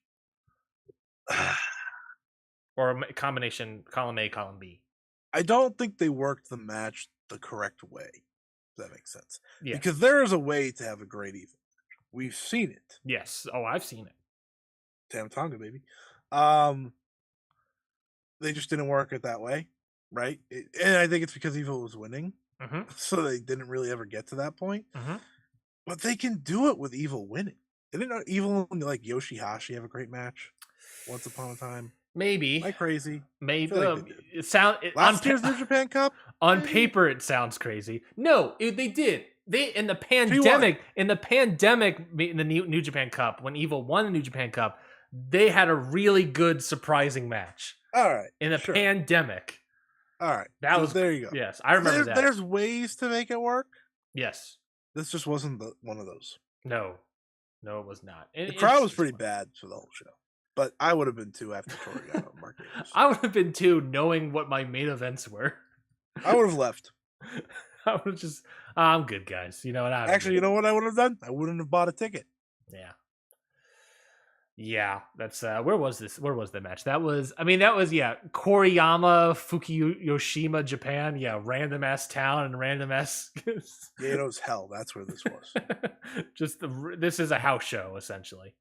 Or a combination, column A, column B? I don't think they worked the match the correct way. If that makes sense. Yeah. Because there is a way to have a great evil match. We've seen it. Yes. Oh, I've seen it. Tamatonga, baby. They just didn't work it that way, right? And I think it's because Evil was winning, so they didn't really ever get to that point. But they can do it with Evil winning. Didn't Evil and like Yoshihashi have a great match once upon a time? Maybe. Am I crazy? Maybe. Like Last year's New Japan Cup? On paper, it sounds crazy. No, they did. In the pandemic, in the New Japan Cup, when Evil won the New Japan Cup, they had a really good, surprising match. All right. In the pandemic. All right. There you go. Yes, I remember that. There's ways to make it work. Yes. This just wasn't one of those. No, it was not. The crowd was pretty bad for the whole show. But I would have been too after Tori got on Mark Davis. I would have been too, knowing what my main events were. I would have left. I would just, I'm good, guys. You know what? Actually, you know what I would have done? I wouldn't have bought a ticket. Yeah. Yeah, that's where was this? Where was the match? That was Koriyama, Fukuyoshima, Japan. Yeah, random ass town and random ass. Gato's hell. That's where this was. This is a house show essentially.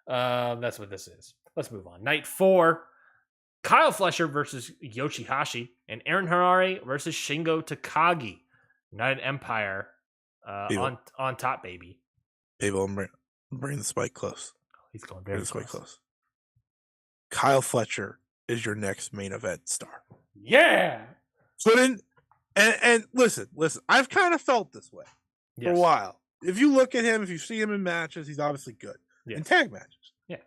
That's what this is. Let's move on. Night 4, Kyle Fletcher versus Yoshihashi, and Aaron Harari versus Shingo Takagi. United Empire on top, baby. Abel, I'm bringing the spike close. He's going very close. Kyle Fletcher is your next main event star. Yeah. And listen, I've kind of felt this way for a while. If you look at him, if you see him in matches, he's obviously good. In tag matches. Yeah.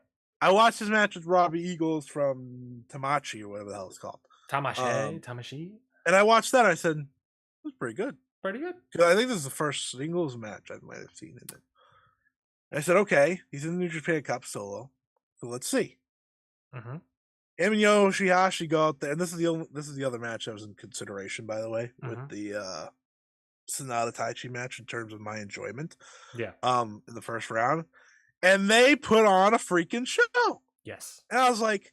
I watched his match with Robbie Eagles from Tamachi or whatever the hell it's called. Tamashi. And I watched that and I said, it was pretty good. Pretty good. I think this is the first singles match I might have seen in it. I said, okay, he's in the New Japan Cup solo, so let's see. Him and Yoshihashi go out there, and this is the other match that was in consideration, by the way, with the Sonata Taichi match in terms of my enjoyment. Yeah. In the first round, and they put on a freaking show. Yes. And I was like,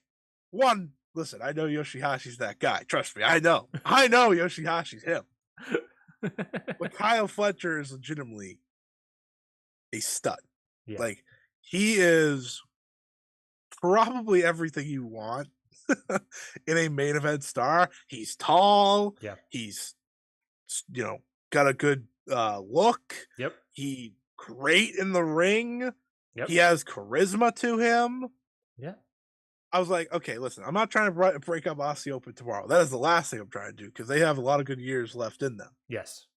listen, I know Yoshihashi's that guy. Trust me, I know Yoshihashi's him. But Kyle Fletcher is legitimately a stud. Yeah. Like, he is probably everything you want in a main event star. He's tall. Yeah. He's, got a good look. Yep. He great in the ring. Yep. He has charisma to him. Yeah. I was like, okay, listen, I'm not trying to break up Aussie Open tomorrow. That is the last thing I'm trying to do because they have a lot of good years left in them. Yes.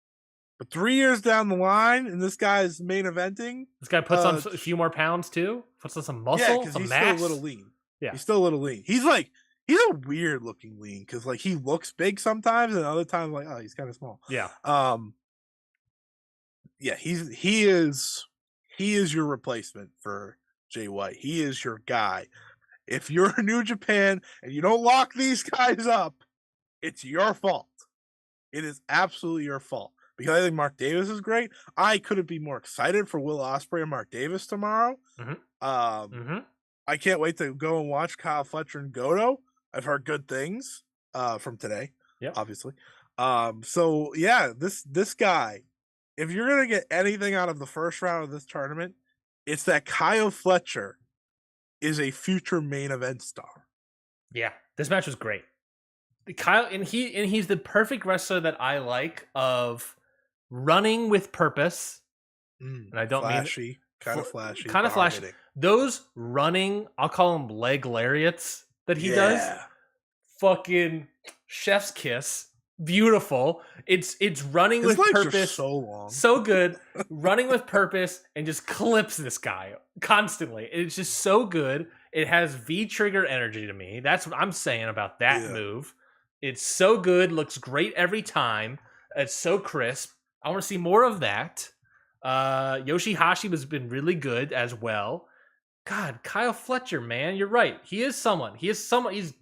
But 3 years down the line, and this guy's main eventing. This guy puts on a few more pounds too. Puts on some muscle. Yeah, because he's mass. still a little lean. Yeah, he's still a little lean. He's a weird looking lean because like he looks big sometimes, and other times like he's kind of small. Yeah. Yeah, he is your replacement for Jay White. He is your guy. If you're in New Japan and you don't lock these guys up, it's your fault. It is absolutely your fault. Because I think Mark Davis is great. I couldn't be more excited for Will Ospreay and Mark Davis tomorrow. I can't wait to go and watch Kyle Fletcher and Goto. I've heard good things from today, obviously. So yeah, this guy, if you're gonna get anything out of the first round of this tournament, it's that Kyle Fletcher is a future main event star. Yeah, this match was great. Kyle and he's the perfect wrestler that I like of running with purpose. And I don't mean kind of flashy. Those running, I'll call them leg lariats that he does. Fucking chef's kiss. beautiful. It's running His with legs are purpose. so long. So good. Running with purpose and just clips this guy constantly. It's just so good. It has V-trigger energy to me. That's what I'm saying about that move. It's so good. Looks great every time. It's so crisp. I want to see more of that. Yoshihashi has been really good as well. God, Kyle Fletcher, man, you're right. He is someone. He's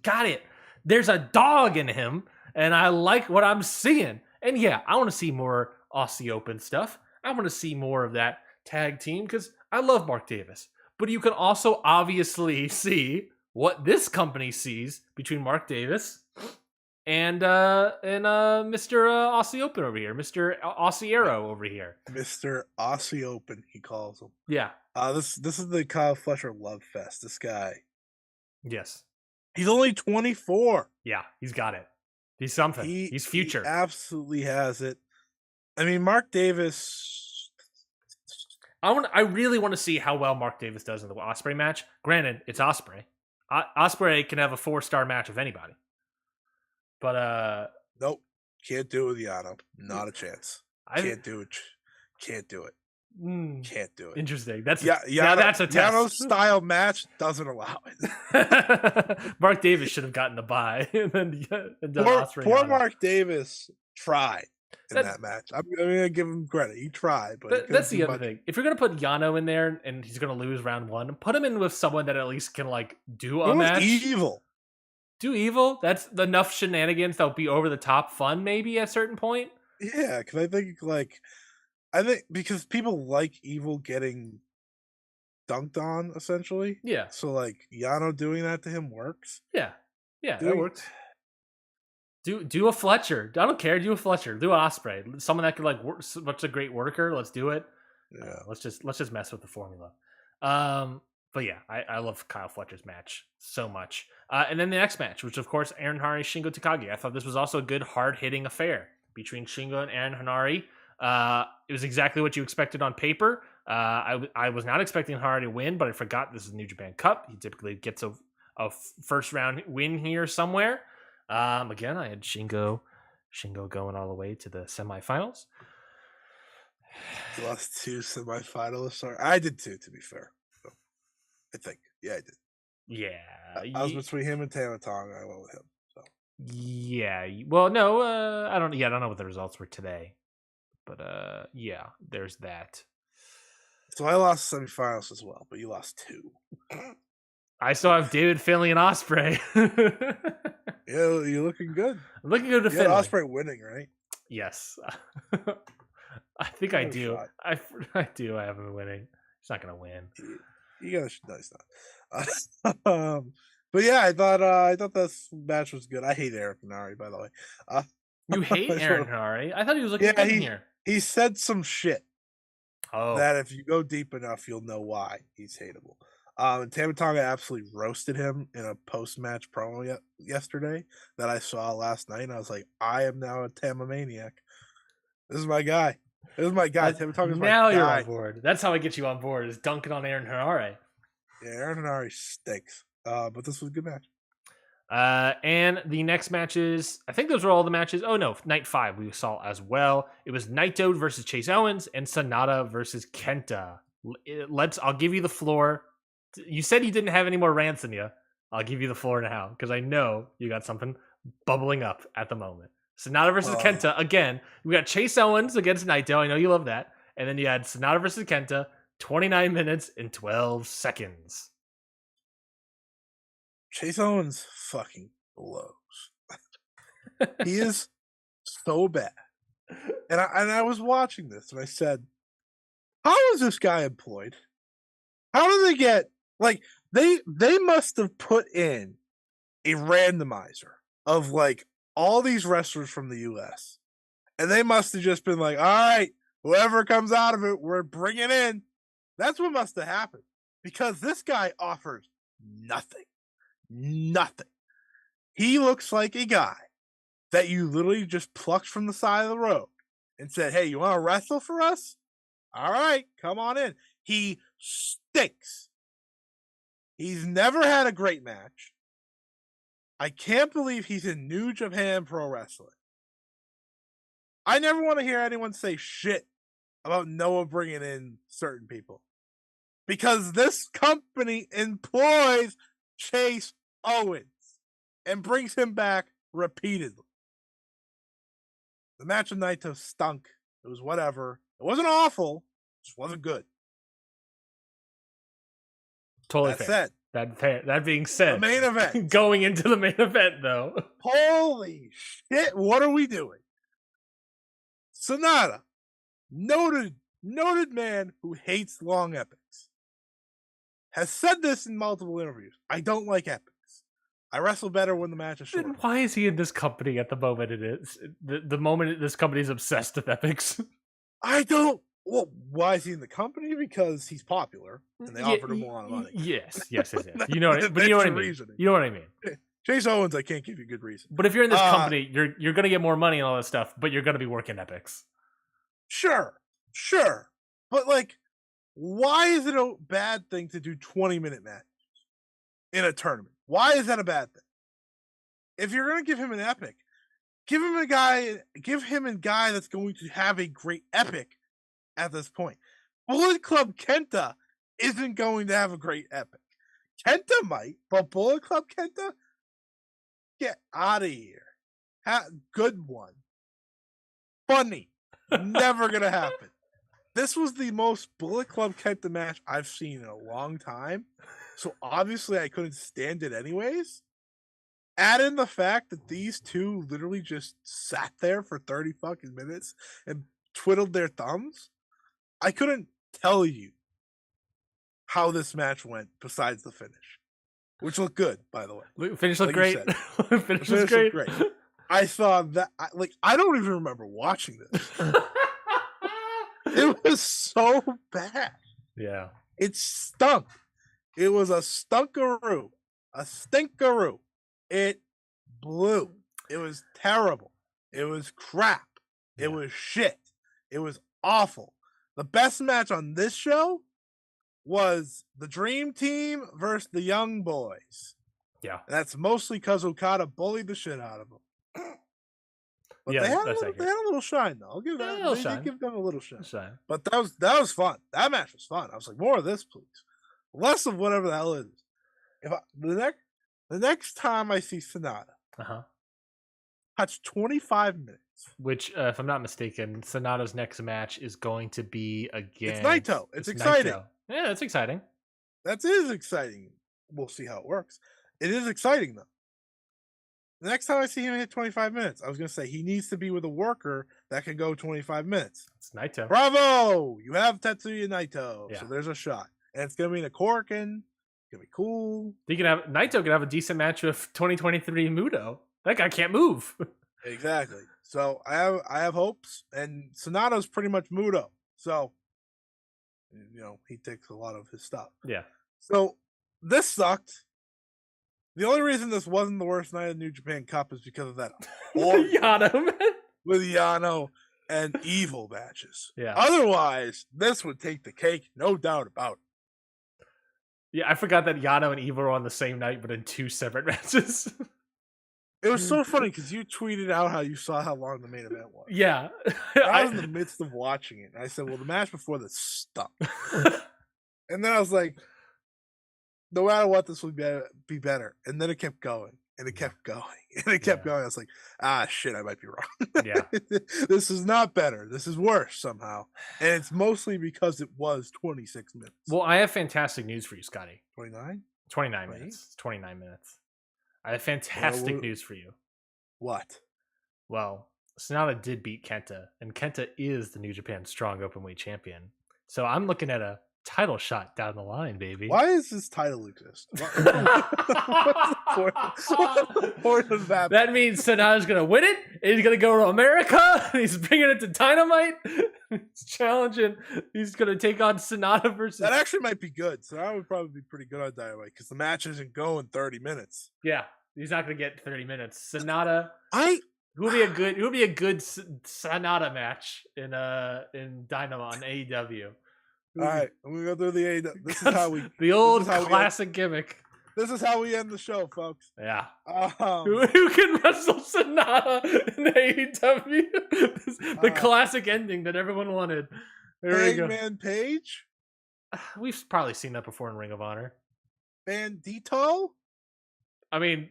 got it. There's a dog in him, and I like what I'm seeing. And yeah, I want to see more Aussie Open stuff. I want to see more of that tag team because I love Mark Davis. But you can also obviously see what this company sees between Mark Davis and Mr. Aussie Open over here, Mr. Aussie Arrow over here, Mr. Aussie Open, he calls him. Yeah. This is the Kyle Fletcher love fest. This guy. Yes. He's only 24. Yeah, he's got it. He's something. He's future. He absolutely has it. I mean, Mark Davis. I really want to see how well Mark Davis does in the Ospreay match. Granted, it's Ospreay. Ospreay can have a 4-star match with anybody. But nope, can't do it with Yano. Not a chance. Can't do it. Can't do it. Can't do it. Interesting. That's that's a test. Yano's style match doesn't allow it. Mark Davis should have gotten the bye. And then poor Mark Davis tried in that match. I'm gonna give him credit. He tried, but that's the other thing. If you're gonna put Yano in there and he's gonna lose round 1, put him in with someone that at least can like do a match. Evil. Do Evil. That's enough shenanigans that'll be over the top fun. Maybe at a certain point. Yeah, because I think because people like Evil getting dunked on, essentially. Yeah. So like Yano doing that to him works. Yeah. Yeah, that works. Do a Fletcher. I don't care. Do a Fletcher. Do an Ospreay. Someone that could like work. Such a great worker. Let's do it. Yeah. Let's just mess with the formula. But yeah, I love Kyle Fletcher's match so much. And then the next match, which of course Aaron Hanari, Shingo Takagi. I thought this was also a good hard hitting affair between Shingo and Aaron Hanari. It was exactly what you expected on paper. I was not expecting Hanari to win, but I forgot this is New Japan Cup. He typically gets a first round win here somewhere. Again, I had Shingo going all the way to the semifinals. He lost 2 semifinalists. I did too, to be fair. So, I think. Yeah, I did. Yeah. I was between him and Tama Tonga. I went with him. So. Yeah. Well, no, I don't know what the results were today. But yeah, there's that. So I lost semifinals as well, but you lost 2. I still have David Finlay and Ospreay. Yeah, you're looking good. I'm looking good to Finlay. Ospreay winning, right? Yes. I think I do. I do. I have him winning. He's not going to win. You gotta. No, he's not. But yeah, I thought this match was good. I hate Aaron Hanari, by the way. You hate Aaron Hanari? I thought he was looking good in here. He said some shit. Oh. That if you go deep enough, you'll know why he's hateable. And Tama Tonga absolutely roasted him in a post-match promo yesterday that I saw last night. And I was like, I am now a Tama maniac. This is my guy. Tama Tonga's my guy. Now you're on board. That's how I get you on board, is dunking on Aaron Hanari. Yeah, Aaron Hanari stinks. But this was a good match. And the next matches, I think those were all the matches. Oh no, night 5 we saw as well. It was Naito versus Chase Owens and Sonata versus Kenta. I'll give you the floor. You said you didn't have any more rants in you. I'll give you the floor now because I know you got something bubbling up at the moment. Sonata versus Kenta again. We got Chase Owens against Naito. I know you love that. And then you had Sonata versus Kenta, 29 minutes and 12 seconds. Chase Owens fucking blows. He is so bad. And I was watching this and I said, how is this guy employed? How do they get like they must have put in a randomizer of like all these wrestlers from the US. And they must have just been like, all right, whoever comes out of it, we're bringing in. That's what must have happened. Because this guy offers nothing. Nothing. He looks like a guy that you literally just plucked from the side of the road and said, hey, you want to wrestle for us? All right, come on in. He stinks. He's never had a great match. I can't believe he's in New Japan Pro Wrestling. I never want to hear anyone say shit about Noah bringing in certain people. Because this company employs Chase Owens and brings him back repeatedly. The match with Naito stunk. It was whatever. It wasn't awful. It just wasn't good. Totally That fair. That being said, the main event. Going into the main event, though. Holy shit! What are we doing? Sonata, noted man who hates long epics, has said this in multiple interviews. I don't like epics. I wrestle better when the match is short. Then why is he in this company at the moment? It is the moment this company is obsessed with epics. I don't. Well, why is he in the company? Because he's popular and they offered him a lot of money. Yes. You know what? But you know what I mean. Reasoning. You know what I mean. Chase Owens, I can't give you good reason. But if you're in this company, you're gonna get more money and all that stuff, but you're gonna be working epics. Sure. But like, why is it a bad thing to do 20-minute matches in a tournament? Why is that a bad thing? If you're gonna give him an epic, give him a guy that's going to have a great epic at this point. Bullet Club Kenta isn't going to have a great epic. Kenta might, but Bullet Club Kenta, get out of here. Good one. Funny. Never gonna happen. This was the most Bullet Club Kenta match I've seen in a long time. So obviously I couldn't stand it anyways. Add in the fact that these two literally just sat there for 30 fucking minutes and twiddled their thumbs. I couldn't tell you how this match went besides the finish, which looked good, by the way. Finish looked great. Finish was great. I saw that. I don't even remember watching this. It was so bad. Yeah. It stunk. It was a stunkaroo. A stinkaroo. It blew. It was terrible. It was crap. It was shit. It was awful. The best match on this show was the Dream Team versus the Young Boys. Yeah. And that's mostly because Okada bullied the shit out of them. But they had a little shine, though. I'll give that. They give them a little shine. But that was fun. That match was fun. I was like, more of this, please. Less of whatever the hell it is. The next time I see Sonata, that's 25 minutes. Which, if I'm not mistaken, Sonata's next match is going to be against... It's Naito. It's exciting. Naito. Yeah, that's exciting. That is exciting. We'll see how it works. It is exciting, though. The next time I see him hit 25 minutes, I was going to say he needs to be with a worker that can go 25 minutes. It's Naito. Bravo! You have Tetsuya Naito. Yeah. So there's a shot. And it's going to be in a Korakuen. It's going to be cool. Naito can have a decent match with 2023 Muto. That guy can't move. Exactly. So I have hopes. And Sonata's pretty much Muto. So, he takes a lot of his stuff. Yeah. So this sucked. The only reason this wasn't the worst night of the New Japan Cup is because of that Yano, man. With Yano and Evil matches. Yeah. Otherwise, this would take the cake, no doubt about it. Yeah, I forgot that Yano and Evil were on the same night, but in two separate matches. It was so funny because you tweeted out how you saw how long the main event was. Yeah. I was in the midst of watching it. And I said, well, the match before this stunk. And then I was like, no matter what, this would be better. And then it kept going. And it kept going. And it kept going. I was like, shit, I might be wrong. Yeah. This is not better. This is worse somehow. And it's mostly because it was 26 minutes. Well, I have fantastic news for you, Scotty. 29? 29 minutes. 29 minutes. I have fantastic news for you. What? Well, Sonata did beat Kenta, and Kenta is the New Japan Strong Openweight champion. So I'm looking at a title shot down the line, baby. Why does this title exist? What's the point of that? That means Sonata's going to win it. He's going to go to America. He's bringing it to Dynamite. He's challenging. He's going to take on Sonata versus... That actually might be good. Sonata would probably be pretty good on Dynamite because the match isn't going 30 minutes. Yeah, he's not going to get 30 minutes. Sonata... Who would be a good Sonata match in Dynamo on AEW. All right, I'm gonna go through the AEW. This is how we the old classic gimmick. This is how we end the show, folks. Yeah. Um, Who can wrestle Sonata in AEW? The classic ending that everyone wanted. There we go. Hangman Page? We've probably seen that before in Ring of Honor. Bandito? I mean,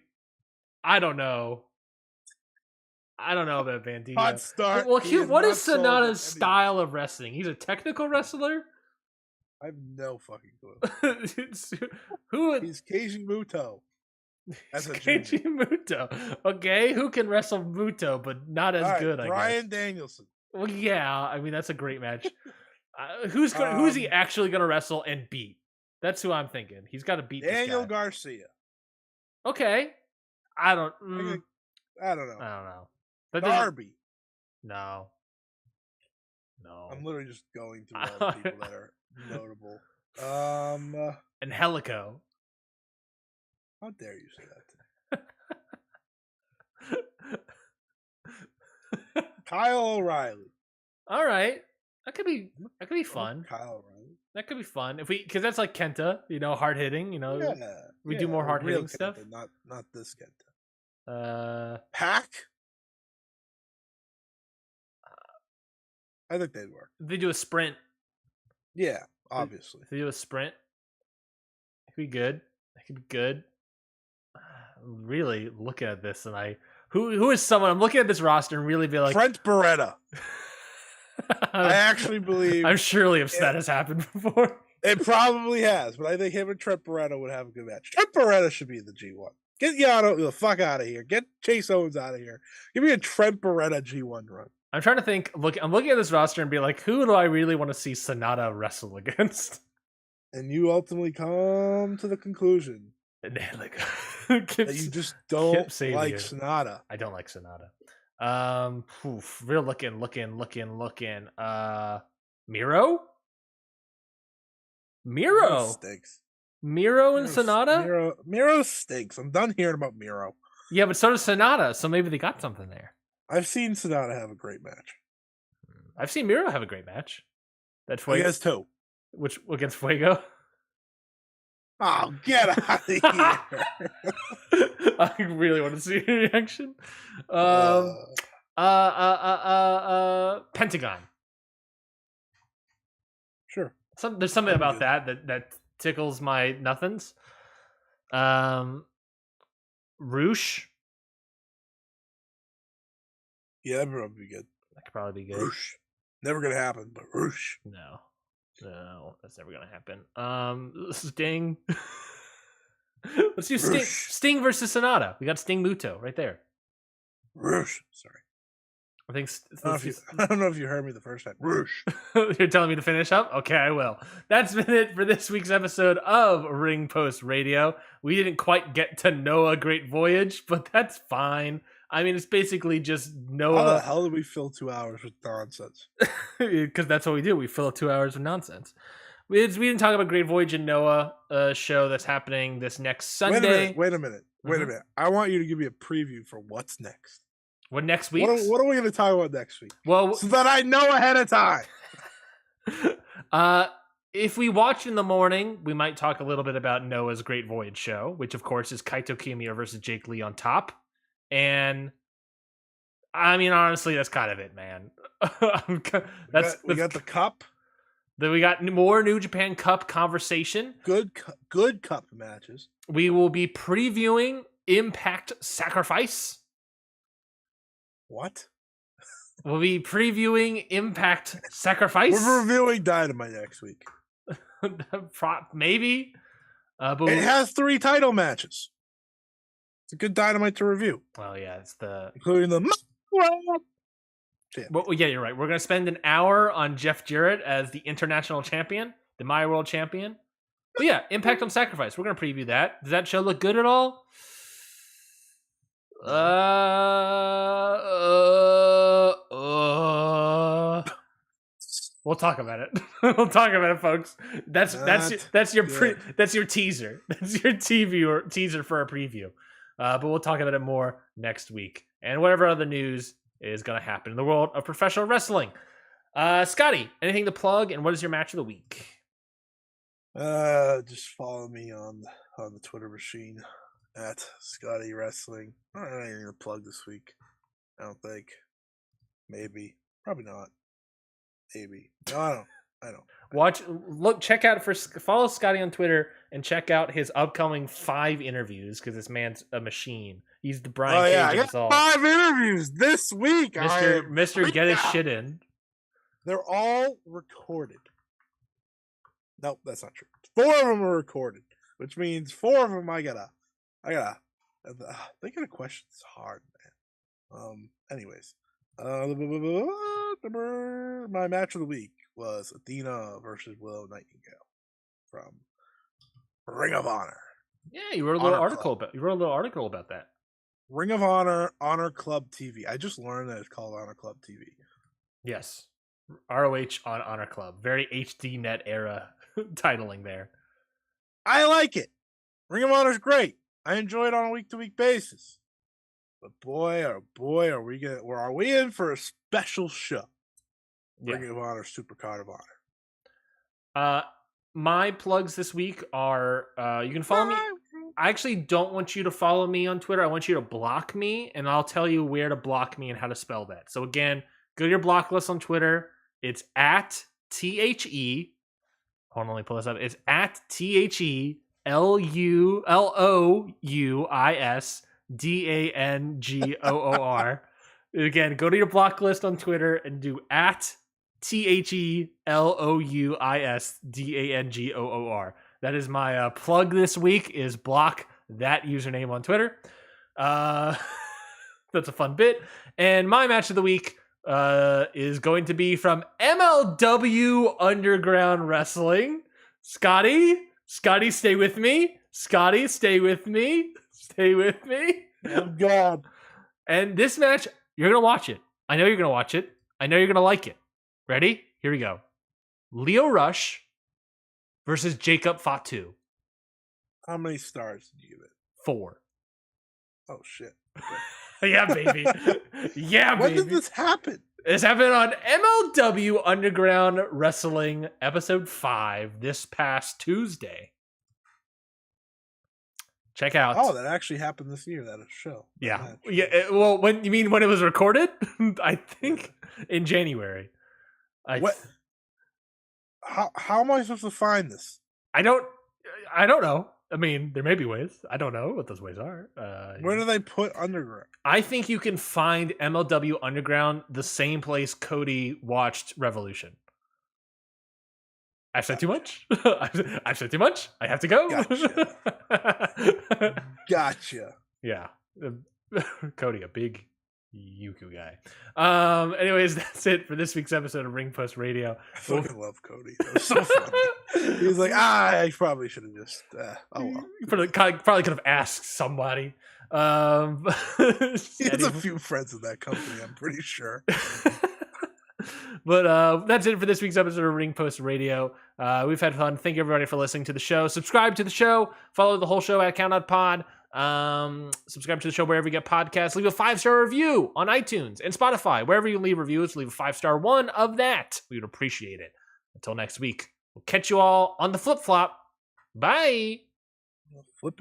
I don't know. I don't know about Bandito. Hot start. Well, He what not is sold Sonata's on any- style of wrestling? He's a technical wrestler? I have no fucking clue. Who? He's Keiji Muto. That's a Keiji junior. Muto. Okay, who can wrestle Muto, but not as All right, good, I guess. Bryan Danielson. Well, yeah, I mean, that's a great match. Who's he actually going to wrestle and beat? That's who I'm thinking. He's got to beat Daniel this guy. Garcia. Okay. I don't I don't know. I don't know. That doesn't- Darby. No. I'm literally just going through all the people that are notable. And Helico. How dare you say that? Kyle O'Reilly. All right. That could be fun. Kyle O'Reilly. That could be fun. Because that's like Kenta, hard hitting, Yeah, we do more hard hitting real stuff. Kenta, not this Kenta. Pack. Pack? I think they'd work. They do a sprint. Yeah, obviously. If they do a sprint, it could be good. It could be good. I'm really looking at this, and who is someone I'm looking at this roster and really be like Trent Beretta. I actually believe I'm surely upset that has happened before. It probably has, but I think him and Trent Beretta would have a good match. Trent Beretta should be in the G1. Get Yano the fuck out of here. Get Chase Owens out of here. Give me a Trent Beretta G1 run. I'm trying to think. I'm looking at this roster and be like, who do I really want to see Sonata wrestle against? And you ultimately come to the conclusion that you just don't like Sonata. I don't like Sonata. Real looking. Miro? Stinks. Miro and Sonata? Miro stinks. I'm done hearing about Miro. Yeah, but so does Sonata, so maybe they got something there. I've seen Sonata have a great match. I've seen Miro have a great match. That's He has two. Which against Fuego? Oh, get out of here. I really want to see your reaction. Pentagon. Sure. There's something about that tickles my nothings. Roosh. Yeah, that would be good. That could probably be good. Roosh. Never gonna happen, but Roosh. No, that's never gonna happen. Sting. Let's do Sting. Sting versus Sonata. We got Sting Muto right there. Roosh. Sorry. I think. I don't know if you heard me the first time. Roosh. You're telling me to finish up? Okay, I will. That's been it for this week's episode of Ring Post Radio. We didn't quite get to Noah Great Voyage, but that's fine. I mean, it's basically just Noah. How the hell did we fill 2 hours with nonsense? Because that's what we do. We fill 2 hours with nonsense. We didn't talk about Great Voyage and Noah show that's happening this next Sunday. Wait a minute. I want you to give me a preview for what's next. What next week? What are we going to talk about next week? Well, so that I know ahead of time. If we watch in the morning, we might talk a little bit about Noah's Great Voyage show, which of course is Kaito Kiyomiya versus Jake Lee on top. And I mean, honestly, that's kind of it, man. We got the cup. Then we got more New Japan Cup conversation. Good cup matches. We will be previewing Impact Sacrifice. What? We'll be previewing Impact Sacrifice. We're reviewing Dynamite next week. Maybe. But it has 3 title matches. It's a good Dynamite to review. Well, yeah, including the. Well, yeah, you're right. We're gonna spend an hour on Jeff Jarrett as the international champion, the My World champion. But yeah, Impact on Sacrifice. We're gonna preview that. Does that show look good at all? We'll talk about it. We'll talk about it, folks. That's your teaser. That's your teaser for a preview. But we'll talk about it more next week. And whatever other news is going to happen in the world of professional wrestling. Scotty, anything to plug? And what is your match of the week? Just follow me on the Twitter machine at Scotty Wrestling. I'm not even gonna plug this week. I don't think. Maybe. Probably not. Maybe. No, I don't. Follow Scotty on Twitter and check out his upcoming 5 interviews because this man's a machine. He's the Brian Cage I of got us all. 5 interviews this week. Mr. Get his shit in. They're all recorded. Nope, that's not true. 4 of them are recorded, which means 4 of them I gotta. Thinking of questions is hard, man. Anyways, my match of the week was Athena versus Willow Nightingale from Ring of Honor. Yeah, you wrote a little article about that. Ring of Honor Club TV. I just learned that it's called Honor Club TV. Yes, ROH on Honor Club. Very HD Net era titling there. I like it. Ring of Honor's great. I enjoy it on a week-to-week basis. But boy, oh boy, are we in for a special show? Yeah. Ring of Honor, Supercard of Honor. My plugs this week are you can follow me. I actually don't want you to follow me on Twitter. I want you to block me, and I'll tell you where to block me and how to spell that. So again, go to your block list on Twitter. It's at THE. Hold on, let me pull this up. It's at THELOUISDANGOOR. Again, go to your block list on Twitter and do at THELOUISDANGOOR. That is my plug this week, is block that username on Twitter. That's a fun bit. And my match of the week is going to be from MLW Underground Wrestling. Scotty, stay with me. Scotty, stay with me. Stay with me. Oh, God. And this match, you're going to watch it. I know you're going to watch it. I know you're going to like it. Ready? Here we go. Lio Rush versus Jacob Fatu. How many stars did you give it? 4. Oh, shit. Okay. Yeah, baby. Yeah, baby. When did this happen? This happened on MLW Underground Wrestling Episode 5 this past Tuesday. Check out. Oh, that actually happened this year, that show. Yeah. Well, when it was recorded? I think in January. How am I supposed to find this? I don't know. I mean, there may be ways. I don't know what those ways are. Where do they put Underground? I think you can find MLW Underground the same place Cody watched Revolution. I've said too much. I've said too much. I have to go. Gotcha. Yeah. Cody, a big Yuku guy. Anyways, that's it for this week's episode of Ring Post Radio. I fucking love Cody. That was so funny. He was like, I probably should have just oh well. You probably could have asked somebody. He has a few friends in that company, I'm pretty sure. But that's it for this week's episode of Ring Post Radio. We've had fun. Thank you everybody for listening to the show. Subscribe to the show. Follow the whole show at CountOutPod. Subscribe to the show wherever you get podcasts. Leave a 5-star review on iTunes and Spotify. Wherever you leave reviews, leave a 5-star one of that. We would appreciate it. Until next week, we'll catch you all on the flip-flop. Bye.